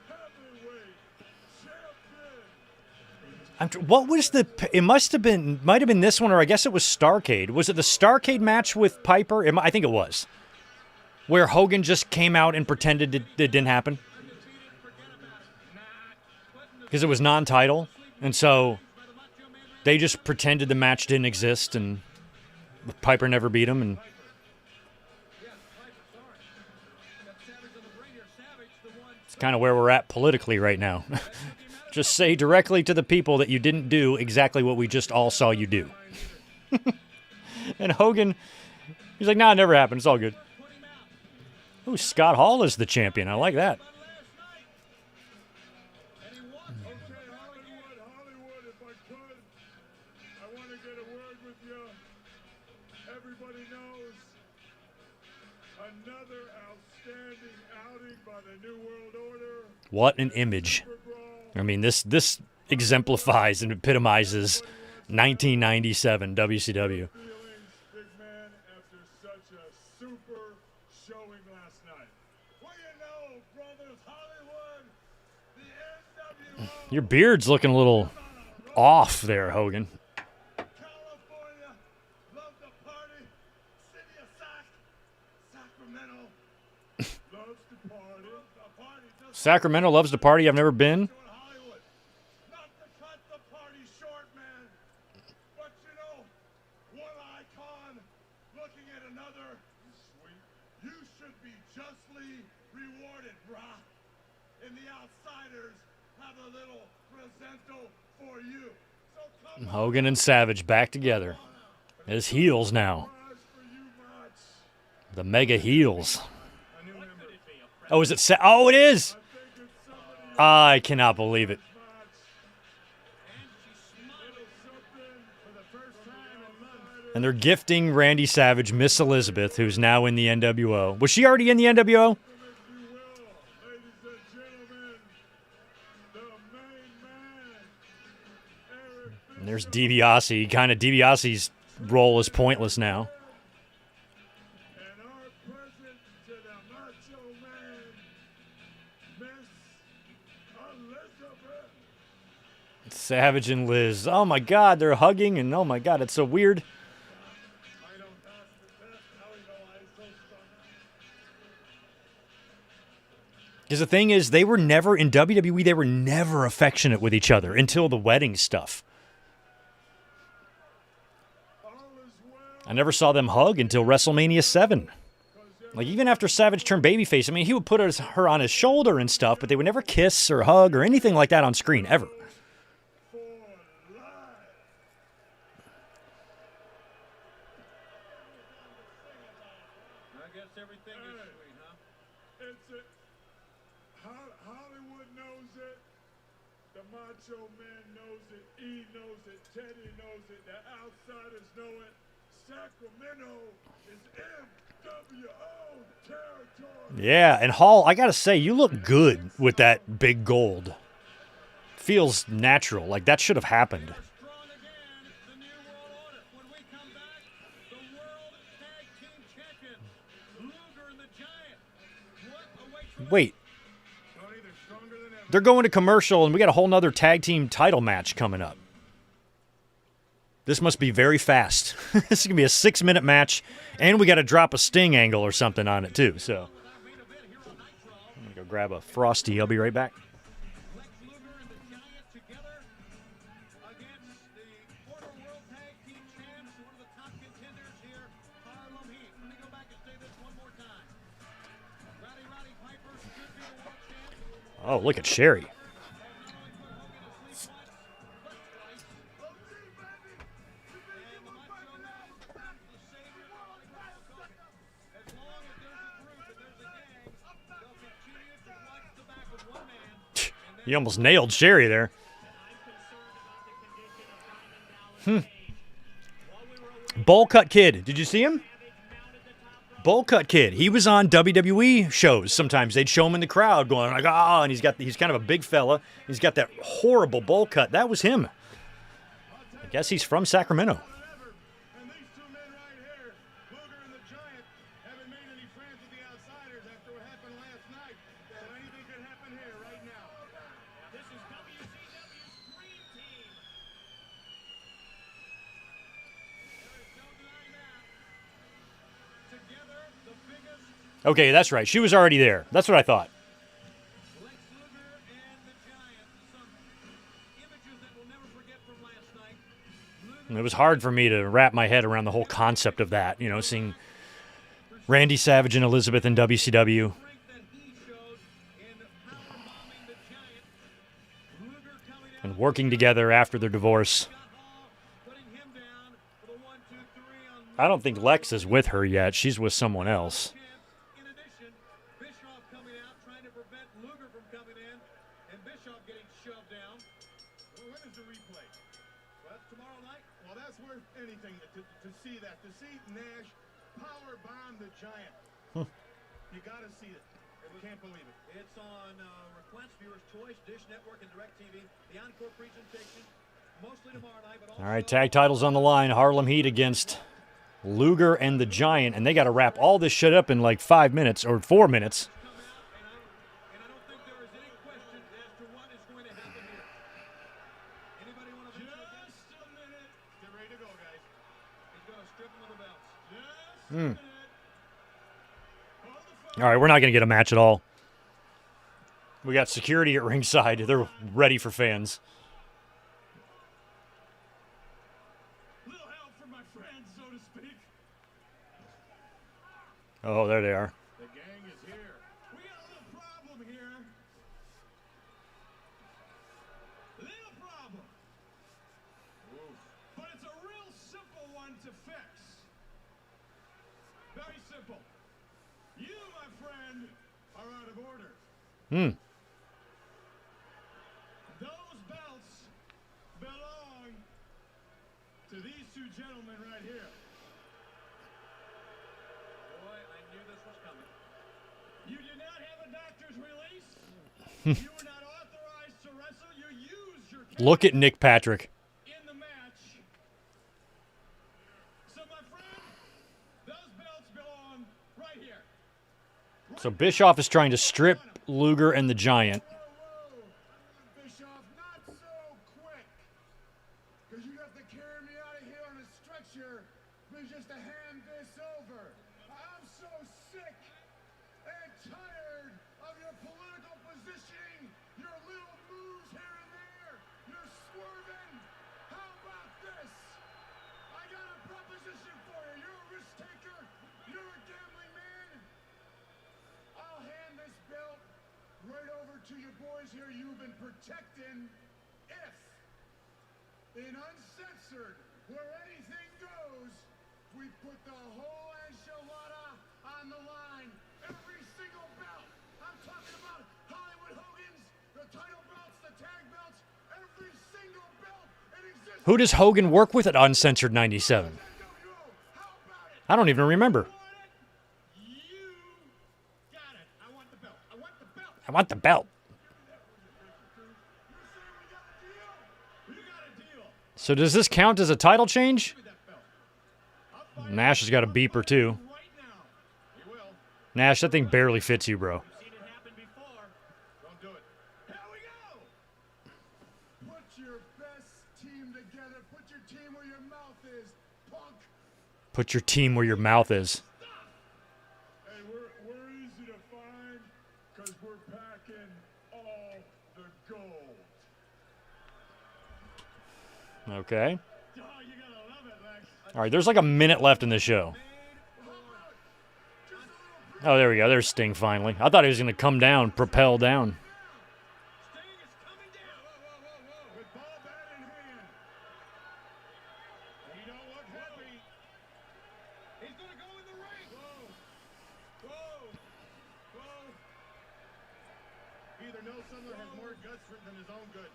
Heavyweight Champion. What was the? It might have been this one, or I guess it was Starrcade. Was it the Starrcade match with Piper? I think it was, where Hogan just came out and pretended it didn't happen because it was non-title, and so they just pretended the match didn't exist, and Piper never beat him. And it's kind of where we're at politically right now. Just say directly to the people that you didn't do exactly what we just all saw you do. And Hogan, he's like, nah, it never happened. It's all good. Ooh, Scott Hall is the champion. I like that. Hollywood, if I could, I want to get a word with you. Everybody knows another outstanding outing by the New World Order. What an image. I mean, this exemplifies and epitomizes 1997 WCW. Feelings, big man, after such a super showing last night. Well, you know, brothers, Hollywood, the NWO, Your beard's looking a little off there, Hogan. California, love the party, city of Sacramento, loves to party. The party just Sacramento loves to party. I've never been. in Hollywood. Not to cut the party short, man, but you know, one icon looking at another. Sweet. You should be justly rewarded, brah. And the Outsiders have a little presento for you. So come on, Hogan and Savage back together as heels now. prize for you, much. The mega heels. Oh, is it? Oh, it is. I cannot believe it. And they're gifting Randy Savage Miss Elizabeth, who's now in the NWO. Was she already in the NWO? And there's DiBiase. Kind of DiBiase's role is pointless now. Savage and Liz. Oh my God, they're hugging, and oh my God, it's so weird. Because the thing is, they were never, in WWE, they were never affectionate with each other until the wedding stuff. I never saw them hug until WrestleMania 7. Like, even after Savage turned babyface, I mean, he would put her on his shoulder and stuff, but they would never kiss or hug or anything like that on screen, ever. Hollywood knows it. The Macho Man knows it. E knows it. Teddy knows it. The outsiders know it. Sacramento is NWO territory. Yeah, and Hall, I gotta say, you look good with that big gold. Feels natural. Like, that should have happened. Strong again, the New World Order. When we come back, the World Tag Team Champions, Luger and the Giant. What awaits for Wait. They're going to commercial, and we got a whole nother tag team title match coming up. This must be very fast. This is going to be a 6-minute match, and we got to drop a Sting angle or something on it, too. So, I'm going to go grab a Frosty. I'll be right back. Lex Luger and the Giant together against the former World Tag Team Champs, one of the top contenders here, Harlem Heat. Let me go back and say this one more time. Roddy Piper should be the world champ. Oh, look at Sherry. You almost nailed Sherry there. Bowl Cut Kid. Did you see him? Bowl Cut Kid. He was on WWE shows sometimes. They'd show him in the crowd going like, ah, and he's kind of a big fella. He's got that horrible bowl cut. That was him. I guess he's from Sacramento. And these two men right here, Luger and the Giant, haven't made any friends with the outsiders after what happened last night. So anything could happen here right now. This is WCW's Dream Team. There is no denying that. Together, the biggest Okay, that's right. She was already there. That's what I thought. Lex Luger and the Giant. Some images that we'll never forget from last night. It was hard for me to wrap my head around the whole concept of that, you know, seeing Randy Savage and Elizabeth in WCW. Strength that he showed in power bombing the Giant. Luger coming out. And working together after their divorce. Hall putting him down for the 1, 2, 3 on I don't think Lex is with her yet. She's with someone else. In addition, Bischoff coming out trying to prevent Luger from coming in, and Bischoff getting shoved down. Well, when is the replay? Well, that's tomorrow night. Well, that's worth anything to see that. To see Nash power bomb the Giant. You got to see it. I can't believe it. It's on request, viewers' choice, Dish Network, and DirecTV. The encore presentation, mostly tomorrow night, but also All right, tag titles on the line. Harlem Heat against Luger and the Giant. And they got to wrap all this shit up in like 5 minutes or 4 minutes. come out, and I don't think there is any question as to what is going to happen here. Anybody want to venture a guess? Just a minute. Get ready to go, guys. He's going to strip him of the belts. Just a minute. Hold the phone. All right, we're not going to get a match at all. We got security at ringside. They're ready for fans. Little help from my friends, so to speak. Oh, there they are. The gang is here. We got a little problem here. Little problem. But it's a real simple one to fix. Very simple. gentlemen are out of order. Those belts belong to these two gentlemen right here. Boy, I knew this was coming. You did not have a doctor's release. You were not authorized to wrestle. You used your Look at Nick Patrick. in the match. So, my friend, those belts belong right here. So Bischoff is trying to strip Luger and the Giant. Whoa. Bischoff, not so quick. Because you have to carry me out of here on a stretcher just to hand this over. I'm so sick and tired of your political positioning, your little moves here and there. You're swerving. How about this? I got a proposition for you. You're a risk taker. You're a gambling man. I'll hand this belt right over to your boys here you've been protecting if, in Uncensored, where anything goes, we put the whole enchilada on the line. Every single belt. I'm talking about Hollywood Hogan's, the title belts, the tag belts, every single belt in existence. Who does Hogan work with at Uncensored 97? NWO. How about it? I don't even remember. You got it. I want the belt. I want the belt. I want the belt. You got a deal. So does this count as a title change? Give me that belt. I'll fight Nash has got a beeper too. right now. He will. Nash, that thing barely fits you, bro. Seen it happen before. Don't do it. Here we go. Put your best team together. Put your team where your mouth is, punk. Put your team where your mouth is. Hey, we're easy to find because we're packing all the gold. Okay. Oh, you gotta love it, Lex. All right, there's like a minute left in the show. Oh, there we go. There's Sting finally. I thought he was going to come down, propel down. Sting is coming down. Whoa. With ball bat in hand. He don't look happy. He's gonna go in the ring. Whoa. Either Noah Sumner has more guts than his own good.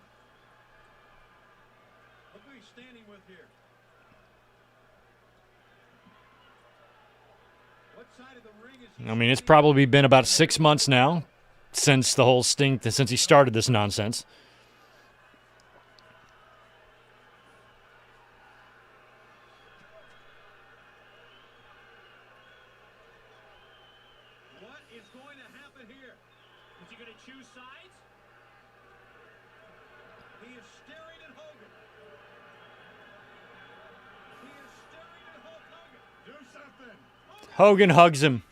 Look who he's standing with here. What side of the ring is he? I mean, it's probably been about 6 months now since the whole Sting, since he started this nonsense. What is going to happen here? Is he going to choose sides? He is staring at Hogan. He is staring at Hulk Hogan. Do something. Hogan hugs him.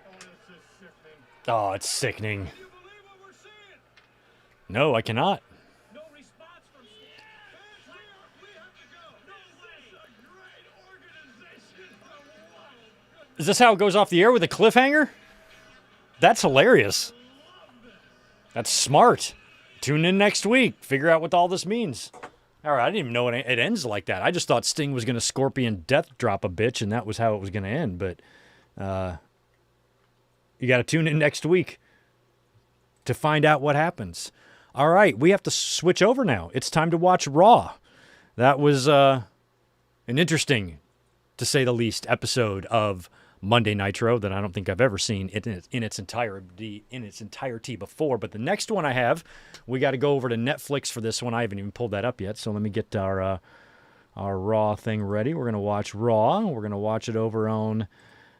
Oh, this is sickening. Oh, it's sickening. Can you believe what we're seeing? No, I cannot. No response from Sting. Fans here, we have to go. No way. This is a great organization. Wow. Is this how it goes off the air with a cliffhanger? That's hilarious. That's smart. Tune in next week. Figure out what all this means. All right, I didn't even know it ends like that. I just thought Sting was going to Scorpion Death Drop a bitch, and that was how it was going to end. But you got to tune in next week to find out what happens. All right, we have to switch over now. It's time to watch Raw. That was an interesting, to say the least, episode of Monday Nitro that I don't think I've ever seen in its entirety before. But the next one I have, we got to go over to Netflix for this one. I haven't even pulled that up yet, so let me get our Raw thing ready. We're gonna watch Raw. We're gonna watch it over on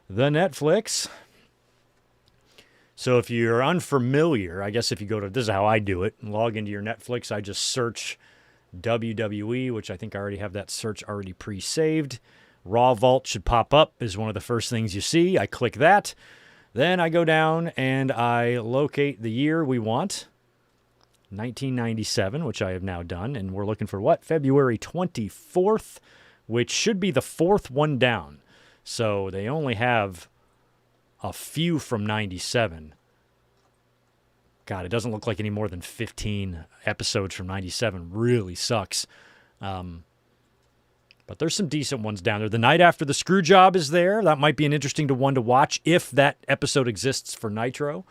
the Netflix. So if you're unfamiliar, I guess if you go to, this is how I do it, log into your Netflix. I just search WWE, which I think I already have that search already pre-saved. Raw Vault should pop up, is one of the first things you see. I click that. Then I go down and I locate the year we want, 1997, which I have now done. And we're looking for what? February 24th, which should be the fourth one down. So they only have a few from 97. God, it doesn't look like any more than 15 episodes from 97. Really sucks. But there's some decent ones down there. The night after the screw job is there. That might be an interesting one to watch if that episode exists for Nitro.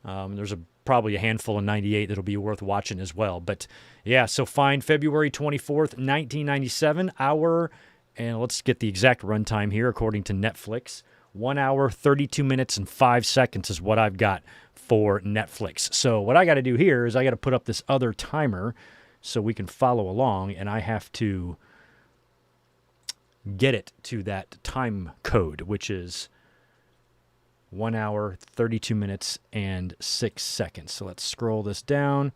There's probably a handful in 98 that'll be worth watching as well. But yeah, so find February 24th, 1997, and let's get the exact runtime here according to Netflix. 1 hour, 32 minutes, and 5 seconds is what I've got for Netflix. So what I got to do here is I got to put up this other timer so we can follow along, and I have to get it to that time code, which is 1 hour, 32 minutes, and 6 seconds. So let's scroll this down.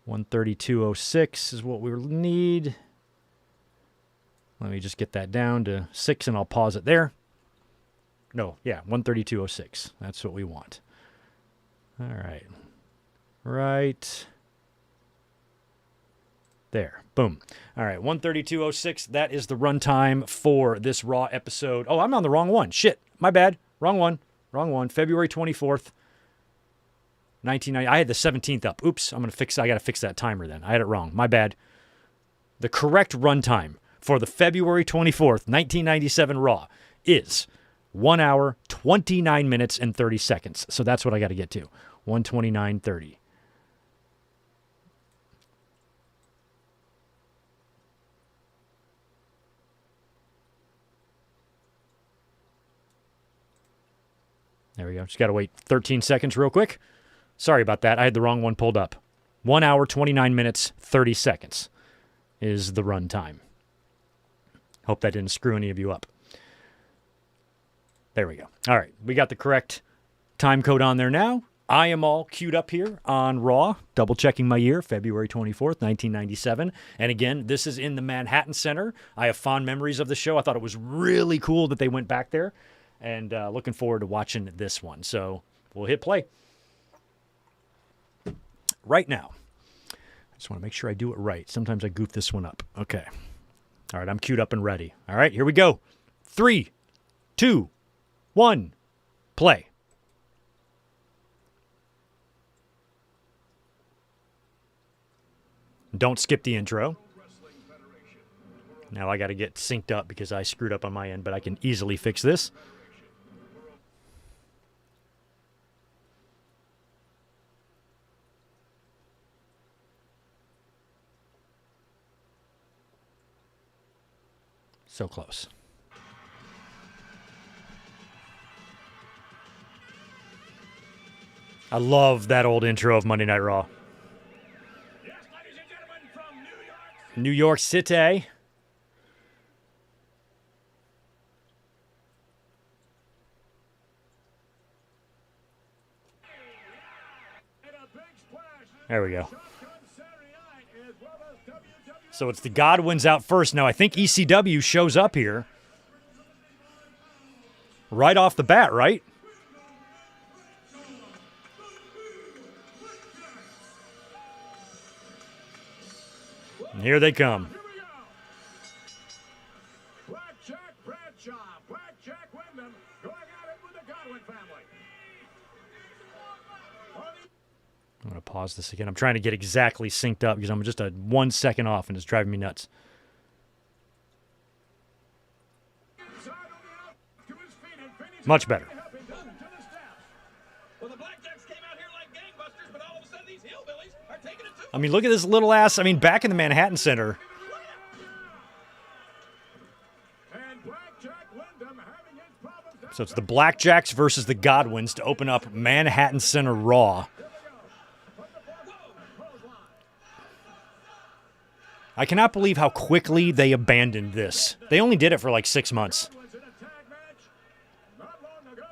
132.06 is what we need. Let me just get that down to 6, and I'll pause it there. No, yeah, 132.06. That's what we want. All right. Right there. Boom. All right, 132.06. That is the runtime for this Raw episode. Oh, I'm on the wrong one. Shit. My bad. Wrong one. February 24th, 1990. I had the 17th up. Oops. I got to fix that timer then. I had it wrong. My bad. The correct runtime for the February 24th, 1997 Raw is 1 hour, 29 minutes, and 30 seconds. So that's what I got to get to. 129.30. There we go. Just got to wait 13 seconds real quick. Sorry about that. I had the wrong one pulled up. 1 hour, 29 minutes, 30 seconds is the run time. Hope that didn't screw any of you up. There we go. All right. We got the correct time code on there now. I am all queued up here on Raw, double checking my year, February 24th, 1997. And again, this is in the Manhattan Center. I have fond memories of the show. I thought it was really cool that they went back there. And looking forward to watching this one. So we'll hit play right now. I just want to make sure I do it right. Sometimes I goof this one up. Okay. All right, I'm queued up and ready. All right, here we go. 3, 2, 1, play. Don't skip the intro. Now I got to get synced up because I screwed up on my end, but I can easily fix this. So close. I love that old intro of Monday Night Raw. Yes, ladies and gentlemen, from New York City. and a big splash. There we go. Shotgun Saturday night, as well as WWW. So it's the Godwins out first. Now I think ECW shows up here right off the bat, right? And here they come. Here we go. Blackjack Bradshaw, Blackjack Wyndham going at it with the Godwin family. I'm going to pause this again. I'm trying to get exactly synced up because I'm just 1 second off and it's driving me nuts. Much better. Well, the Blackjacks came out here like gangbusters, but all of a sudden these hillbillies are taking it to I mean, look at this little ass. I mean, back in the Manhattan Center. And Blackjack Wyndham having his problems. So it's the Blackjacks versus the Godwins to open up Manhattan Center Raw. I cannot believe how quickly they abandoned this. They only did it for like 6 months. Was in a tag match not long ago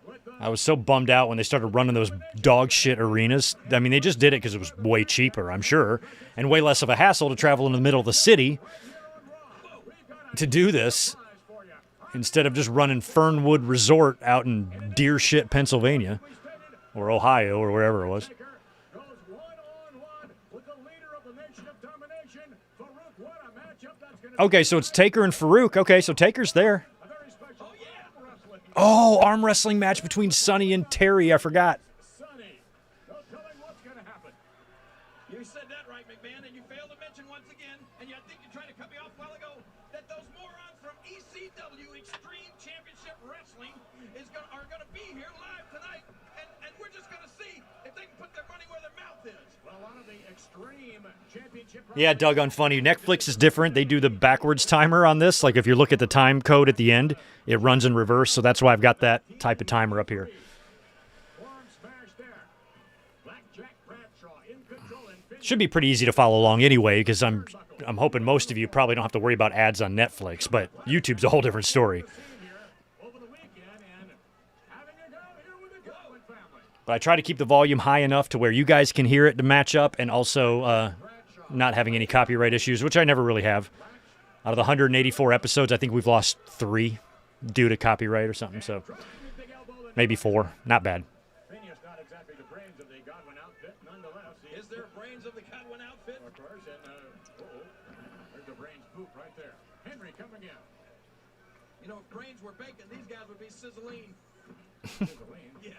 with the I was so bummed out when they started running those dog shit arenas. I mean, they just did it because it was way cheaper, I'm sure, and way less of a hassle to travel in the middle of the city to do this instead of just running Fernwood Resort out in deer shit, Pennsylvania, or Ohio, or wherever it was. goes one-on-one with the leader of the Nation of Domination, Farouk. What a matchup that's going to Okay, so it's Taker and Farouk. Okay, so Taker's there. be a very special arm wrestling. Oh, arm wrestling match between Sonny and Terry. I forgot. Sonny, no telling what's going to happen. You said that right, McMahon, and you failed to mention once again, and I think you tried to cut me off a while ago, that those morons from ECW Extreme Championship Wrestling are going to be here live tonight, and we're just going to see if they can put their money where their mouth is. Well, a lot of the Extreme Championship. Yeah, Doug, unfunny. Netflix is different. They do the backwards timer on this. Like if you look at the time code at the end, it runs in reverse. So that's why I've got that type of timer up here. Should be pretty easy to follow along anyway, because I'm hoping most of you probably don't have to worry about ads on Netflix, but YouTube's a whole different story. But I try to keep the volume high enough to where you guys can hear it to match up, and also not having any copyright issues, which I never really have. Out of the 184 episodes, I think we've lost 3 due to copyright or something, so maybe 4. Not bad. Is there brains of the Godwin outfit? Of course, and there's the brains poop right there. Henry coming in. You know, if brains were bacon, these guys would be sizzling. Sizzling. Yeah.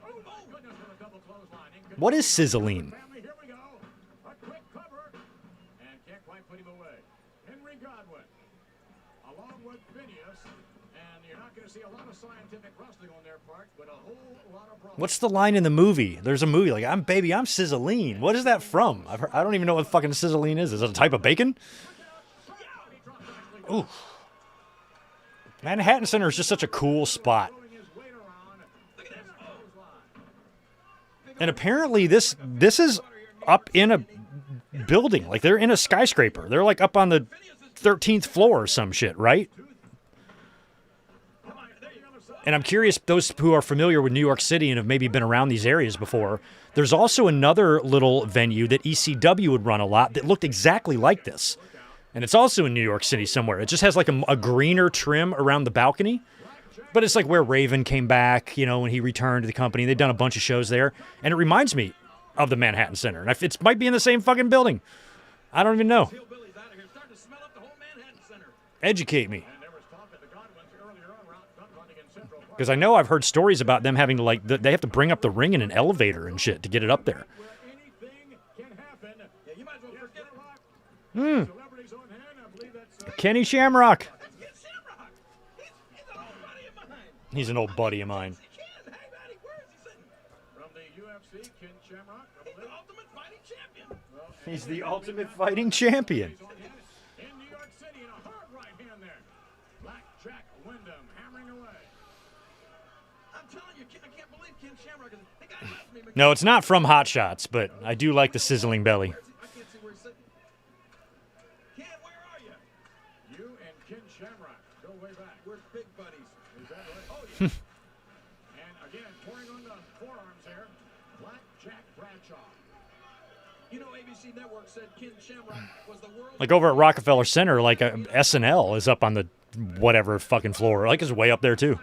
Oh, my goodness, with a double clothesline. What is sizzling? Family, here we go. A quick cover. And can't quite put him away. Henry Godwin, along with Phineas. And you're not going to see a lot of scientific wrestling on their part, but a whole lot of brawling. What's the line in the movie? There's a movie like, I'm sizzling. What is that from? I don't even know what fucking sizzling is. Is it a type of bacon? Ooh. Manhattan Center is just such a cool spot. And apparently this is up in a building. Like they're in a skyscraper. They're like up on the 13th floor or some shit, right? And I'm curious, those who are familiar with New York City and have maybe been around these areas before, there's also another little venue that ECW would run a lot that looked exactly like this. And it's also in New York City somewhere. It just has like a greener trim around the balcony. But it's like where Raven came back, you know, when he returned to the company. They've done a bunch of shows there. And it reminds me of the Manhattan Center. And it might be in the same fucking building. I don't even know. Hillbillies out of here starting to smell up the whole Manhattan Center. Educate me. Because I know I've heard stories about them having to, like, they have to bring up the ring in an elevator and shit to get it up there. Kenny Shamrock. He's an old buddy of mine. From the UFC, Ken Shamrock. He's the ultimate fighting champion. He's the ultimate fighting champion. In New York City, and a hard right hand there. Black Jack Wyndham hammering away. I'm telling you, I can't believe Ken Shamrock is. The guy left me. No, it's not from Hot Shots, but I do like the sizzling belly. I can't see where he's sitting. Ken, where are you? You and Ken Shamrock go way back. We're big buddies. Is that right? Oh, yeah. And again, pouring on the forearms here. Black Jack Bradshaw. You know, ABC Network said Ken Shamrock was the world. Like over at Rockefeller Center, like SNL is up on the whatever fucking floor. Like it's way up there too.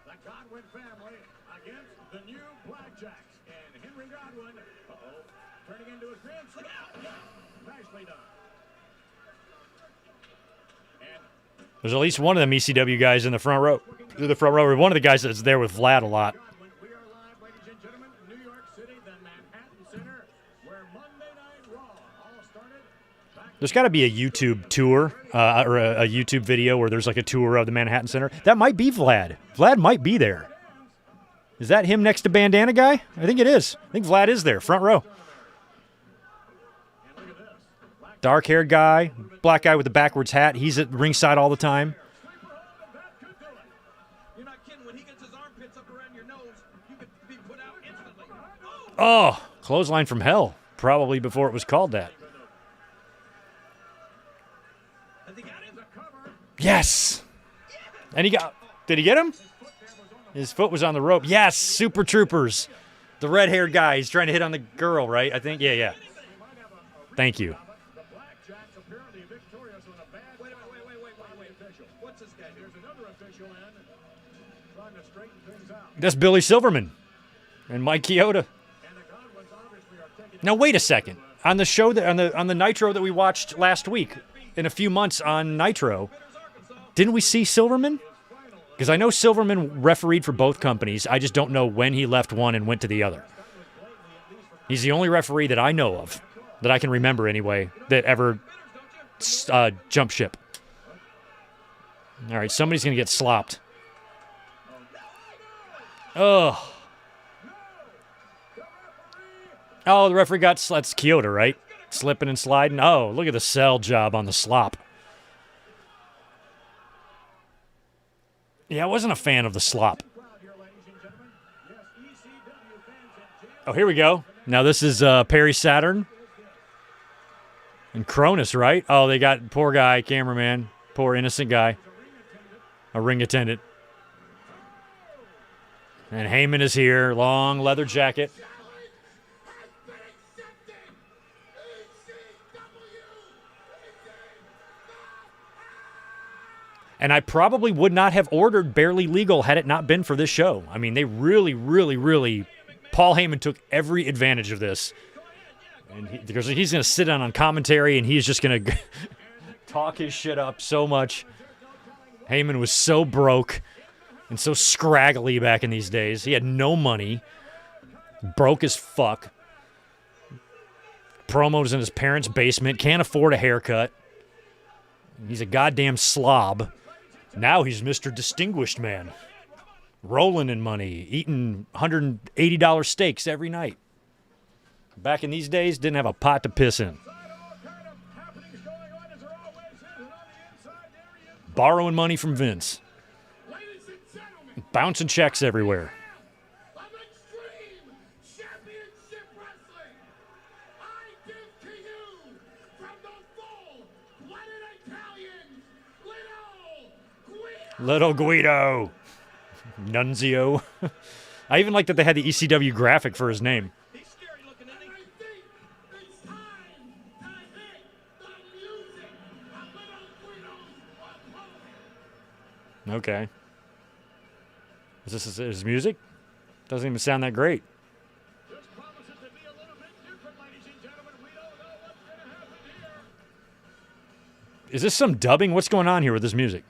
The Godwin family against the new Blackjacks. And Henry Godwin, turning into his man. Look out! Nicely done. And There's at least one of them ECW guys in the front row. The front row. One of the guys that's there with Vlad a lot. Godwin, we are live, ladies and gentlemen, New York City, the Manhattan Center, where Monday Night Raw all started. There's got to be a YouTube tour or a YouTube video where there's like a tour of the Manhattan Center. That might be Vlad. Vlad might be there. Is that him next to Bandana Guy? I think it is. I think Vlad is there, front row. Dark-haired guy, black guy with the backwards hat. He's at ringside all the time. You're not kidding. When he gets his armpits up around your nose, you could be put out instantly. Oh, clothesline from hell. Probably before it was called that. Has he got him? Yes. And did he get him? His foot was on the rope. Yes, Super Troopers. The red-haired guy. He's trying to hit on the girl, right? I think. Yeah. Thank you. The Blackjacks apparently victorious on a bad. Wait. What's this guy? There's another official in trying to straighten things out. That's Billy Silverman and Mike Chioda. And the Godwins obviously are taking. Now wait a second. On the show that on the Nitro that we watched last week, in a few months on Nitro, didn't we see Silverman? Because I know Silverman refereed for both companies. I just don't know when he left one and went to the other. He's the only referee that I know of, that I can remember anyway, that ever jumped ship. All right, somebody's going to get slopped. Ugh. Oh, the referee got... That's Kyoto, right? Slipping and sliding. Oh, look at the sell job on the slop. Yeah, I wasn't a fan of the slop. Oh, here we go. Now this is Perry Saturn. And Cronus, right? Oh, they got poor guy, cameraman. Poor innocent guy. A ring attendant. And Heyman is here. Long leather jacket. And I probably would not have ordered Barely Legal had it not been for this show. I mean, they really, really, really... Paul Heyman took every advantage of this. And because he's going to sit down on commentary and he's just going to talk his shit up so much. Heyman was so broke and so scraggly back in these days. He had no money. Broke as fuck. Promos in his parents' basement. Can't afford a haircut. He's a goddamn slob. Now he's Mr. Distinguished Man. Rolling in money. Eating $180 steaks every night. Back in these days, didn't have a pot to piss in. Borrowing money from Vince. Bouncing checks everywhere. Little Guido. Nunzio. I even like that they had the ECW graphic for his name. Okay. Is this his music? Doesn't even sound that great. Is this some dubbing? What's going on here with this music?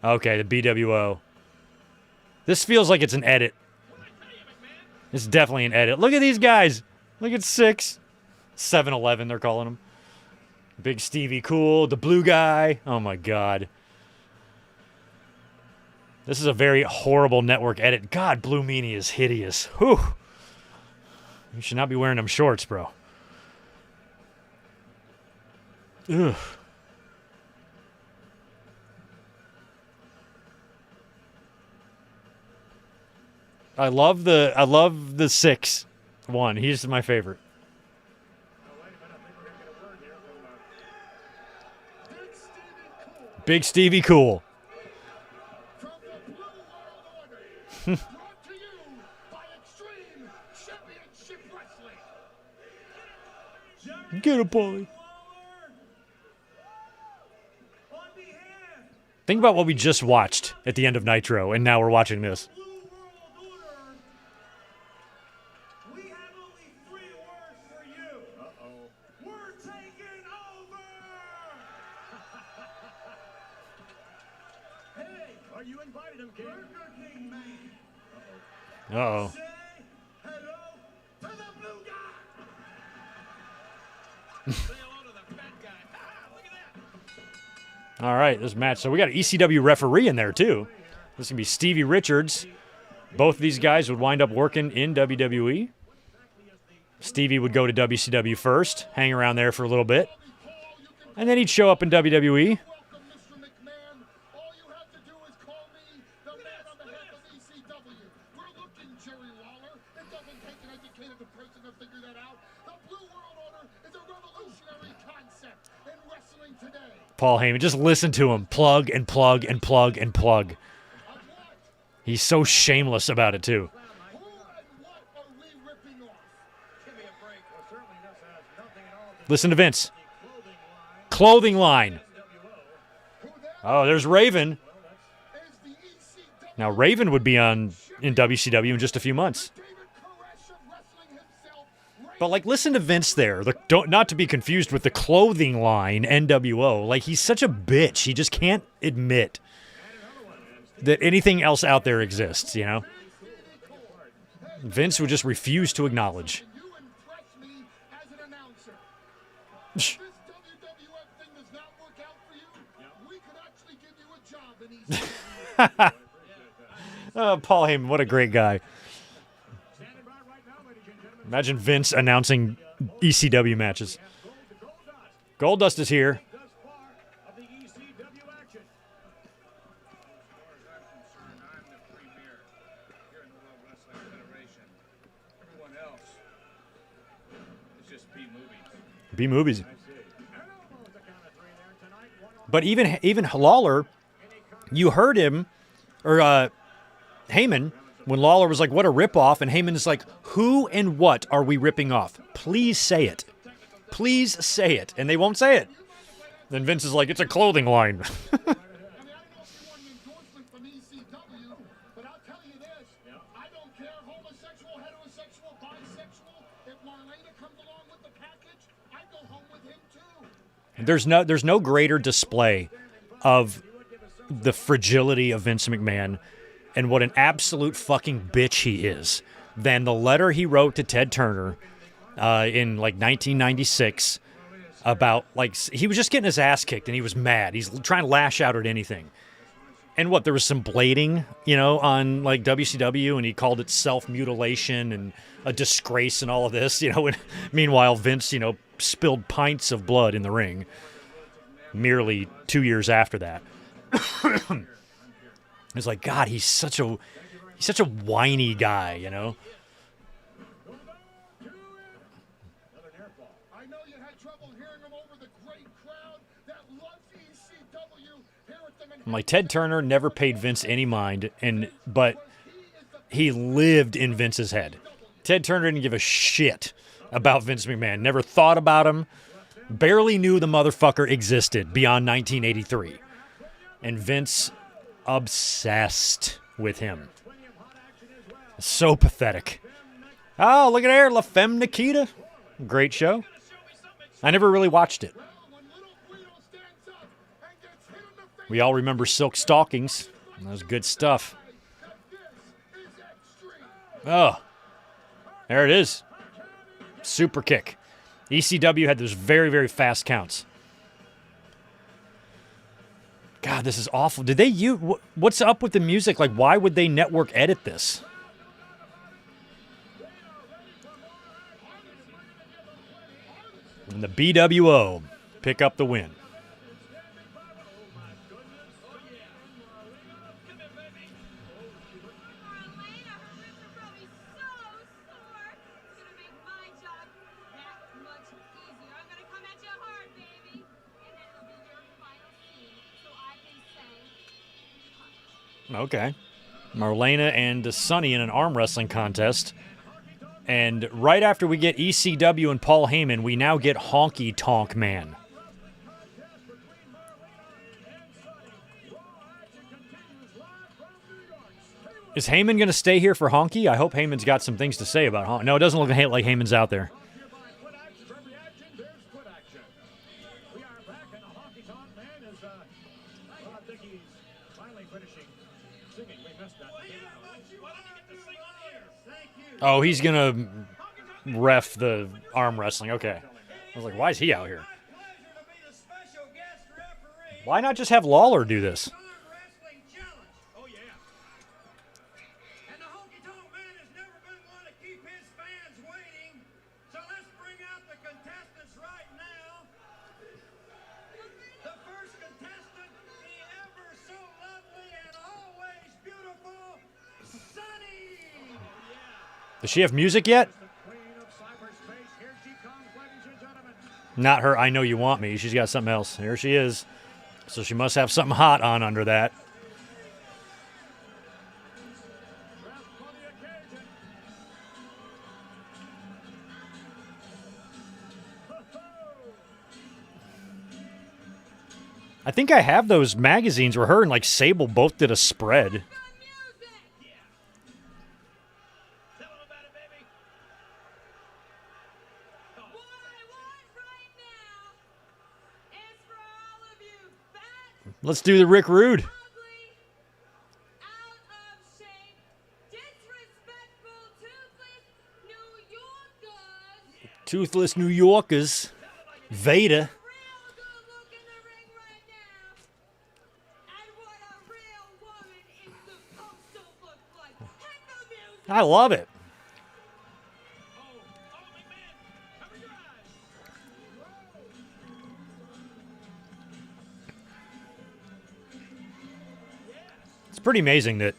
Okay, the BWO. This feels like it's an edit. It's definitely an edit. Look at these guys. Look at 6. 7-Eleven, they're calling him. Big Stevie Cool, the blue guy. Oh, my God. This is a very horrible network edit. God, Blue Meanie is hideous. Whew. You should not be wearing them shorts, bro. Ugh. I love the 6 one. He's my favorite. Big Stevie Cool. Get it, Paulie. Think about what we just watched at the end of Nitro, and now we're watching this. Uh-oh. All right, this match. So we got an ECW referee in there, too. This is going to be Stevie Richards. Both of these guys would wind up working in WWE. Stevie would go to WCW first, hang around there for a little bit. And then he'd show up in WWE. Paul Heyman, just listen to him. Plug and plug and plug and plug. He's so shameless about it, too. Listen to Vince. Clothing line. Oh, there's Raven. Now, Raven would be in WCW in just a few months. But, like, listen to Vince there. Not to be confused with the clothing line, NWO. Like, he's such a bitch. He just can't admit that anything else out there exists, you know? Vince would just refuse to acknowledge. You impress me as an announcer. If this WWF thing does not work out for you, we could actually give you a job in ECW. Oh, Paul Heyman, what a great guy. Imagine Vince announcing ECW matches. Goldust is here. Thus far of the ECW action. As far as I'm concerned, I'm the premier here in the World Wrestling Federation. Everyone else is just B-movies. B-movies. But even Lawler, you heard him, or Heyman, when Lawler was like, what a ripoff, and Heyman is like, who and what are we ripping off? Please say it. Please say it. And they won't say it. Then Vince is like, it's a clothing line. I mean, I don't know if you want an endorsement from ECW, but I'll tell you this. I don't care, homosexual, heterosexual, bisexual. If Marlena comes along with the package, I go home with him too. There's no greater display of the fragility of Vince McMahon and what an absolute fucking bitch he is than the letter he wrote to Ted Turner in like 1996 about, like, he was just getting his ass kicked and he was mad. He's trying to lash out at anything. And what, there was some blading, on like WCW, and he called it self-mutilation and a disgrace and all of this, and meanwhile Vince, spilled pints of blood in the ring merely 2 years after that. It's like, God, he's such a whiny guy, I know you had trouble hearing him over the great crowd that loves ECW here at the Manhattan. I'm like, Ted Turner never paid Vince any mind, but he lived in Vince's head. Ted Turner didn't give a shit about Vince McMahon, never thought about him, barely knew the motherfucker existed beyond 1983. And Vince obsessed with him. So pathetic. Oh, look at there, La Femme Nikita. Great show. I never really watched it. When little Guido stands up and gets hit in the face, We all remember Silk Stockings. That was good stuff. that this is extreme. Oh, there it is. Super kick. ECW had those very, very fast counts. God, this is awful. Did they use, what's up with the music? Like, why would they network edit this? And the BWO pick up the win. Marlena, her lips are probably so sore. It's gonna make my job that much easier. I'm gonna come at you hard, baby. And then it'll be your final scene, so I can say, Okay. Marlena and Sonny in an arm wrestling contest. And right after we get ECW and Paul Heyman, we now get Honky Tonk Man. Is Heyman going to stay here for Honky? I hope Heyman's got some things to say about Honky. No, it doesn't look like Heyman's out there. Quit action. For every action, there's quit action. We are back, and the Honky Tonk Man is, well, I think he's finally finishing singing. We missed that. Oh, he's going to ref the arm wrestling. Okay. I was like, why is he out here? Pleasure to be the special guest referee. Why not just have Lawler do this? Arm Wrestling Challenge. Oh, yeah. And the Honky Tonk Man has never been one to keep his fans waiting. So let's bring out the contestants right now. The first contestant, the ever so lovely and always beautiful Sunny. Does she have music yet? Queen of cyberspace, here she comes, ladies and gentlemen. Not her I Know You Want Me. She's got something else. Here she is. So she must have something hot on under that. Dressed for the occasion. I think I have those magazines where her and like Sable both did a spread. the music. Tell them about it, baby. What I want right now is for all of you fat, Let's do the Rick Rude. ugly, out of shape, disrespectful, Toothless New Yorkers. Vader. Real good look in the ring right now. And what a real woman is supposed to look like. Hit the music. I love it. It's pretty amazing that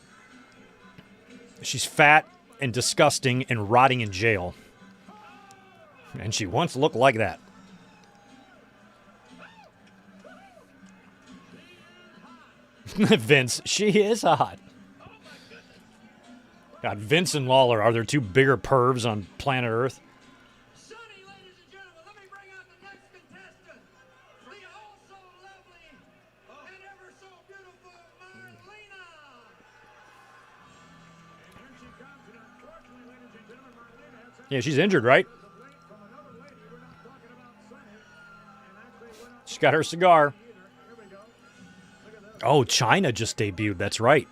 she's fat and disgusting and rotting in jail. And she once looked like that. Vince, she is hot. God, Vince and Lawler, are there two bigger pervs on planet Earth? Sonny, ladies and gentlemen, let me bring out the next contestant. The also lovely and ever so beautiful Marlena. And here she comes, and unfortunately, ladies and gentlemen, Marlena has Yeah, she's injured, right? from another lady. We're not talking about Sonny. And actually, we're not She's got her cigar. either. Here we go. Look at this. Oh, China just debuted. That's right. I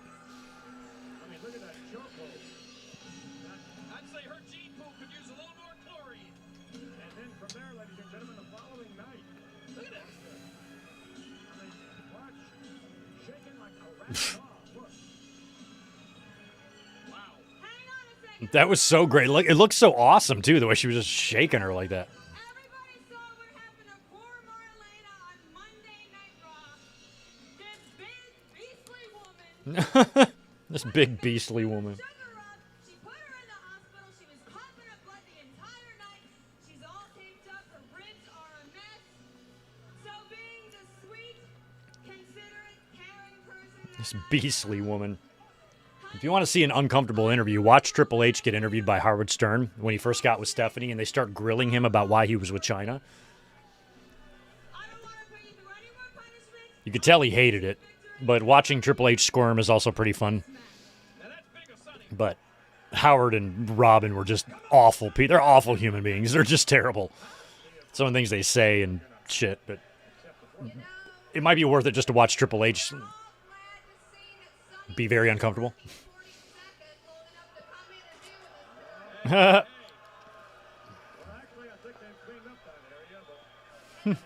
mean, look at that chokehold. I'd say her gene pool could use a little more chlorine. And then from there, ladies and gentlemen, the following night. Look at this. I mean, watch. Shaking like a rat dog. Look. Wow. Hang on a second. That was so great. Look, it looked so awesome, too, the way she was just shaking her like that. Everybody saw what happened to poor Marlena on Monday Night Raw. This big, beastly woman This big beastly woman. shook her up. She put her in the hospital. She was coughing up blood the entire night. She's all taped up. Her ribs are a mess. So being the sweet, considerate, caring person This beastly woman. If you want to see an uncomfortable interview, watch Triple H get interviewed by Howard Stern when he first got with Stephanie and they start grilling him about why he was with China. I don't want to put you through any more punishment. You could tell he hated it, but watching Triple H squirm is also pretty fun. Now that's big of Sonny. But Howard and Robin were just awful people. They're awful human beings. They're just terrible. Some of the things they say and shit, but it might be worth it just to watch Triple H All glad to see that Sonny be very uncomfortable. 42nd long enough to come in and deal with this. Well, actually, I think they've cleaned up that area, but More bed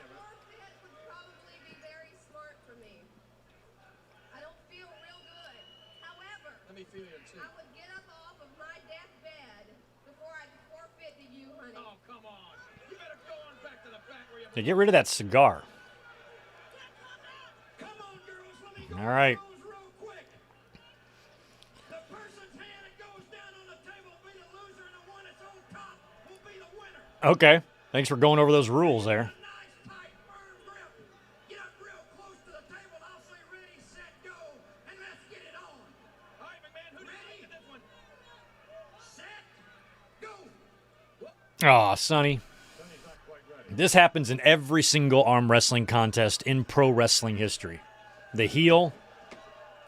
would probably be very smart for me. I don't feel real good. However, Let me feel you too. I would get up off of my deathbed before I'd forfeit to you, honey. Oh, come on. You better go on back to the back where you Hey, get rid of that cigar. Come on, girls. Let me go All right. those real quick. The person's hand that goes down on the table will be the loser, and the one that's on top will be the winner. Okay. Thanks for going over those rules there. Nice, tight, firm grip. Get up real close to the table. I'll say ready, set, go, and let's get it on. All right, McMahon, who do you think in this one? Set, go. Aw, Sonny. This happens in every single arm wrestling contest in pro wrestling history. The heel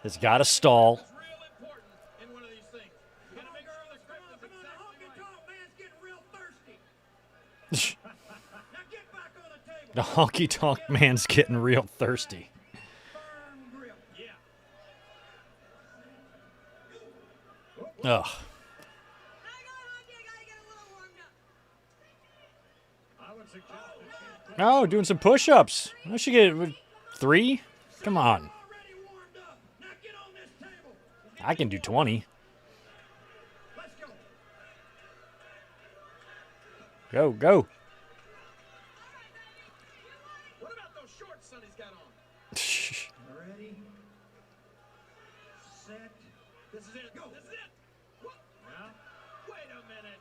has got to stall. It's real important in one of these things. You gotta make sure the script is Come on, the exactly honky right. tonk man's getting real thirsty. Now get back on the table. The honky tonk man's getting real thirsty. Firm grip. Yeah. Ugh. Hang on, honey. I gotta get a little warmed up. I would suggest that she Oh, doing some push ups. I should get 3. Come on. Already warmed up. Now get on this table. I can do 20. Let's go. Go, go. What about those shorts Sonny's got on? Ready. Set. This is it. Go. This is it. What? Wait a minute.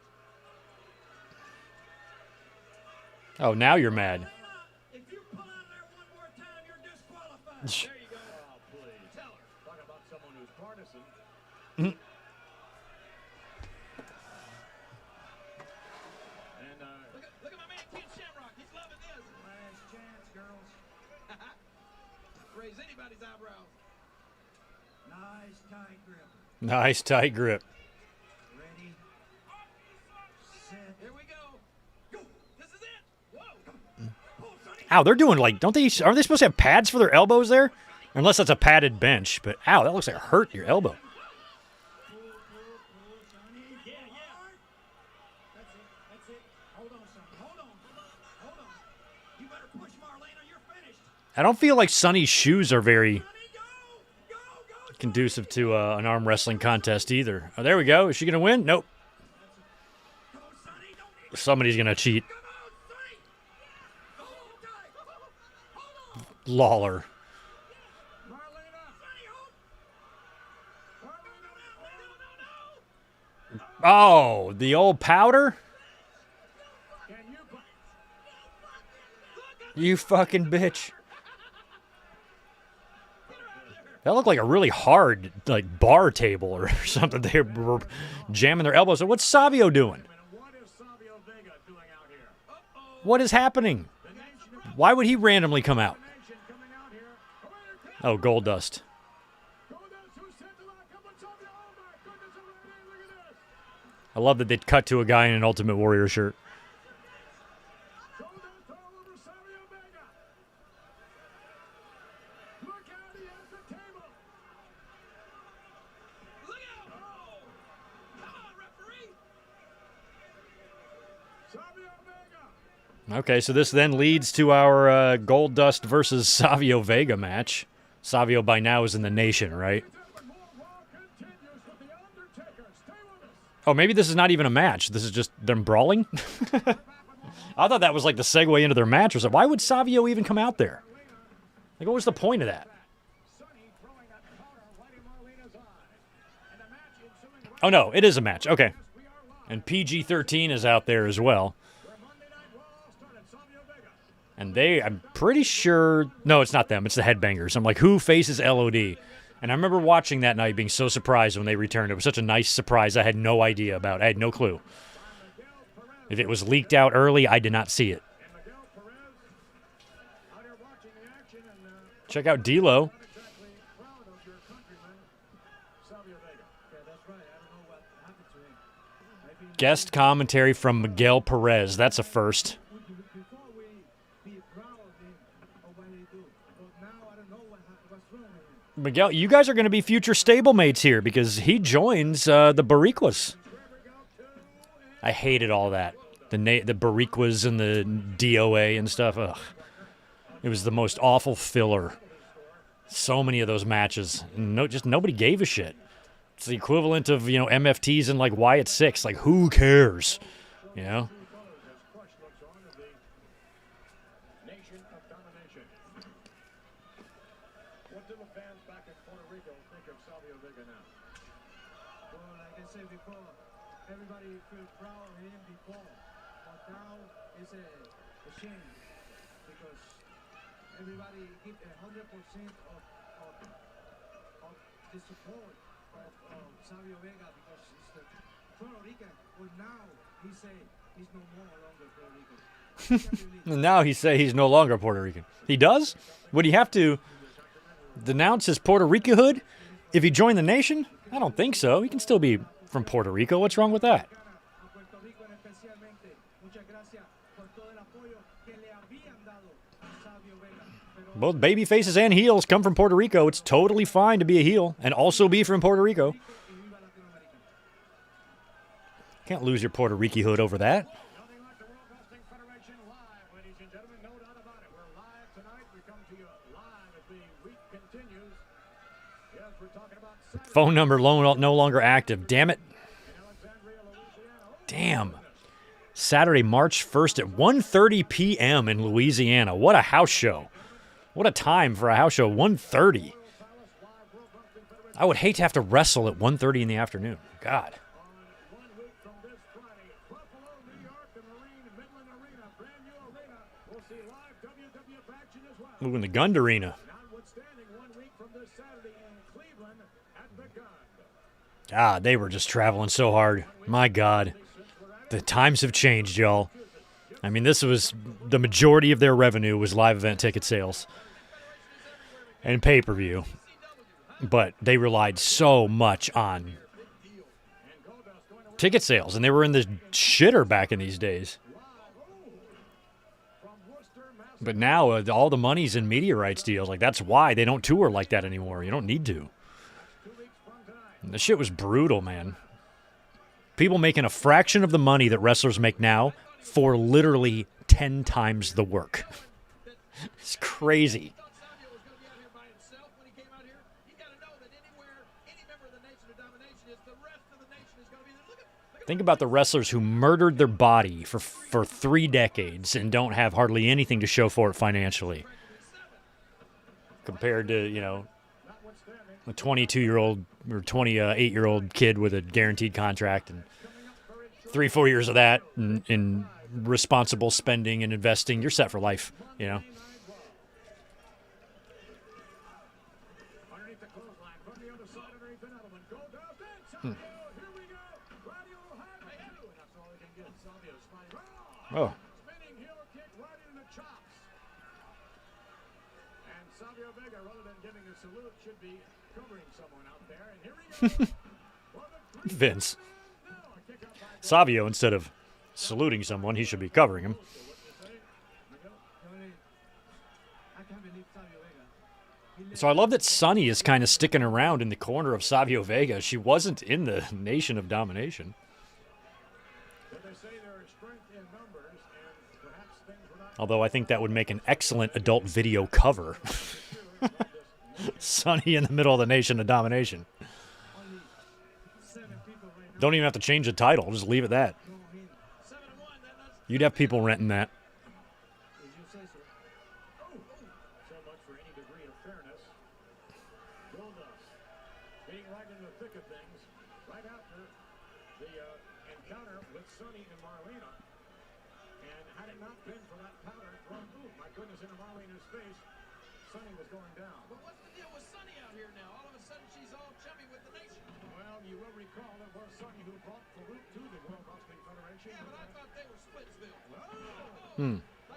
Oh, now you're mad. If you pull out of there one more time, you're disqualified. There you go. Oh, please. Tell her. Talk about someone who's partisan. And, Look at my man Ken Shamrock. He's loving this. Last chance, girls. Raise anybody's eyebrows. Nice tight grip. Nice tight grip. Ready. Set. Here we go. Go. This is it. Whoa. Pull, Sonny. Ow, they're doing like, don't they, are they supposed to have pads for their elbows there? Unless that's a padded bench. But ow, that looks like it hurt your elbow. Pull, Sonny. Yeah, yeah. Hard. That's it. That's That's it. Hold on, son. Hold on. Hold on. You better push, Marlena. You're finished. I don't feel like Sonny's shoes are very Sonny, go! Go, go! conducive to an arm wrestling contest either. Oh, there we go. Is she going to win? Nope. Come on, Sonny. Don't... Somebody's going to cheat. Come on, Sonny! Hold on, tight. Hold on. Lawler. Marlena. Sonny, hold. Marlena, no. Oh, the old powder? Can you... You fucking bitch. That looked like a really hard, like, bar table or something. They were jamming their elbows. So what's Savio doing? What is Savio Vega doing out here? What is happening? The nation of Why would he randomly come out? nation coming out here. Oh, Gold Dust. I love that they cut to a guy in an Ultimate Warrior shirt. Okay, so this then leads to our Gold Dust versus Savio Vega match. Savio by now is in the Nation, right? Oh, maybe this is not even a match. This is just them brawling? I thought that was like the segue into their match. Or something. Why would Savio even come out there? Like, what was the point of that? Oh, no, it is a match. Okay. And PG-13 is out there as well. And I'm pretty sure, no, it's not them. It's the Headbangers. I'm like, who faces LOD? And I remember watching that night being so surprised when they returned. It was such a nice surprise I had no idea about. I had no clue. If it was leaked out early, I did not see it. Check out D'Lo. Guest commentary from Miguel Perez. That's a first. Miguel, you guys are going to be future stablemates here because he joins the Bariquas. I hated all that. The Bariquas and the DOA and stuff. Ugh. It was the most awful filler. So many of those matches. Just nobody gave a shit. It's the equivalent of, MFTs and like Wyatt 6. Like, who cares? You know? What do the fans back in Puerto Rico think of Savio Vega now? Well, like I said before, everybody feels proud of him before, but now it's a shame because everybody give 100% of the support of Savio Vega because it's the Puerto Rican. But now he say he's no more longer Puerto Rican. Now he say he's no longer Puerto Rican. He does? Would he have to denounce his Puerto Rico hood if he joined the Nation? I don't think so. He can still be from Puerto Rico. What's wrong with that? Both baby faces and heels come from Puerto Rico. It's totally fine to be a heel and also be from Puerto Rico. Can't lose your Puerto Rico hood over that. Phone number no longer active. Damn it. Damn. Saturday, March 1st at 1:30 p.m. in Louisiana. What a house show. What a time for a house show. 1:30. I would hate to have to wrestle at 1:30 in the afternoon. God. Ooh, in the Gund Arena. God, they were just traveling so hard. My God. The times have changed, y'all. I mean, this was the majority of their revenue was live event ticket sales and pay-per-view. But they relied so much on ticket sales, and they were in the shitter back in these days. But now all the money's in media rights deals. Like, that's why they don't tour like that anymore. You don't need to. And the shit was brutal, man. People making a fraction of the money that wrestlers make now for literally 10 times the work. It's crazy. Savio was going to be out here by himself when he came out here. You got to know that anywhere any member of the Nation of Domination is, the rest of the nation is going to be there. Look at Think about the wrestlers who murdered their body for 3 decades and don't have hardly anything to show for it financially. Compared to, you know, a 22-year-old or 28-year-old kid with a guaranteed contract and 3-4 years of that in responsible spending and investing, you're set for life, you know. Underneath the clothesline, from the other side, underneath the other one. Goldust and Savio. Here we go. Radio Highway. And that's all they can get. Savio spinning. Oh, Spinning heel kick right into the chops. And Savio Vega, rather than giving a salute, should be covering someone out there. And here we go. Vince. Savio, instead of saluting someone, he should be covering him. So I love that Sunny is kind of sticking around in the corner of Savio Vega. She wasn't in the Nation of Domination. Although I think that would make an excellent adult video cover. Sunny in the middle of the Nation of Domination. Don't even have to change the title. Just leave it that. You'd have people renting that. So much for any degree of fairness. Goldust being right in the thick of things right after the encounter with Sonny and Marlena. And had it not been for that powder thrown, my goodness, into Marlena's face, Sonny was going down. But what's the deal with Sunny out here now? All of a sudden she's all chummy with the Nation. Well, you will recall it was Sonny who brought Farouk to the World Wrestling Federation. Yeah, but I thought they were split still.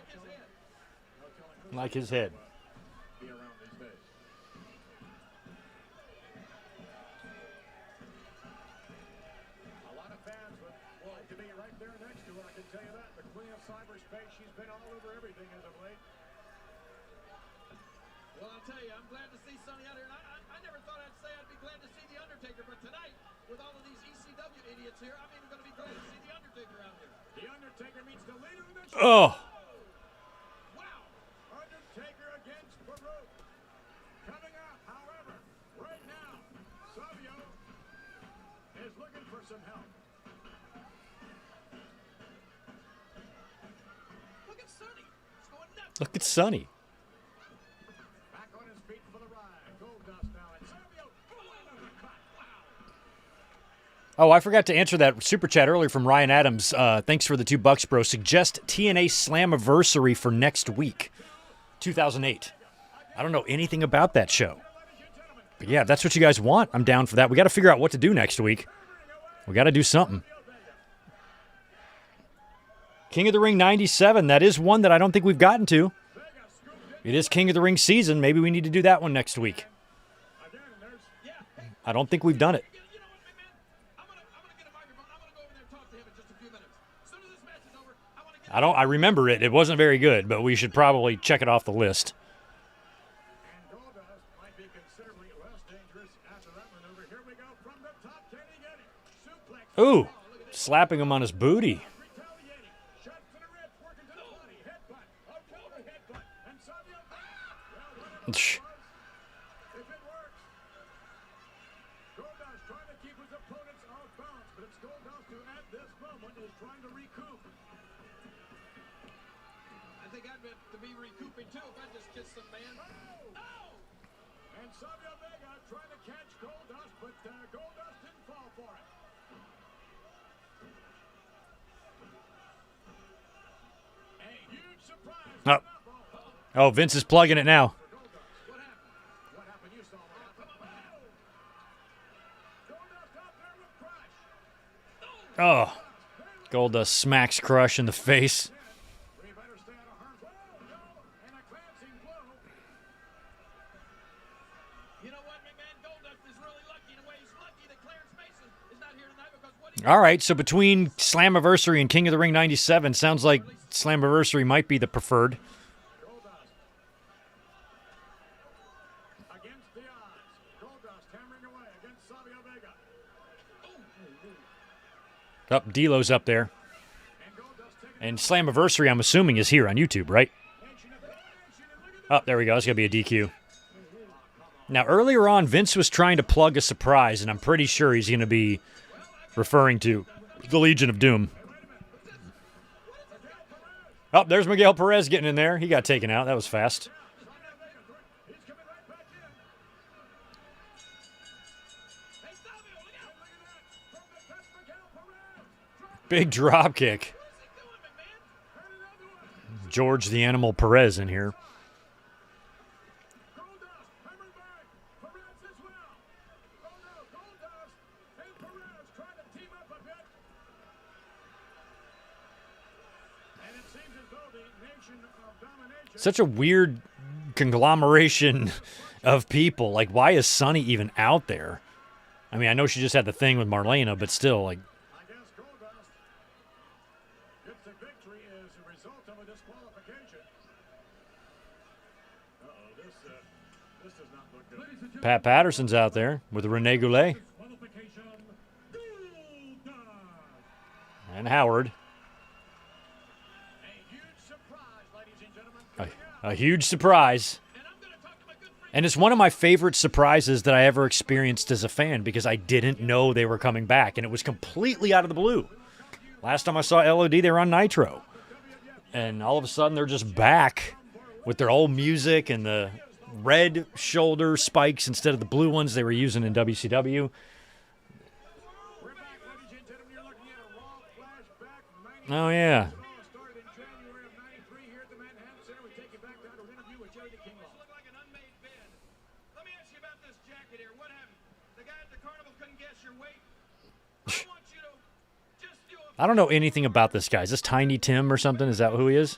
Like his head. Like his head. Be around these days. A lot of fans would like to be right there next to her, I can tell you that. The queen of cyberspace, she's been all over everything as of late. Well, I'll tell you, I'm glad to see Sonny out here. And I never thought I'd say I'd be glad to see The Undertaker, but tonight, with all of these ECW idiots here, I'm even going to be glad to see The Undertaker out here. The Undertaker meets the leader of the show. Oh, Wow! Undertaker against Farouk. Coming up, however, right now, Savio is looking for some help. Look at Sonny. It's going nuts. look at Sunny. Back on his feet for the ride. Goldust now, and Savio. Oh, I forgot to answer that super chat earlier from Ryan Adams. Thanks for the $2, bro. Suggest TNA Slammiversary for next week, 2008. I don't know anything about that show. But yeah, if that's what you guys want, I'm down for that. We got to figure out what to do next week. We got to do something. King of the Ring 97. That is one that I don't think we've gotten to. It is King of the Ring season. Maybe we need to do that one next week. I don't think we've done it. You know what, man? I'm gonna get a microphone. I'm gonna go over there and talk to him in just a few minutes. As soon as this match is over, I want to get. I remember it. It wasn't very good, but we should probably check it off the list. And Goldust might be considerably less dangerous after that maneuver. Here we go from the top. Can he get it? Suplex. Ooh, slapping him on his booty. Retaliating. Shot to the ribs. Working to the body. Headbutt. A counter headbutt. And Savio. Well, Shh. if it works. Goldust trying to keep his opponents off balance, but it's Goldust who at this moment is trying to recoup. I think I'd have to be recouping too if I just kissed some man. Oh! And Savio Vega trying to catch Goldust, but Goldust didn't fall for it. A huge surprise. Oh, Vince is plugging it now. What happened? You saw that. Goldust out there with Crush. Oh, Goldust smacks Crush in the face. We better stay out of harm's way. No, and a glancing blow. You know what, McMahon? Goldust is really lucky in a way. He's lucky that Clarence Mason is not here tonight because what he All right, so between Slammiversary and King of the Ring 97, sounds like Slammiversary might be the preferred. Goldust. Against the odds. Goldust hammering away against Savio Vega. Oh, D'Lo's up there. And Slammiversary, I'm assuming, is here on YouTube, right? Oh, there we go. It's going to be a DQ. Now, earlier on, Vince was trying to plug a surprise, and I'm pretty sure he's going to be referring to the Legion of Doom. Oh, there's Miguel Perez getting in there. He got taken out. That was fast. Big drop kick. George the Animal Perez in here. Such a weird conglomeration of people. Like, why is Sunny even out there? I mean, I know she just had the thing with Marlena, but still, like... I guess Goldust gets the victory as a result of a disqualification. Uh-oh, this does not look good. Pat Patterson's out there with Rene Goulet. And Howard. A huge surprise. And it's one of my favorite surprises that I ever experienced as a fan because I didn't know they were coming back, and it was completely out of the blue. Last time I saw LOD, they were on Nitro. And all of a sudden, they're just back with their old music and the red shoulder spikes instead of the blue ones they were using in WCW. Oh, yeah. I don't know anything about this guy. Is this Tiny Tim or something? Is that who he is?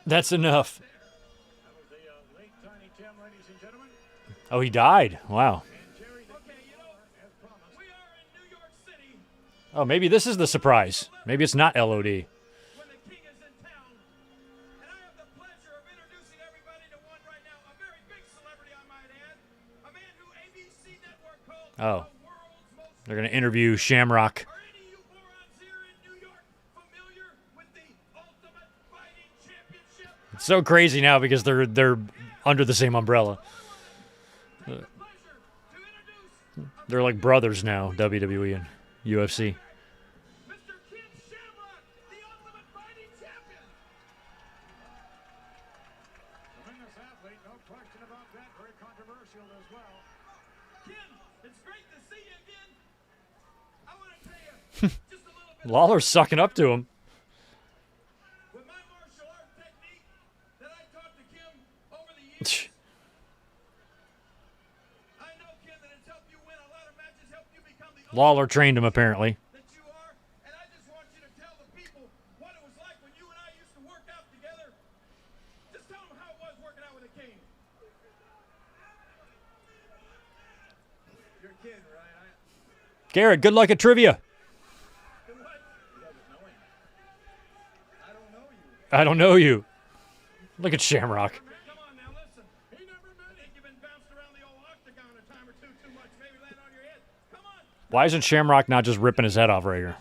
That's enough. Oh, he died. Wow. Oh, maybe this is the surprise. Maybe it's not LOD. Oh. They're going to interview Shamrock. It's so crazy now because they're under the same umbrella. They're like brothers now, WWE and UFC. Lawler's sucking up to him. With my martial art technique that I taught to Kim over the years, I know, Kim, that it's helped you win a lot of matches, helped you become the Lawler trained him, apparently. that you are, and I just want you to tell the people what it was like when you and I used to work out together. Just tell them how it was working out with the King. You're kidding, right? Garrett, good luck at trivia. I don't know you. Look at Shamrock. Come on now, listen. He never met. I think you've been bounced around the old octagon a time or two too much. Maybe land on your head. Come on. Why isn't Shamrock not just ripping his head off right here?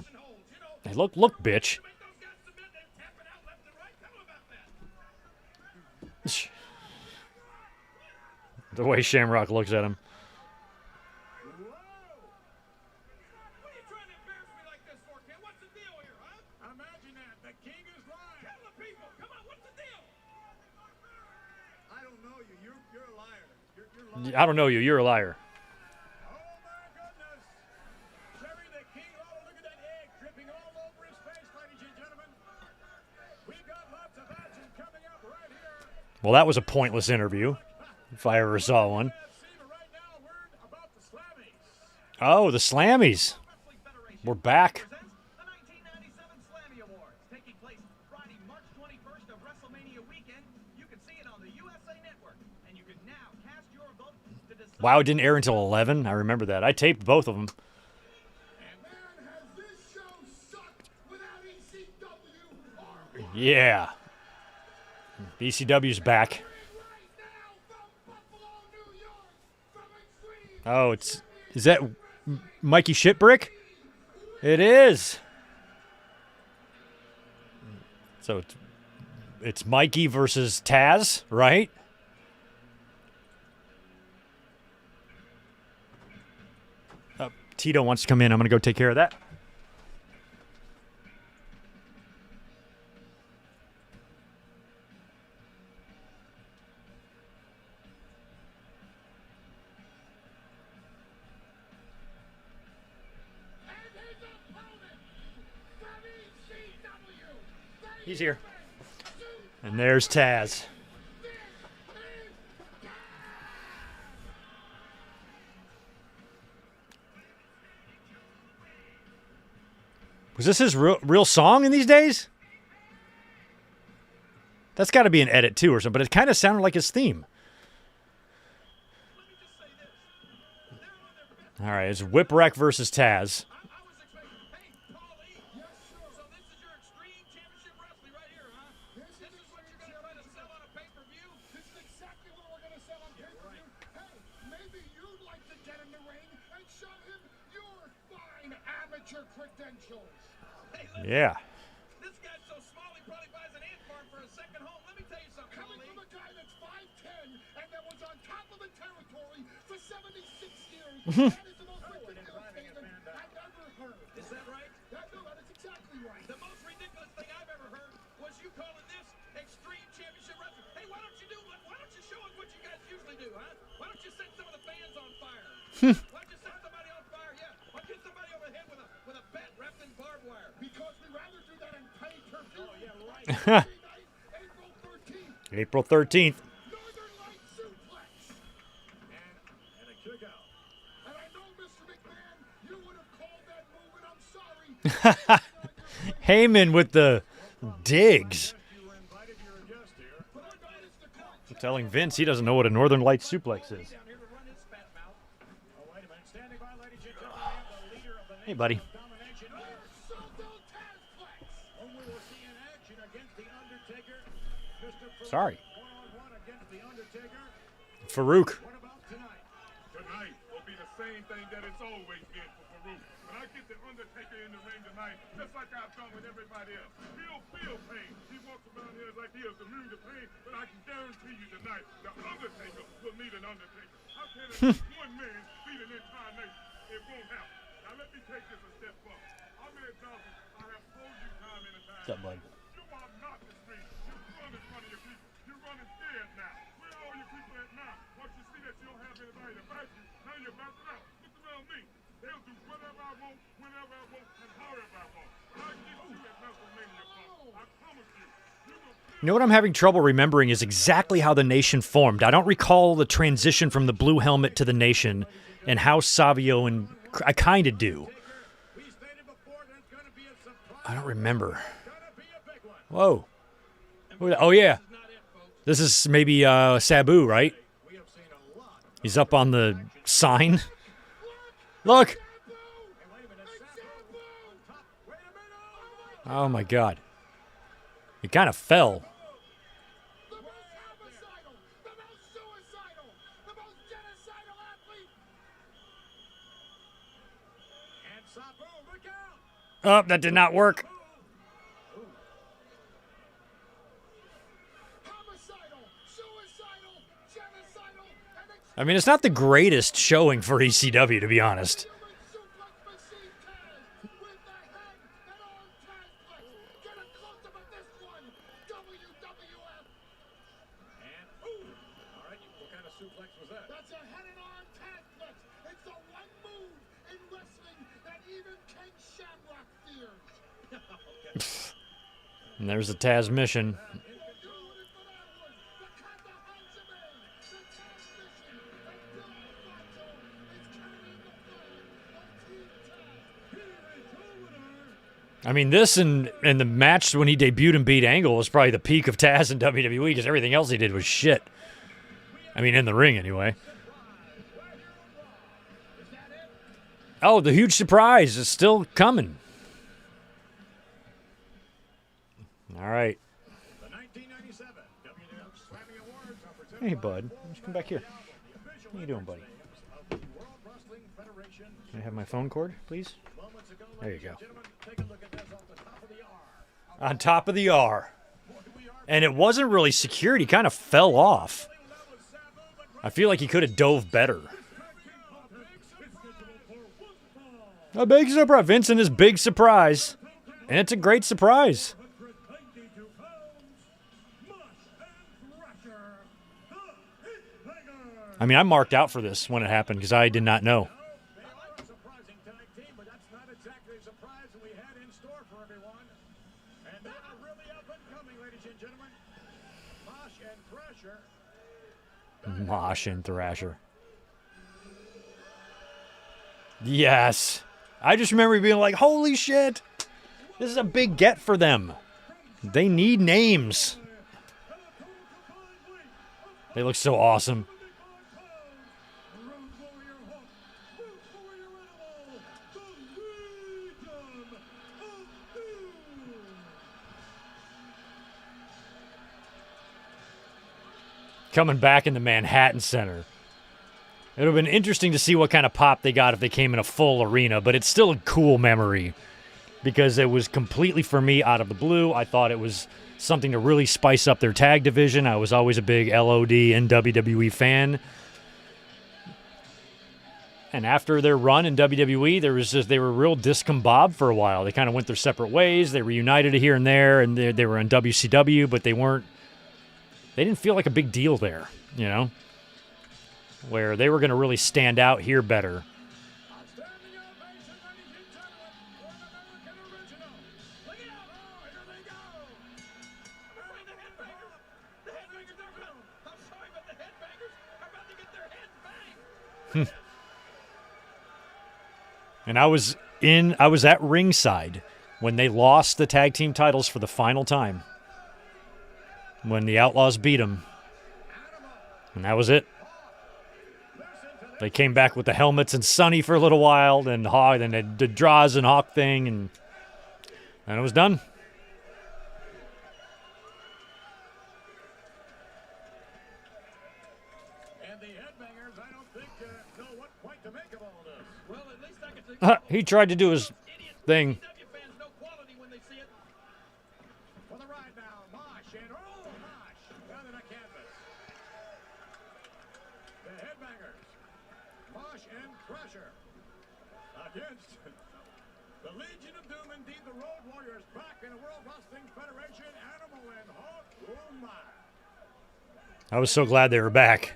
Hey, look, bitch. Make those guys submit and tapping out left and right. Tell them about that. The way Shamrock looks at him. What are you trying to embarrass me like this for, Kim? What's the deal here, huh? Imagine that. The King is lying. Tell the people. Come on, what's the deal? I don't know you. You're a liar. You're lying. I don't know you. You're a liar. Oh, my goodness. Jerry the King. Oh, look at that egg dripping all over his face, ladies and gentlemen. We've got lots of action coming up right here. Well, that was a pointless interview, if I ever saw one. Right now, word about the Slammies. Oh, the Slammies. We're back. The 1997 Slammy Awards, taking place Friday, March 21st of WrestleMania weekend. You can see it on the USA Network, and you can now cast your vote to decide. Wow, it didn't air until 11. I remember that. I taped both of them. And man, has this show sucked without ECW or Yeah. BCW's back. right now from Buffalo. Oh, is that Mikey Shitbrick? It is. So it's Mikey versus Taz, right? Tito wants to come in. I'm going to go take care of that. He's here. And there's Taz. Was this his real song in these days? That's got to be an edit too or something, but it kind of sounded like his theme. All right, it's Whipwreck versus Taz. Yeah. This guy's so small he probably buys an ant farm for a second home. Let me tell you something. Coming from a guy that's 5'10" and that was on top of the territory for 76 years. That is the most ridiculous statement I've ever heard. Is that right? No, that is exactly right. The most ridiculous thing I've ever heard was you calling this Extreme Championship Wrestling. Hey, why don't you show us what you guys usually do, huh? Why don't you set some of the fans on fire? Why don't you set somebody on fire? Yeah. Why don't you hit somebody over the head with a bat wrapped in barbed wire? Because we rather do that in pay-per-view. Oh, yeah, right. April 13th. Northern Light suplex. And a kick out. And I know, Mr. McMahon, you would have called that move, and I'm sorry. Heyman with the digs. I'm telling Vince he doesn't know what a Northern Light suplex is. Hey, buddy. Sorry. Farouk. Tonight will be the same thing that it's always been for Farouk. When I get the Undertaker in the ring tonight, just like I've done with everybody else, he'll feel pain. He walks around here like he is immune to pain, but I can guarantee you tonight, the Undertaker will need an Undertaker. How can one man beat an entire nation? It won't happen. Now let me take this a step further. I'm in Johnson. I have told you time and time. What's up, bud? You are not the street. You're running in front of your people. You're running scared now. Where are all your people at now? Once you see that you don't have anybody to back you, now you're backing out. Look around me. They'll do whatever I want, whenever I want, and however I want. I'll get you at WrestleMania Club. I promise you. You know what I'm having trouble remembering is exactly how the Nation formed. I don't recall the transition from the blue helmet to the Nation and how Savio and I kind of do. I don't remember. Whoa. Oh, yeah. This is maybe Sabu, right? He's up on the sign. Look. Oh, my God. He kind of fell. The most homicidal, the most suicidal, the most genocidal athlete. And Sabu, look out! Oh, that did not work. Homicidal, suicidal, genocidal, and I mean, it's not the greatest showing for ECW, to be honest. human suplex machine Taz with the head and arm Tazplex. Get a close-up of this one, WWF. And, all right, what kind of suplex was that? That's a head and arm Tazplex. It's the one move in wrestling that even Ken Shamrock fears. And there's the Taz mission. I mean, this and the match when he debuted and beat Angle was probably the peak of Taz in WWE because everything else he did was shit. I mean, in the ring anyway. Oh, the huge surprise is still coming. All right. Hey, bud. Why don't you come back here? How you doing, buddy? Can I have my phone cord, please? There you go. On top of the R. And it wasn't really secured. He kind of fell off. I feel like he could have dove better. A big surprise. Vincent is big surprise. And it's a great surprise. I mean, I marked out for this when it happened because I did not know. Mosh and Thrasher. Yes. I just remember being like, holy shit. This is a big get for them. They need names. They look so awesome. Coming back in the Manhattan Center. It would have been interesting to see what kind of pop they got if they came in a full arena, but it's still a cool memory because it was completely, for me, out of the blue. I thought it was something to really spice up their tag division. I was always a big LOD and WWE fan. And after their run in WWE, they were real discombobulated for a while. They kind of went their separate ways. They reunited here and there, and they were in WCW, but they didn't feel like a big deal there, you know, where they were going to really stand out here better. And I was at ringside when they lost the tag team titles for the final time. When the Outlaws beat them. And that was it. They came back with the helmets and Sonny for a little while, and Hawk, then the Draws and Hawk thing, and it was done. And the headbangers, I don't think, know what quite to make of all this. Well, at least I can He tried to do his thing. I was so glad they were back.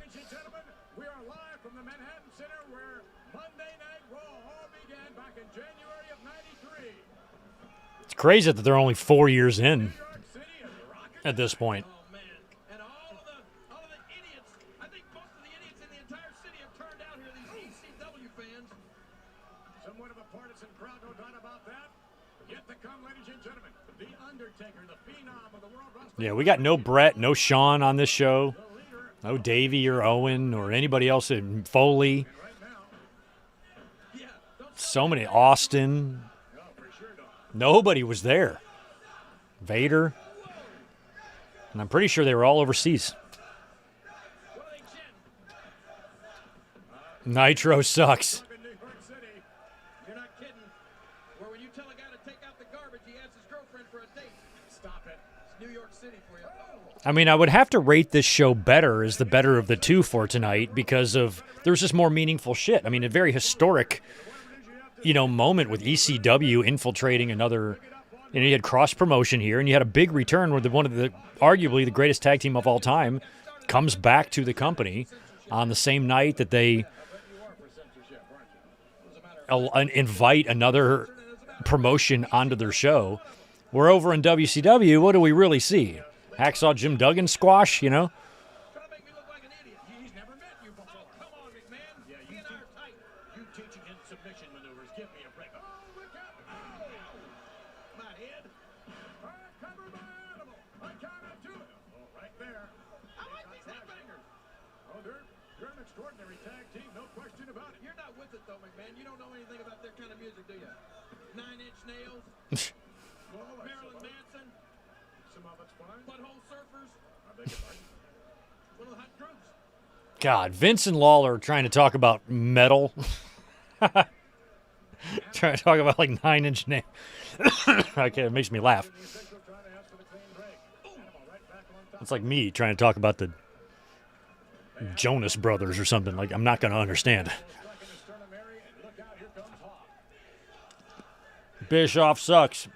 We are live from the Manhattan Center where Monday Night Raw began back in January of '93. It's crazy that they're only 4 years in at this point. Oh man! And all of the idiots. I think most of the idiots in the entire city have turned out here. These ECW fans. Somewhat of a partisan crowd, no doubt about that. Yet to come, ladies and gentlemen, the Undertaker, the phenom of the World Wrestling. Yeah, we got no Brett, no Sean on this show. No Davey or Owen or anybody else in Foley. So many. Austin. Nobody was there. Vader. And I'm pretty sure they were all overseas. Nitro sucks. You're not kidding. Where when you tell a guy to take out the garbage, he asks his girlfriend for a date. Stop it. It's New York City for you. I mean, I would have to rate this show better as the better of the two for tonight because of there's just more meaningful shit. I mean, a very historic, moment with ECW infiltrating another. You had cross promotion here, and you had a big return where one of the arguably the greatest tag team of all time comes back to the company on the same night that they invite another promotion onto their show. We're over in WCW. What do we really see? Hacksaw Jim Duggan squash, Trying to make me look like an idiot. He's never met you before. Come on, McMahon. Yeah, you and I are tight. You teaching him submission maneuvers. Give me a break. Oh, look out. My head. Cover my animal. I count up to it. Oh, right there. I like these headbangers. Oh, they're an extraordinary tag team. No question about it. You're not with it, though, McMahon. You don't know anything about their kind of music, do you? 9-Inch Nails. Marilyn Manson. Some of it's fine. Butthole Surfers. I beg your pardon. Little Hot Groups. God, Vince and Lawler trying to talk about metal. Trying to talk about like 9-inch nail. Okay, it makes me laugh. It's like me trying to talk about the Jonas Brothers or something. Like, I'm not going to understand. Bischoff sucks.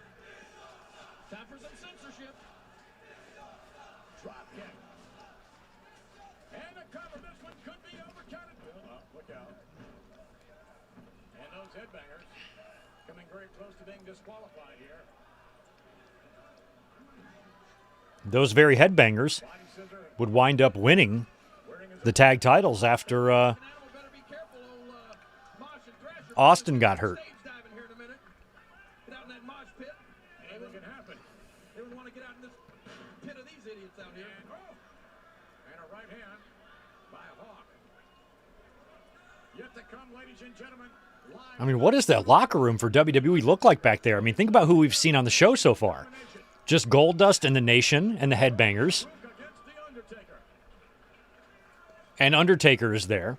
Time for some censorship. Drop kick. And a cover. This one could be overcounted. Look out. And those headbangers coming very close to being disqualified here. Those very headbangers would wind up winning the tag titles after Better be careful, old Mosh and Thrasher. Austin got hurt. Stage diving here in a minute. Get out in that mosh pit. Anything can happen. They would want to get out in this pit of these idiots out here. And a right hand by a Hawk. Yet to come, ladies and gentlemen. Live I mean, what does that locker room for WWE look like back there? I mean, think about who we've seen on the show so far. Just Goldust and the Nation and the Headbangers. against the Undertaker. And Undertaker is there.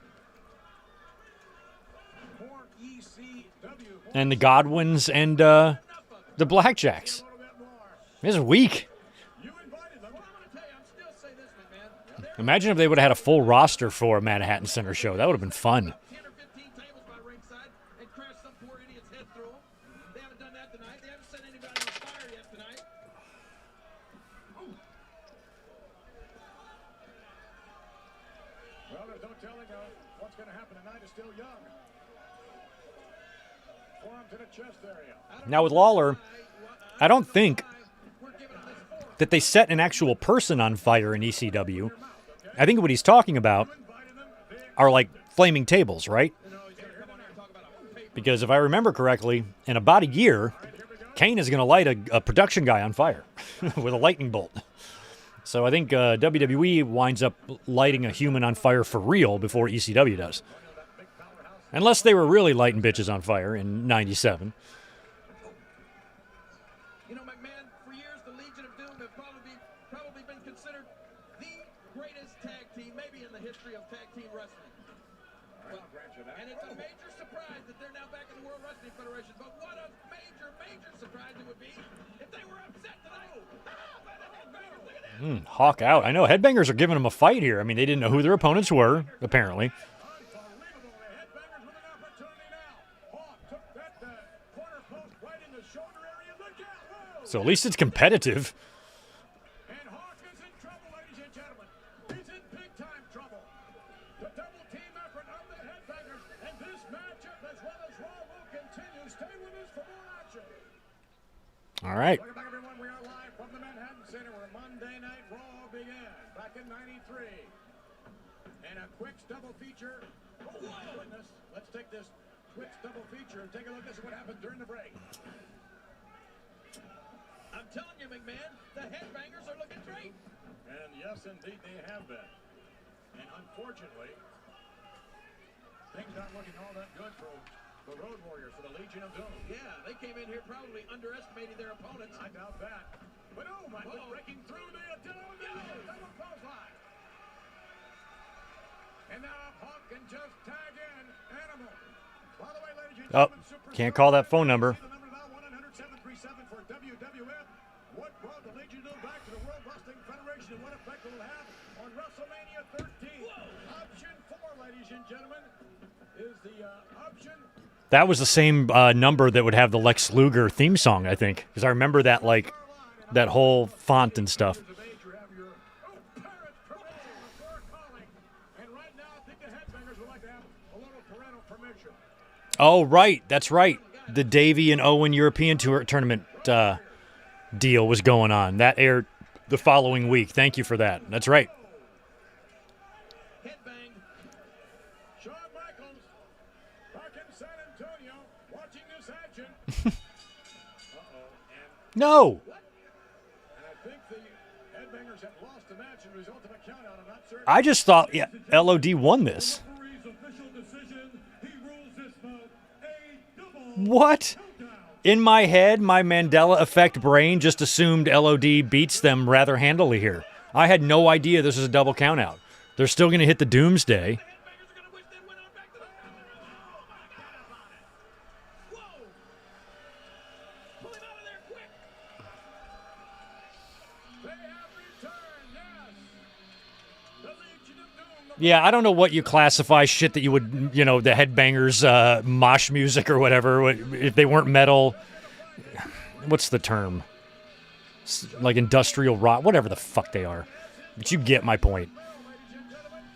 For ECW. And the Godwins and the Blackjacks. A little bit more. This is weak. You invited them. I'm going to tell you, I'm still saying this, McMahon. Imagine if they would have had a full roster for a Manhattan Center show. That would have been fun. 10 or 15 tables by ringside and crash some poor idiot's head through them. They haven't done that tonight. They haven't set anybody on fire yet tonight. Well, there's no telling what's going to happen tonight. Is still young. Forearm to the chest area. Now with Lawler, I don't think that they set an actual person on fire in ECW. I think what he's talking about are like flaming tables, right? Because if I remember correctly, in about a year, Kane is going to light a production guy on fire with a lightning bolt. So I think WWE winds up lighting a human on fire for real before ECW does. Unless they were really lighting bitches on fire in '97. You know, McMahon, for years, the Legion of Doom have probably been considered the greatest tag team, maybe in the history of tag team wrestling. And it's a major surprise that they're now back in the World Wrestling Federation. But what a major, major surprise it would be if they were upset tonight. Hawk out. I know Headbangers are giving them a fight here. I mean, they didn't know who their opponents were, apparently. Unbelievable. The Headbangers with an opportunity now. Hawk took that corner post right in the shoulder area. Look out. Whoa. So at least it's competitive. And Hawk is in trouble, ladies and gentlemen. He's in big-time trouble. The double-team effort of the Headbangers. And this matchup, as well as Raw, will continue. Stay with us for more action. All right. Welcome back, everyone. We are live from the Manhattan Center where Monday Night Raw began back in '93. And a Twix double feature. Oh, my goodness. Let's take this Twix double feature and take a look. This is what happened during the break. I'm telling you, McMahon, the Headbangers are looking great. And yes, indeed, they have been. And unfortunately, things aren't looking all that good for the Road Warriors, for the Legion of Doom. Yeah, they came in here probably underestimating their opponents. I doubt that. But oh, my, breaking through the double clothesline. And now Hawk can just tag in Animal. By the way, ladies and Oh, gentlemen, can't call that phone number. The number now 1-800-737 for WWF. What brought the Legion of Doom back to the World Wrestling Federation and what effect it will have on WrestleMania 13? Option 4, ladies and gentlemen, is the option. That was the same number that would have the Lex Luger theme song, I think. Because I remember that, like, that whole font and stuff. Of age, you have your parents permission before calling. And right now, I think the Headbangers would like to have a little parental permission. Oh, right. That's right. The Davey and Owen European Tournament deal was going on. That aired the following week. Thank you for that. That's right. Headbang. Shawn Michaels, back in San Antonio, watching this action. No. And I think the Headbangers have lost the match as a result of a countout. I'm not certain. I just thought, yeah, LOD won this. Referee's official decision. He rules this bout a double What? countdown. In my head, my Mandela effect brain just assumed LOD beats them rather handily here. I had no idea this was a double countout. They're still going to hit the doomsday. Headbangers are going to wish they went on back to the... Yeah, I don't know what you classify shit that you would, the headbangers, mosh music or whatever, if they weren't metal. What's the term? Like industrial rock, whatever the fuck they are. But you get my point.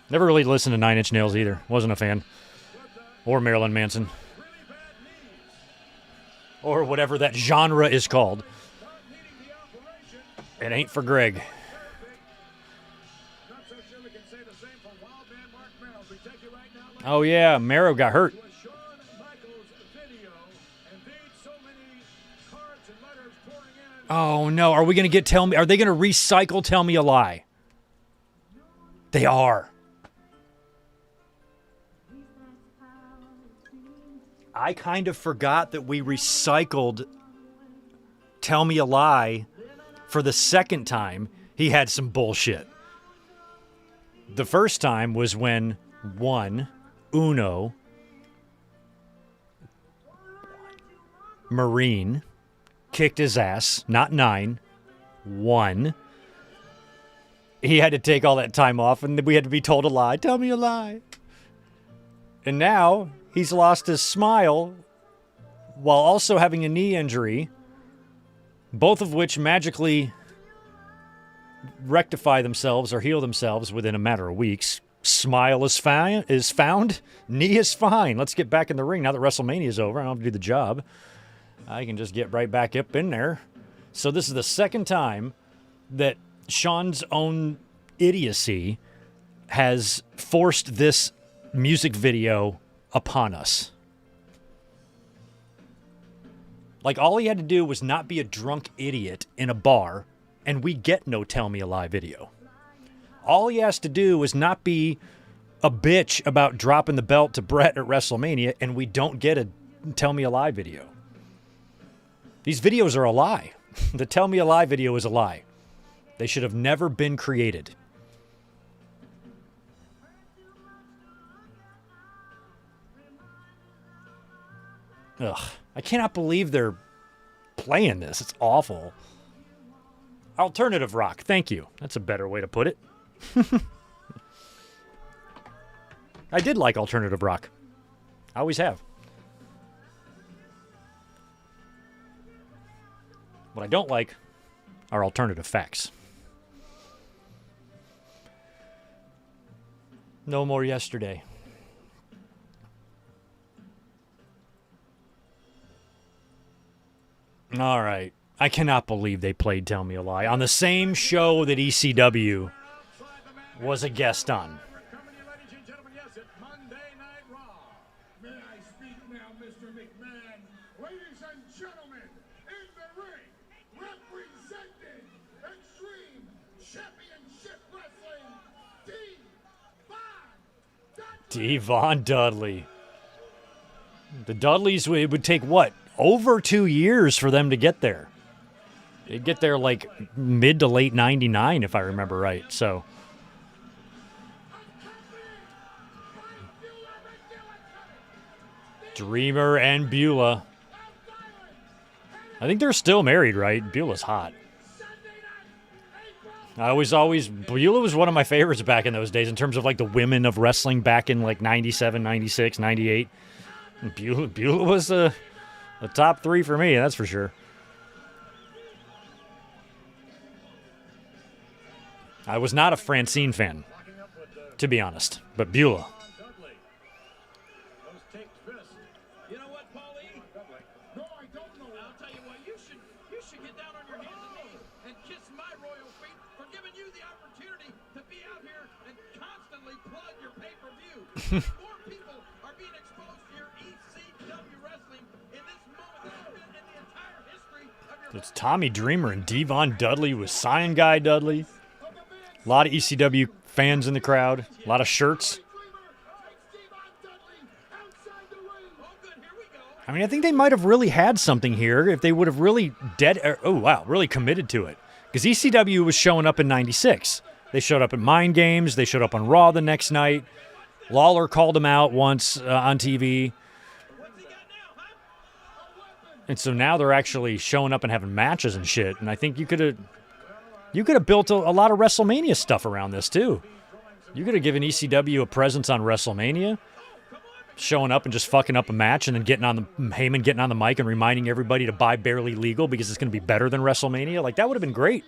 Never really listened to Nine Inch Nails either. Wasn't a fan. Or Marilyn Manson. Or whatever that genre is called. It ain't for Greg. Oh, yeah, Mero got hurt. Oh, no. Are we going to get Are they going to recycle Tell Me a Lie? They are. I kind of forgot that we recycled Tell Me a Lie for the second time. He had some bullshit. The first time was when Uno, Marine, kicked his ass, not 9, 1. He had to take all that time off, and we had to be told a lie. Tell me a lie. And now he's lost his smile while also having a knee injury, both of which magically rectify themselves or heal themselves within a matter of weeks. Smile is found. Knee is fine. Let's get back in the ring now that WrestleMania is over. I don't have to do the job. I can just get right back up in there. So this is the second time that Sean's own idiocy has forced this music video upon us. Like, all he had to do was not be a drunk idiot in a bar, and we get no Tell Me a Lie video. All he has to do is not be a bitch about dropping the belt to Brett at WrestleMania, and we don't get a Tell Me a Lie video. These videos are a lie. The Tell Me a Lie video is a lie. They should have never been created. Ugh. I cannot believe they're playing this. It's awful. Alternative rock. Thank you. That's a better way to put it. I did like alternative rock. I always have. What I don't like are alternative facts. No more yesterday. All right. I cannot believe they played Tell Me a Lie on the same show that ECW was a guest on. May I speak now, Mr. McMahon? Ladies and gentlemen, in the ring, representing Extreme Championship Wrestling, Devon Dudley. The Dudleys, it would take what? Over 2 years for them to get there. They'd get there like mid to late 99, if I remember right. So, Dreamer and Beulah. I think they're still married, right? Beulah's hot. Beulah was one of my favorites back in those days in terms of like the women of wrestling back in like 97, 96, 98. Beulah was the top 3 for me, that's for sure. I was not a Francine fan, to be honest, but Beulah. You know what, Paulie? No, I don't know. I'll tell you what, you should get down on your hands and knees and kiss my royal feet for giving you the opportunity to be out here and constantly plug your pay-per-view. More people are being exposed to your ECW wrestling in this moment than have been in the entire history of your It's Tommy Dreamer and Devon Dudley with Cyan Guy Dudley. A lot of ECW fans in the crowd. A lot of shirts. I mean, I think they might have really had something here if they would have really really committed to it. Because ECW was showing up in 96. They showed up at Mind Games. They showed up on Raw the next night. Lawler called them out once on TV. And so now they're actually showing up and having matches and shit. And I think you could have built a lot of WrestleMania stuff around this too. You could have given ECW a presence on WrestleMania, showing up and just fucking up a match, and then Heyman getting on the mic and reminding everybody to buy Barely Legal because it's going to be better than WrestleMania. Like, that would have been great.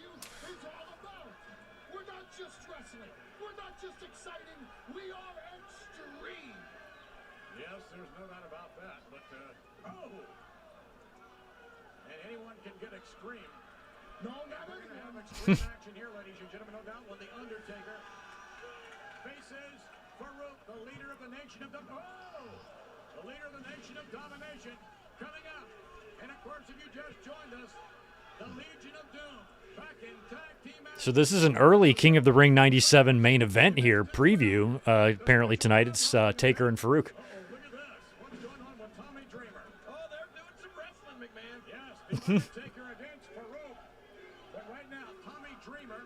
We're not just wrestling. We're not just exciting. We are extreme. Yes, there's no doubt about that, but, and anyone can get extreme. No, not We're going to have everyone. extreme action here, ladies and gentlemen, no doubt, when The Undertaker faces Farouk, the leader of the nation of the leader of the nation of domination, coming up. And of course, if you just joined us, the Legion of Doom, back in tag team action. So this is an early King of the Ring 97 main event here, preview. Apparently tonight it's Taker and Farouk. Look at this. What's going on with Tommy Dreamer? Oh, they're doing some wrestling, McMahon. Yes, the Undertaker against Farouk. But right now, Tommy Dreamer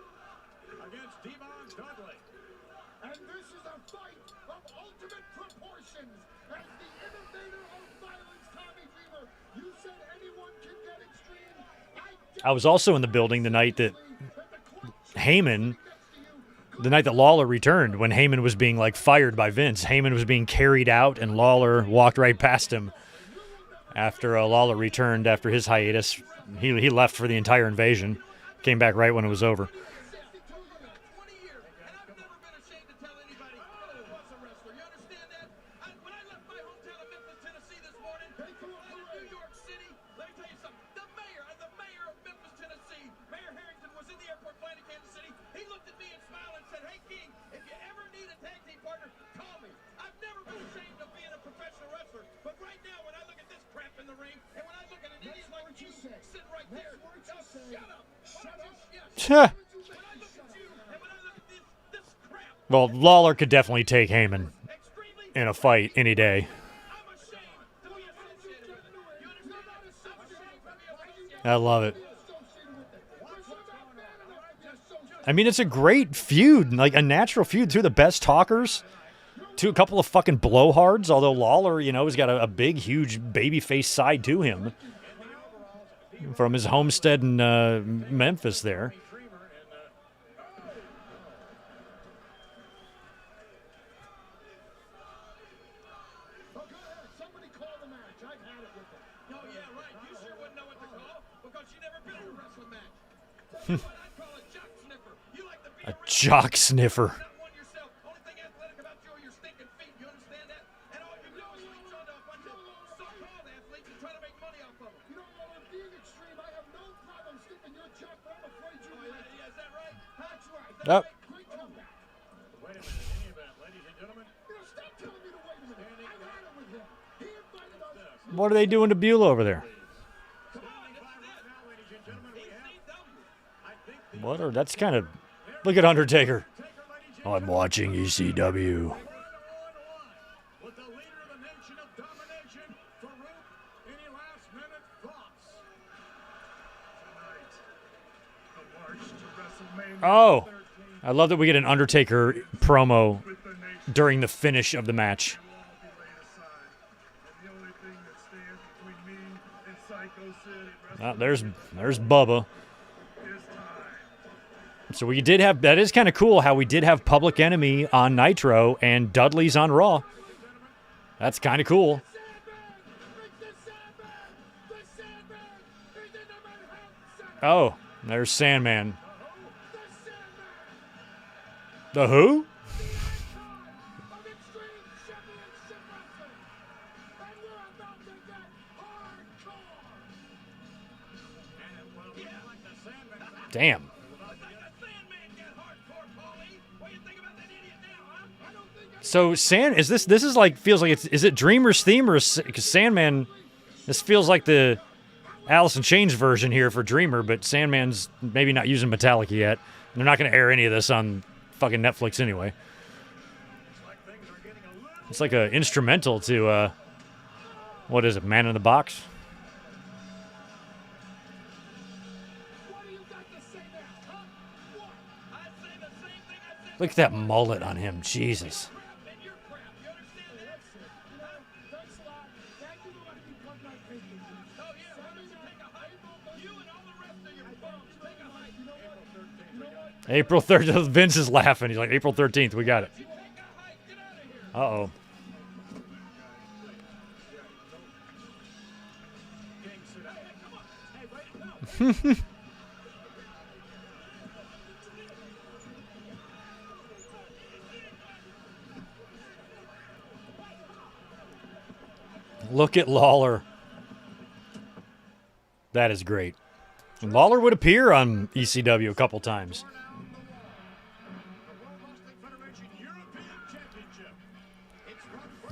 against Devon Dudley. And this is a fight of ultimate proportions. As the innovator of violence, Tommy Dreamer, you said anyone can get extreme. I was also in the building the night that Lawler returned, when Heyman was being like fired by Vince. Heyman was being carried out, and Lawler walked right past him after Lawler returned after his hiatus. He left for the entire invasion, came back right when it was over. 20 years, and I've never been ashamed to tell anybody that I was a wrestler. You understand that? When I left my hometown of Memphis, Tennessee this morning, when I was in New York City, let me tell you something. The mayor of Memphis, Tennessee, Mayor Harrington, was in the airport flying to Kansas City. He looked at me and smiled and said, "Hey, King, if you ever need a tag team partner, call me." I've never been ashamed of being a professional wrestler, but right now, when I look at this crap in the ring, and when I look at an idiot like you sitting right there, shut up. Huh. Well, Lawler could definitely take Heyman in a fight any day. I love it. I mean, it's a great feud, like a natural feud. Two of the best talkers, a couple of fucking blowhards, although Lawler, has got a big, huge babyface side to him from his homestead in Memphis there. Somebody call the match. I've had it with them. Oh, yeah, right. You sure wouldn't know what to call because you never been in a wrestling match. Tell you what, I'd call a jock sniffer. You like to be A jock sniffer. not one yourself. Only thing athletic about you are your stinking feet. You understand that? And all you do is reach onto a bunch of so-called athletes and try to make money off of them. You know, while I'm being extreme, I have no problem sticking your chuck, but I'm afraid you will. Yeah, is that right? That's right. Yep. Great comeback. Wait a minute, in any event, ladies and gentlemen, Stop telling me to wait a minute. I've had it with him. He invited us. What are they doing to Beulah over there? That's kind of... Look at Undertaker. I'm watching ECW. with the leader of the nation of domination, Farouk. Any last-minute thoughts? Tonight, the march to WrestleMania. Oh, I love that we get an Undertaker promo With the nation during the finish of the match. will all be laid aside. And the only thing that stands between me and Psycho Sid at There's Bubba. is time. So we did have, that is kind of cool how we did have Public Enemy on Nitro and Dudley's on Raw. That's kind of cool. Oh, there's Sandman. The who? Damn. So is this like, feels like is it Dreamer's theme, or because Sandman, this feels like the Alice in Chains version here for Dreamer, but Sandman's maybe not using Metallica yet. And they're not going to air any of this on fucking Netflix anyway. It's like a instrumental to what is it, Man in the Box? Look at that mullet on him, Jesus. April 13th. Vince is laughing. He's like, April 13th. We got it. Uh-oh. Look at Lawler. That is great. And Lawler would appear on ECW a couple times.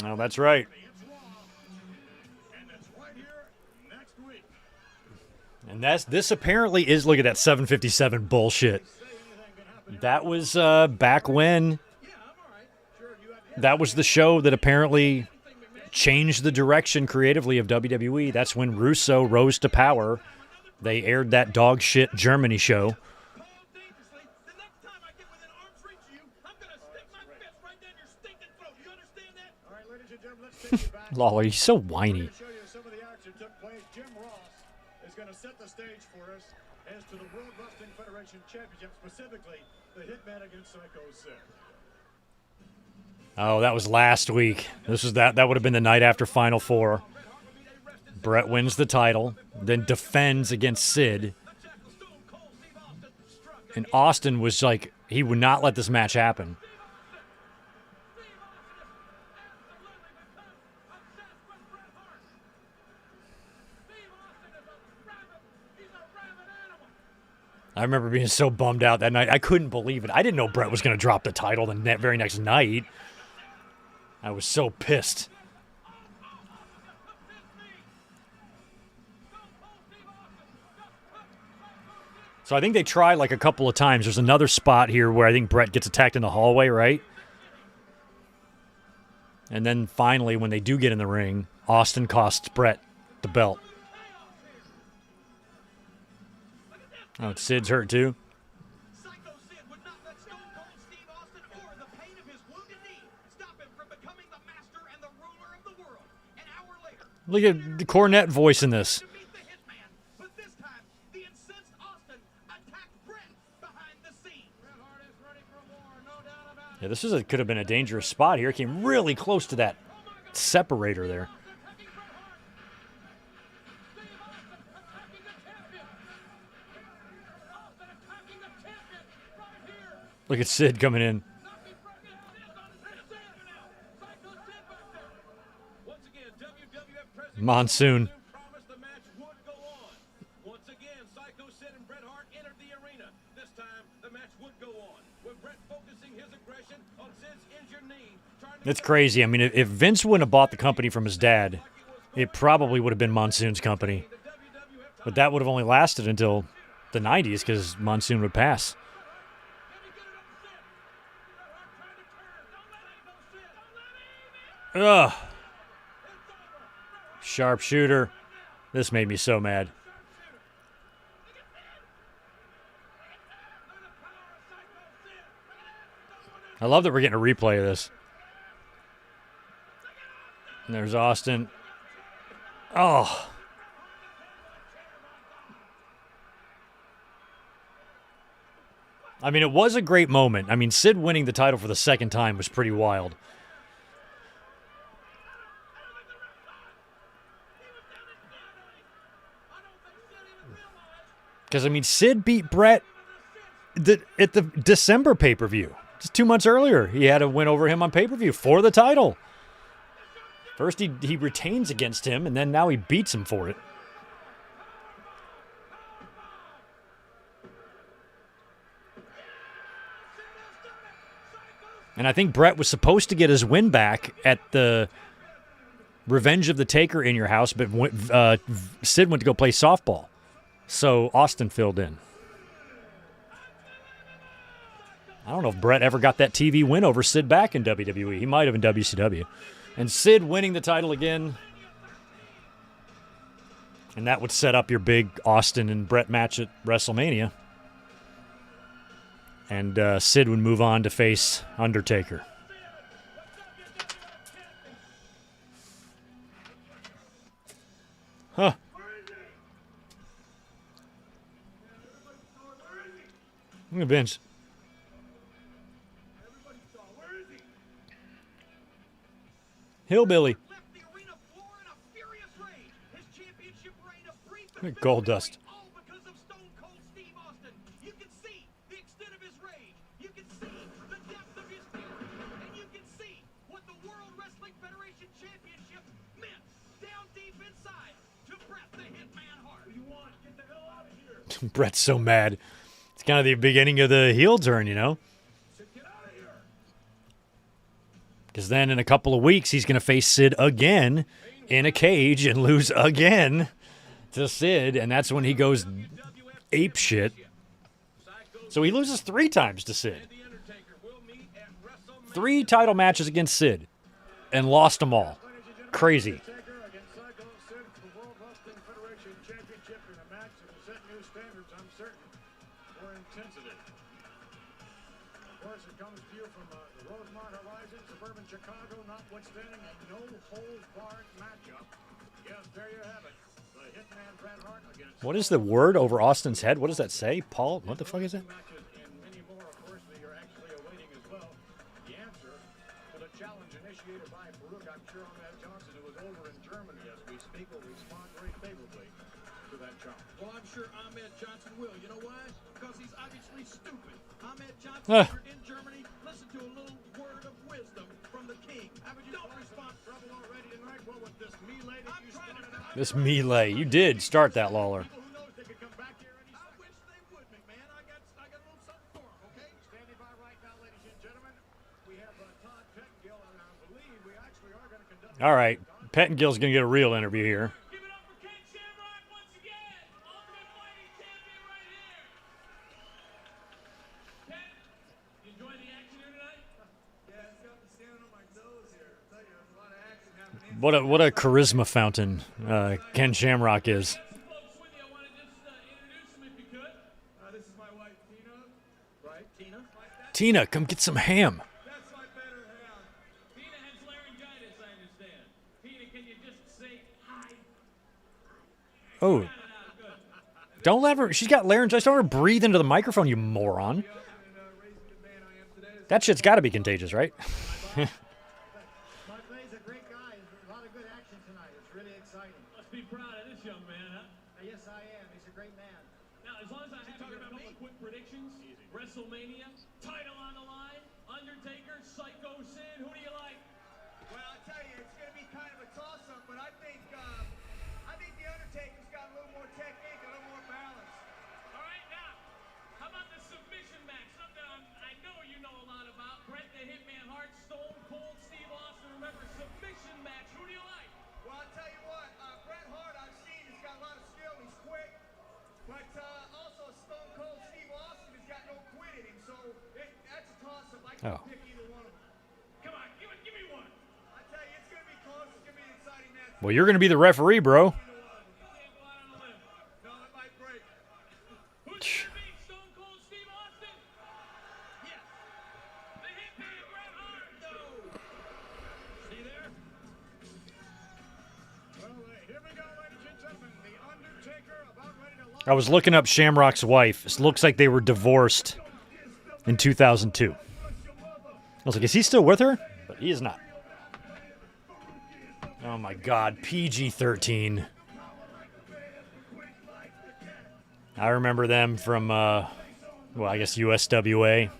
Oh, that's right. And this apparently is, look at that 757 bullshit. That was back when that was the show that apparently changed the direction creatively of WWE. That's when Russo rose to power. They aired that dog shit Germany show. Lawler, he's so whiny. Going to set the stage for us as to the World Wrestling Federation Championship, specifically the Hitman against Psycho Sid. Oh, that was last week. This was that would have been the night after Final Four. Brett wins the title, then defends against Sid. And Austin was like, he would not let this match happen. I remember being so bummed out that night. I couldn't believe it. I didn't know Brett was going to drop the title the very next night. I was so pissed. So I think they tried like a couple of times. There's another spot here where I think Brett gets attacked in the hallway, right? And then finally, when they do get in the ring, Austin costs Brett the belt. Oh, Sid's hurt too? Psycho Sid would not let Stone Cold Steve Austin or the pain of his wounded knee stop him from becoming the master and the ruler of the world. An hour later, Look at the cornet voice in this. to meet the Hitman, but this time the incensed Austin attacked Brett behind the scenes. Bret Hart is ready for war, no doubt about it. Yeah, this could have been a dangerous spot here. Came really close to that separator there. Look at Sid coming in. Once again, WWF President Monsoon. promised the match would go on. Once again, Psycho Sid and Bret Hart entered the arena. This time, the match would go on, with Bret focusing his aggression on Sid's injured knee. It's crazy. I mean, if Vince wouldn't have bought the company from his dad, it probably would have been Monsoon's company. But that would have only lasted until the 90s because Monsoon would pass. Ugh. Sharpshooter. This made me so mad. I love that we're getting a replay of this. And there's Austin. Oh. I mean, it was a great moment. I mean, Sid winning the title for the second time was pretty wild. Because, I mean, Sid beat Brett at the December pay-per-view. Just 2 months earlier, he had a win over him on pay-per-view for the title. First, he retains against him, and then now he beats him for it. And I think Brett was supposed to get his win back at the Revenge of the Taker in your house, but Sid went to go play softball. So Austin filled in. I don't know if Brett ever got that TV win over Sid back in WWE. He might have in WCW. And Sid winning the title again. And that would set up your big Austin and Brett match at WrestleMania. And Sid would move on to face Undertaker. Huh. Look at Vince. Hillbilly. Left the arena floor in a furious rage. His championship reign of brief and Gold dust. all because of Stone Cold Steve Austin. You can see the extent of his rage. You can see the depth of his fury. And you can see what the World Wrestling Federation Championship meant down deep inside to Bret the Hitman Hart. What do you want? Get the hell out of here. Brett's so mad. It's kind of the beginning of the heel turn, you know? Get out of here. Because then in a couple of weeks, he's going to face Sid again in a cage and lose again to Sid. And that's when he goes ape shit. So he loses 3 times to Sid. 3 title matches against Sid and lost them all. Crazy. Taker against Psycho Sid for the World Wrestling Federation Championship in a match that will set new standards, I'm certain, for intensity. Of course, it comes to you from the Rosemont Horizon, suburban Chicago, notwithstanding a no-holds-barred matchup. Yes, there you have it. The Hitman Bret Hart against... What is the word over Austin's head? What does that say? Paul, what the fuck is it? matches and many more, of course, that you're actually awaiting as well. The answer to the challenge initiated by Farouk, I'm sure Ahmed Johnson, who is over in Germany as we speak, will respond very favorably to that challenge. Well, I'm sure Ahmed Johnson will. You know why? Because he's obviously stupid. Ahmed Johnson, Ah. if you're in Germany, listen to a little word of wisdom from the king. Don't respond. Trouble already tonight. What with this melee that you started out? This melee. You did start that, Lawler. Who knows, they could come back here any I wish they would, McMahon. I got a little something for him, okay? Standing by right now, ladies and gentlemen, we have Todd Pettengill, and I believe we actually are going to conduct... All right. Pettingill's going to get a real interview here. Give it up for Ken Shamrock once again. Ultimate Fighting Champion right here. Ken, you enjoy the action here tonight? Yeah, it's got me standing on my toes here. I tell you, there's a lot of action happening. What a charisma fountain Ken Shamrock is. Got some folks with you. I want to just introduce them if you could. This is my wife, Tina. Right, Tina? Tina, come get some ham. That's my better half. Tina has laryngitis, I understand. Tina, can you just say hi? Oh. Don't let her. She's got laryngitis. Don't let her breathe into the microphone, you moron. That shit's got to be contagious, right? Mike Lay's a great guy. There's a lot of good action tonight. It's really exciting. Must be proud of this young man, huh? Yes, I am. He's a great man. Now, as long as I have your couple of quick predictions, WrestleMania, title on the line, Undertaker, Psycho Sid, who do you like? Well, I'll tell you, it's going to be kind of a toss-up, but I think The Undertaker's got a little more technique, a little more balance. All right, now, how about the submission match? Something I know you know a lot about. Bret the Hitman Hart, Stone Cold Steve Austin. Remember, submission match. Who do you like? Well, I'll tell you what, Bret Hart I've seen, he's got a lot of skill, he's quick, but also Stone Cold Steve Austin has got no quit in him, so that's a toss-up. I can Oh. pick either one of them. Come on, give me one. I tell you, it's going to be close, it's going to be an exciting match. Well, you're going to be the referee, bro. You can't go out on a limb. No, it might break. Who's going to beat Stone Cold Steve Austin? Yes. The Hitman Bret Hart. No. See there? Well, here we go, ladies and gentlemen. The Undertaker about ready to launch. I was looking up Shamrock's wife. It looks like they were divorced in 2002. I was like, is he still with her? But he is not. Oh my God, PG-13. I remember them from, well, I guess USWA.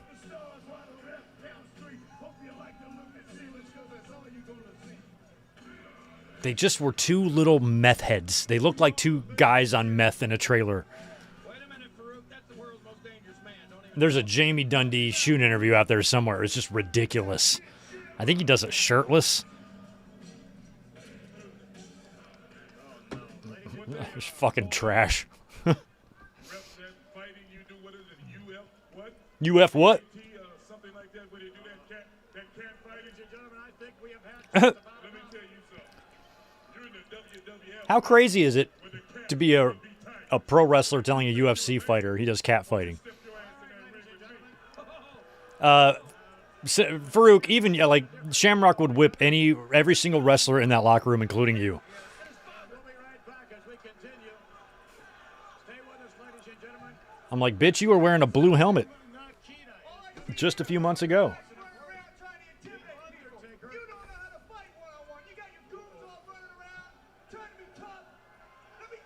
They just were 2 little meth heads. They looked like 2 guys on meth in a trailer. Wait a minute, Farouk, that's the world's most dangerous man. Don't even... There's a Jamie Dundee shoot interview out there somewhere. It's just ridiculous. I think he does it shirtless. It's fucking trash. Rep that fighting, you do what is it? UF what? UF what? Something like that where they do that cat fighting. Ladies and gentlemen, I think we have had just about Let me tell you something. You're in the WWF. How crazy is it to be a pro wrestler telling a UFC fighter he does cat fighting? Step your ass in that ring with me. Farouk, even like Shamrock would whip every single wrestler in that locker room, including you. We'll be right back as we continue. Stay with us, ladies and gentlemen. I'm like, bitch, you were wearing a blue helmet Nakita. just a few months ago. Around trying to intimidate people. You don't know how to fight one-on-one.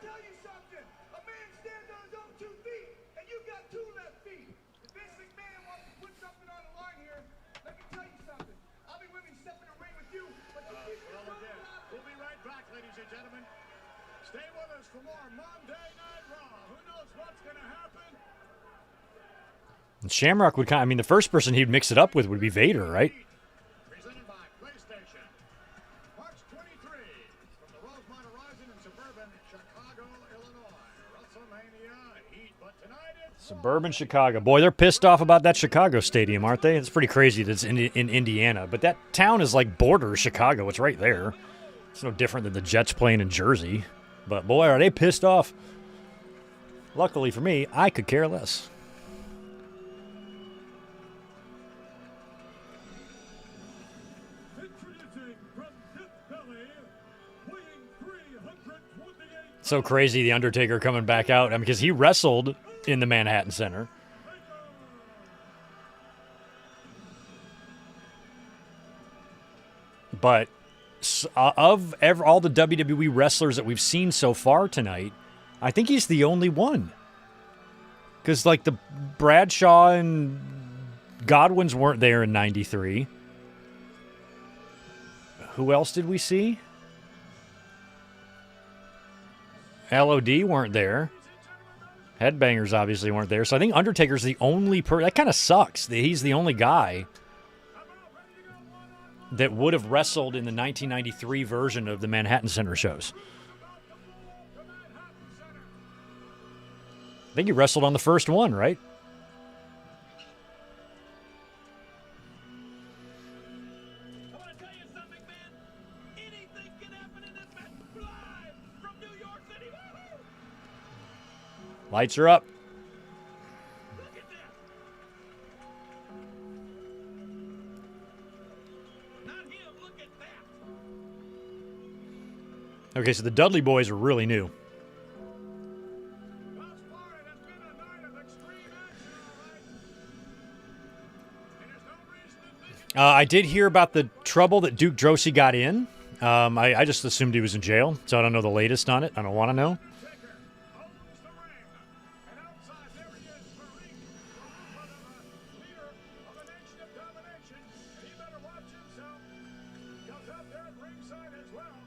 tell you something. A man stands on his own 2 feet, and you got 2 left feet. If Vince McMahon wants to put something on the line here, let me tell you something. I'll be willing to step in the ring with you, but you keep your Well, mouth again, shut. we'll be right back, ladies and gentlemen. Stay with us for more Monday Night Raw. Who knows what's going to happen? And Shamrock would kind of, I mean, the first person he'd mix it up with would be Vader, right? Presented by PlayStation. March 23 from the Rosemont Horizon in suburban Chicago, Illinois. WrestleMania Heat, but tonight it's Suburban Chicago. Boy, they're pissed off about that Chicago stadium, aren't they? It's pretty crazy that it's in Indiana. But that town is like border Chicago. It's right there. It's no different than the Jets playing in Jersey. But boy, are they pissed off. Luckily for me, I could care less. Introducing from Death Valley, weighing 328 So crazy, The Undertaker coming back out. I mean, because he wrestled in the Manhattan Center. But of all the WWE wrestlers that we've seen so far tonight, I think he's the only one. Because, like, the Bradshaw and Godwins weren't there in 93. Who else did we see? LOD weren't there. Headbangers obviously weren't there. So I think Undertaker's the only person. That kind of sucks that he's the only guy that would have wrestled in the 1993 version of the Manhattan Center shows. I think he wrestled on the first one, right? I want to tell you something, man. Anything can happen in this match. Live from New York City. Woo-hoo! Lights are up. Look at that. Not him. Look at that. Okay, so the Dudley Boys are really new. thus far. It has been a night of extreme action, all right. And there's no reason to think I did hear about the trouble that Duke Drosy got in. I just assumed he was in jail, so I don't know the latest on it. I don't want to know. Taker owns the ring. And outside, there he is, Farouk, leader of the Nation of Domination. He better watch himself. Goes out there at ringside as well.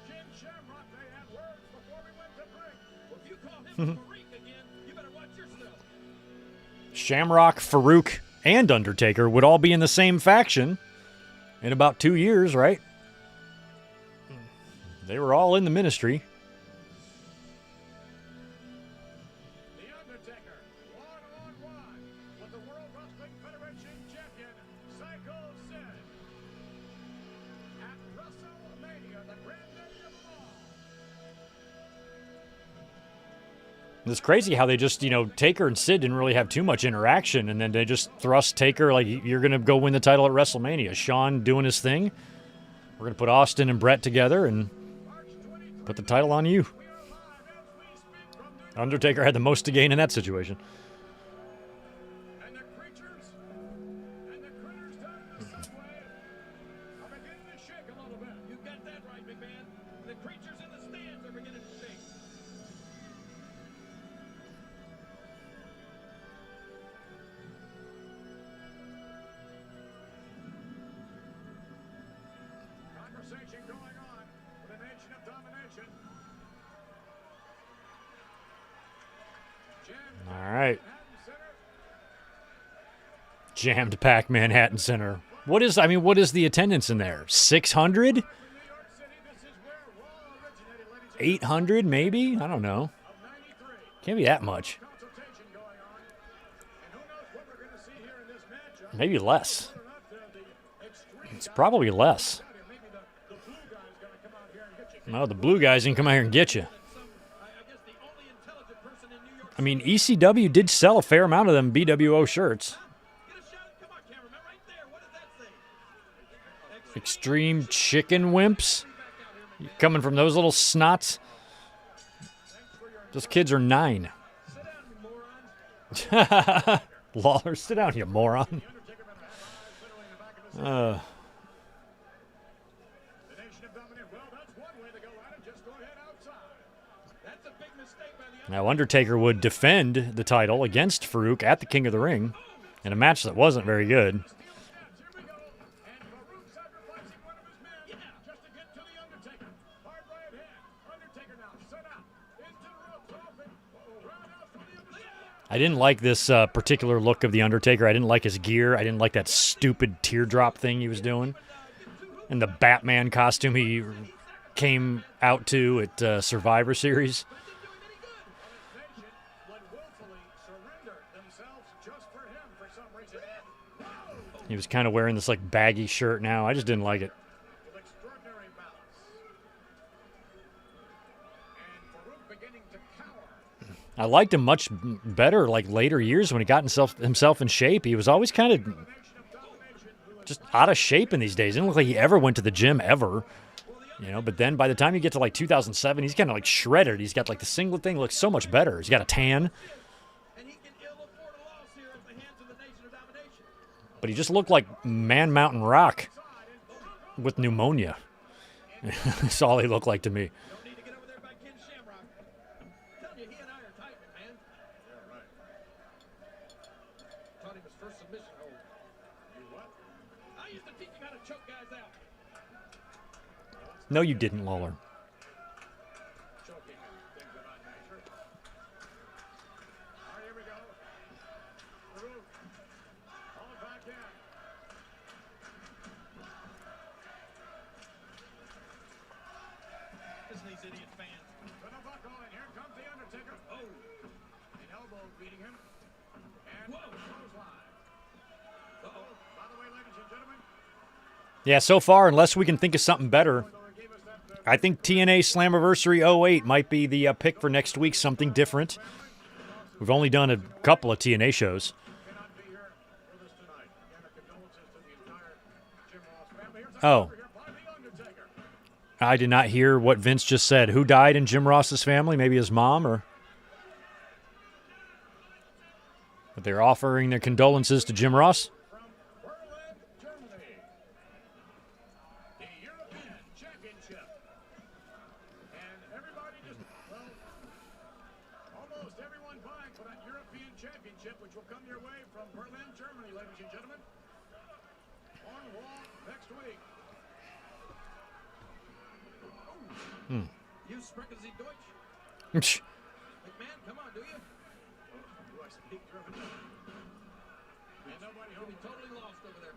Jim Shamrock, they had words before we went to break. Well, if you call him Farouk again, you better watch yourself. Shamrock, Farouk, and Undertaker would all be in the same faction in about 2 years, right? They were all in the ministry. The Undertaker, one-on-one with the World Wrestling Federation champion, Psycho Sid. At WrestleMania, the granddaddy of them all. It's crazy how they just, Taker and Sid didn't really have too much interaction, and then they just thrust Taker like, you're going to go win the title at WrestleMania. Shawn doing his thing. We're going to put Austin and Brett together and put the title on you. We are live as we speak from New Undertaker had the most to gain in that situation. And the creatures down in the subway are beginning to shake a little bit. You got that right, McMahon. The creatures in the stands are beginning to shake. Conversation going on with the Nation of Domination. Jim All right. Manhattan Center. Jammed packed Manhattan Center. What is the attendance in there? 600? New York City, this is where Raw originated, ladies and 800 maybe? I don't know. of 93. Can't be that much. Consultation going on. And who knows what we're going to see here in this matchup. Maybe less. Whether or not the extreme It's probably less. maybe the blue guy's going to come out here and get you. No, the blue guys can come out here and get you. I guess the only intelligent person in New York I mean, ECW did sell a fair amount of them BWO shirts. Get a shot. Come on, cameraman, right there. What does that say? Extreme chicken wimps. You coming from those little snots? Those kids are 9. Sit down, you moron. Lawler, sit down, you moron. The Nation of Domination. Well, that's one way to go at it. Just go ahead outside. Now, Undertaker would defend the title against Farouk at the King of the Ring in a match that wasn't very good. I didn't like this particular look of The Undertaker. I didn't like his gear. I didn't like that stupid teardrop thing he was doing. And the Batman costume he came out to at Survivor Series. He was kind of wearing this like baggy shirt now. I just didn't like it. I liked him much better like later years when he got himself in shape. He was always kind of just out of shape in these days. It didn't look like he ever went to the gym ever. You know, but then by the time you get to like 2007, he's kind of like shredded. He's got like the singlet thing looks so much better. He's got a tan. But he just looked like Man Mountain Rock with pneumonia. That's all he looked like to me. No, you didn't, Lawler. Yeah, so far, unless we can think of something better, I think TNA Slammiversary 08 might be the pick for next week, something different. We've only done a couple of TNA shows. Oh. I did not hear what Vince just said. Who died in Jim Ross's family? Maybe his mom, or... But they're offering their condolences to Jim Ross. You sprechen Sie Deutsch? McMahon, come on, do you? Do I speak German? And nobody will be totally lost over there.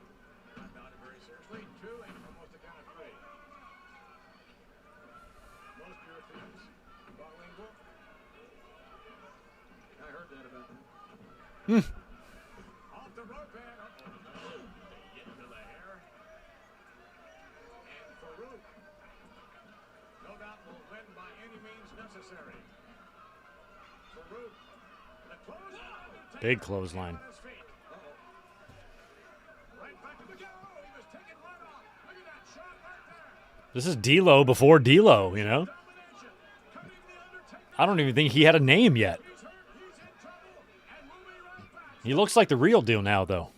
I found it very seriously. 2 and almost a count of 3. Most Europeans bilingual. I heard that about them. Off the rope and they get to the hair. And Farouk. No doubt will win by any means necessary. Farouk, the clothesline. big clothesline. This is D'Lo before D'Lo, you know? I don't even think he had a name yet. He looks like the real deal now, though.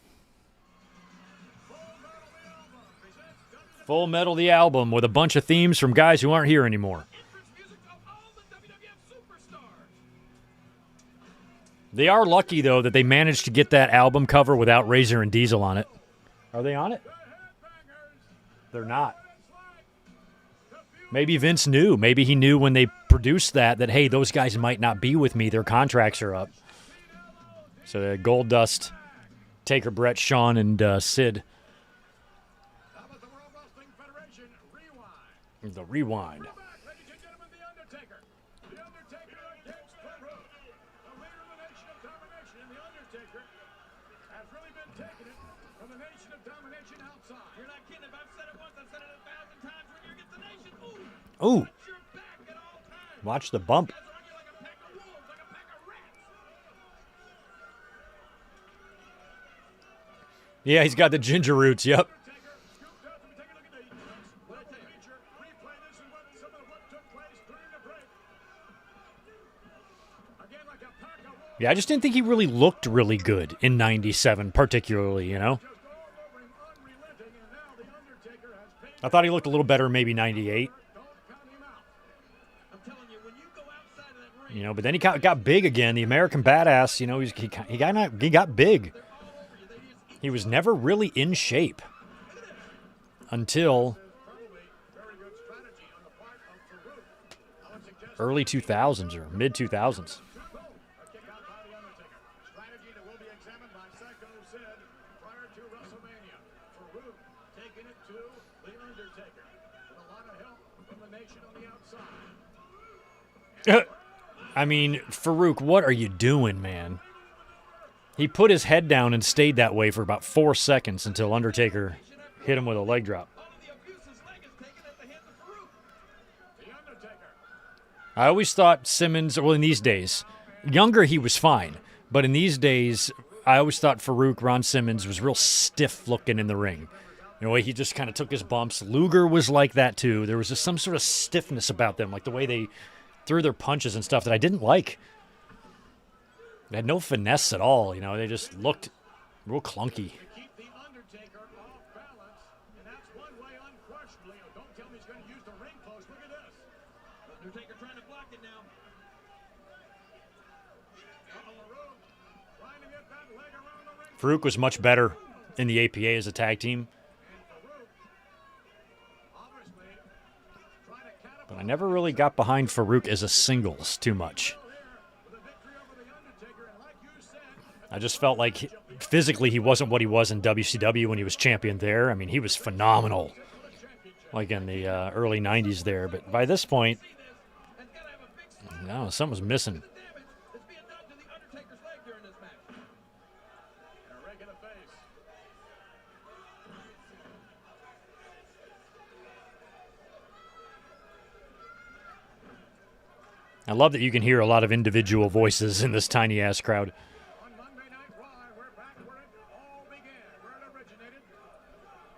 Full Metal, the album, with a bunch of themes from guys who aren't here anymore. They are lucky, though, that they managed to get that album cover without Razor and Diesel on it. Are they on it? They're not. Maybe Vince knew. Maybe he knew when they produced that, hey, those guys might not be with me. Their contracts are up. So Gold Dust, Taker, Brett, Shawn, and Sid. The Rewind. Ooh. Watch the bump. Yeah, he's got the ginger roots, yep. Yeah, I just didn't think he really looked really good in 97, particularly, you know? I thought he looked a little better maybe 98. I'm telling you, when you go outside You know, but then he got big again. The American Badass, you know, he got big. He was never really in shape until early 2000s or mid 2000s. I mean, Farouk, what are you doing, man? He put his head down and stayed that way for about 4 seconds until Undertaker hit him with a leg drop. I always thought Simmons, well, in these days, younger he was fine, but in these days, I always thought Farouk, Ron Simmons, was real stiff looking in the ring. You know, he just kind of took his bumps. Luger was like that too. There was just some sort of stiffness about them, like the way they threw their punches and stuff that I didn't like. They had no finesse at all, you know. They just looked real clunky. Undertaker trying to block it now. Farouk was much better in the APA as a tag team. But I never really got behind Farouk as a singles too much. I just felt like physically he wasn't what he was in WCW when he was champion there. I mean, he was phenomenal, like in the early 90s there. But by this point, no, something was missing. I love that you can hear a lot of individual voices in this tiny-ass crowd. On Monday Night Raw, we're back where it all began, where it originated.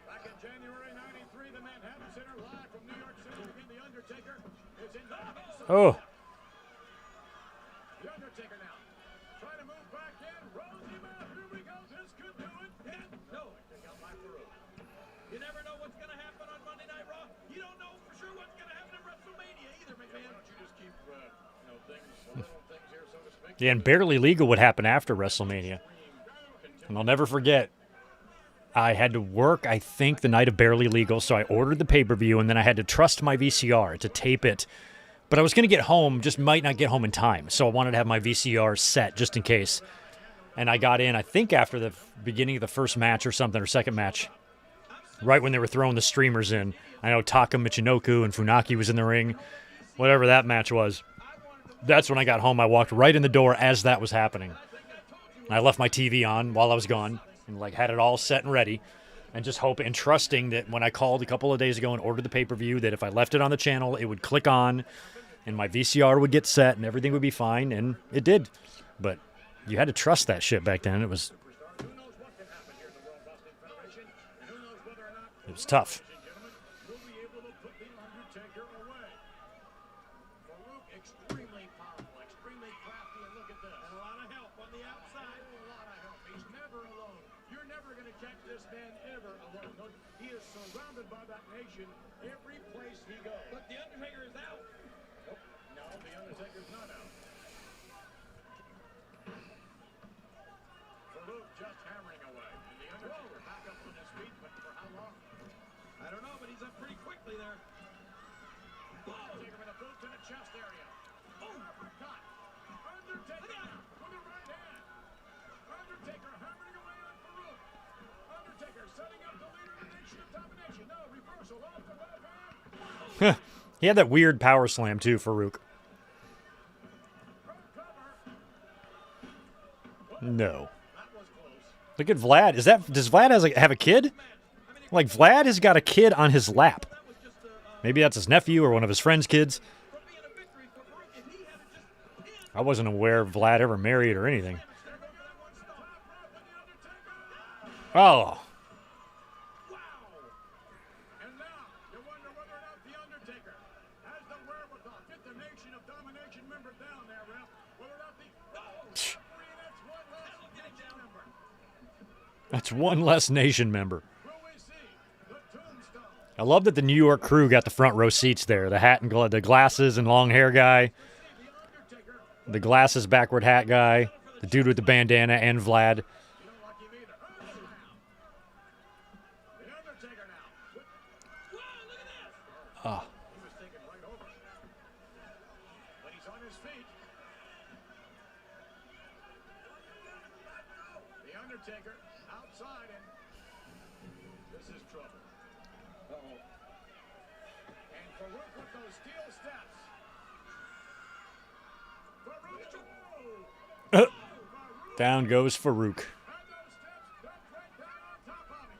Back in January '93, the Manhattan Center, live from New York City, again, The Undertaker is in the Oh. The Undertaker now, trying to move back in, rolls him out, here we go, this could do it, and no, take out by Farouk. You never know what's going to happen on Monday Night Raw. You don't know for sure what's going to happen at WrestleMania either, McMahon. Why don't you just keep, little things here, so to speak. Yeah, and Barely Legal would happen after WrestleMania. And I'll never forget, I had to work, I think, the night of Barely Legal, so I ordered the pay-per-view, and then I had to trust my VCR to tape it. But I was going to get home, just might not get home in time, so I wanted to have my VCR set just in case. And I got in, I think, after the beginning of the first match or something, or second match, right when they were throwing the streamers in. I know Taka Michinoku and Funaki was in the ring, whatever that match was. That's when I got home. I walked right in the door as that was happening. I left my TV on while I was gone and had it all set and ready, and just hoping and trusting that when I called a couple of days ago and ordered the pay-per-view, that if I left it on the channel, it would click on and my VCR would get set and everything would be fine, and it did. But you had to trust that shit back then. It was tough. Every place he goes. But The Undertaker is out. Nope. No, The Undertaker's not out. Farouk just hammering away. And The Undertaker back up on his feet, but for how long? I don't know, but he's up pretty quickly there. Undertaker with a boot to the chest area. Oh, God. Undertaker with the right hand. Undertaker hammering away on Farouk. Undertaker setting up the leader of the Nation of Domination. No, reversal off the left hand. He had that weird power slam, too, Farouk. No. Look at Vlad. Does Vlad have a kid? Like, Vlad has got a kid on his lap. Maybe that's his nephew or one of his friend's kids. I wasn't aware Vlad ever married or anything. Oh. And now, you wonder whether or not The Undertaker has the wherewithal. Get the Nation of Domination member down there, Ralph. Whether or not That's one less nation member. will we see the Tombstone? I love that the New York crew got the front row seats there. The hat and the glasses and long hair guy. The Undertaker The glasses backward hat guy, the dude with the bandana, and Vlad. You don't like him either. The Undertaker now. Whoa, look at this! Oh. He was taken right over. But he's on his feet. The Undertaker outside, and this is trouble. Uh-oh. And Farouk with those steel steps. Farouk. Down goes Farouk. And those steps dumped right down on top of him.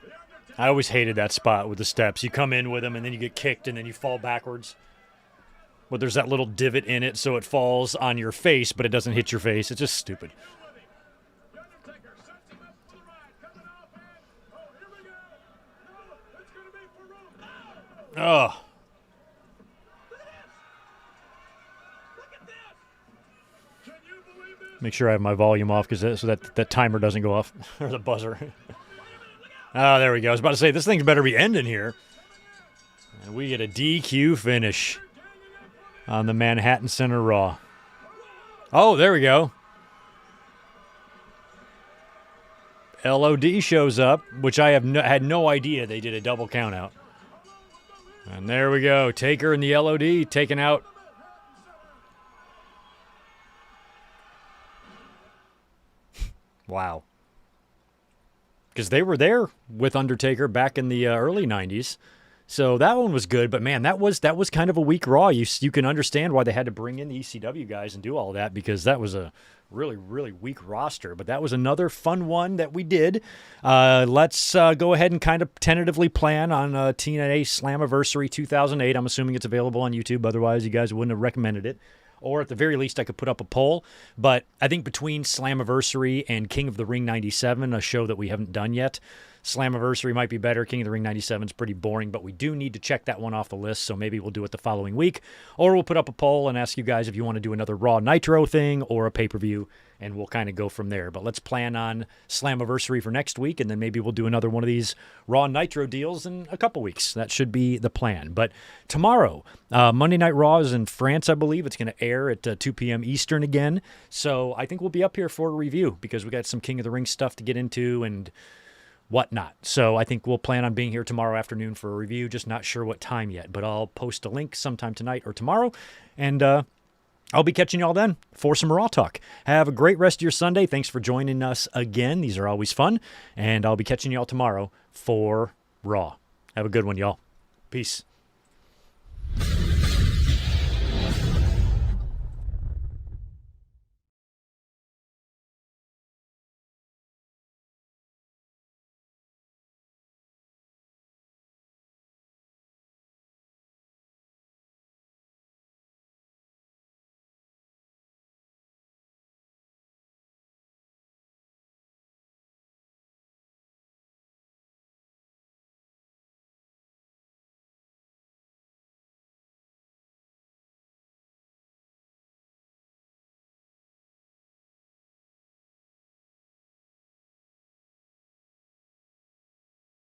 The Undertaker. I always hated that spot with the steps. You come in with them, and then you get kicked, and then you fall backwards. But there's that little divot in it, so it falls on your face, but it doesn't hit your face. It's just stupid. The Undertaker sets him up for the ride, coming off, and oh, here we go. No, it's going to be Farouk. Oh. Look at this! Can you believe this? Make sure I have my volume off so that timer doesn't go off, or the buzzer. Oh, there we go. I was about to say, this thing's better be ending here. And we get a DQ finish on the Manhattan Center Raw. Oh, there we go. LOD shows up, which I had no idea they did a double count out. And there we go. Taker and the LOD taken out. Wow. Because they were there with Undertaker back in the early 90s. So that one was good, but man, that was kind of a weak Raw. You can understand why they had to bring in the ECW guys and do all that, because that was a really, really weak roster. But that was another fun one that we did. Let's go ahead and kind of tentatively plan on TNA Slammiversary 2008. I'm assuming it's available on YouTube. Otherwise, you guys wouldn't have recommended it. Or at the very least, I could put up a poll. But I think between Slammiversary and King of the Ring 97, a show that we haven't done yet, Slammiversary might be better. King of the Ring 97 is pretty boring, but we do need to check that one off the list, so maybe we'll do it the following week. Or we'll put up a poll and ask you guys if you want to do another Raw Nitro thing or a pay-per-view, and we'll kind of go from there. But let's plan on Slammiversary for next week, and then maybe we'll do another one of these Raw Nitro deals in a couple weeks. That should be the plan. But tomorrow, Monday Night Raw is in France, I believe. It's going to air at 2 p.m. Eastern again. So I think we'll be up here for a review, because we got some King of the Ring stuff to get into and whatnot. So I think we'll plan on being here tomorrow afternoon for a review. Just not sure what time yet, but I'll post a link sometime tonight or tomorrow, and I'll be catching y'all then for some Raw talk. Have a great rest of your Sunday. Thanks for joining us again. These are always fun, and I'll be catching y'all tomorrow for Raw. Have a good one, y'all. Peace.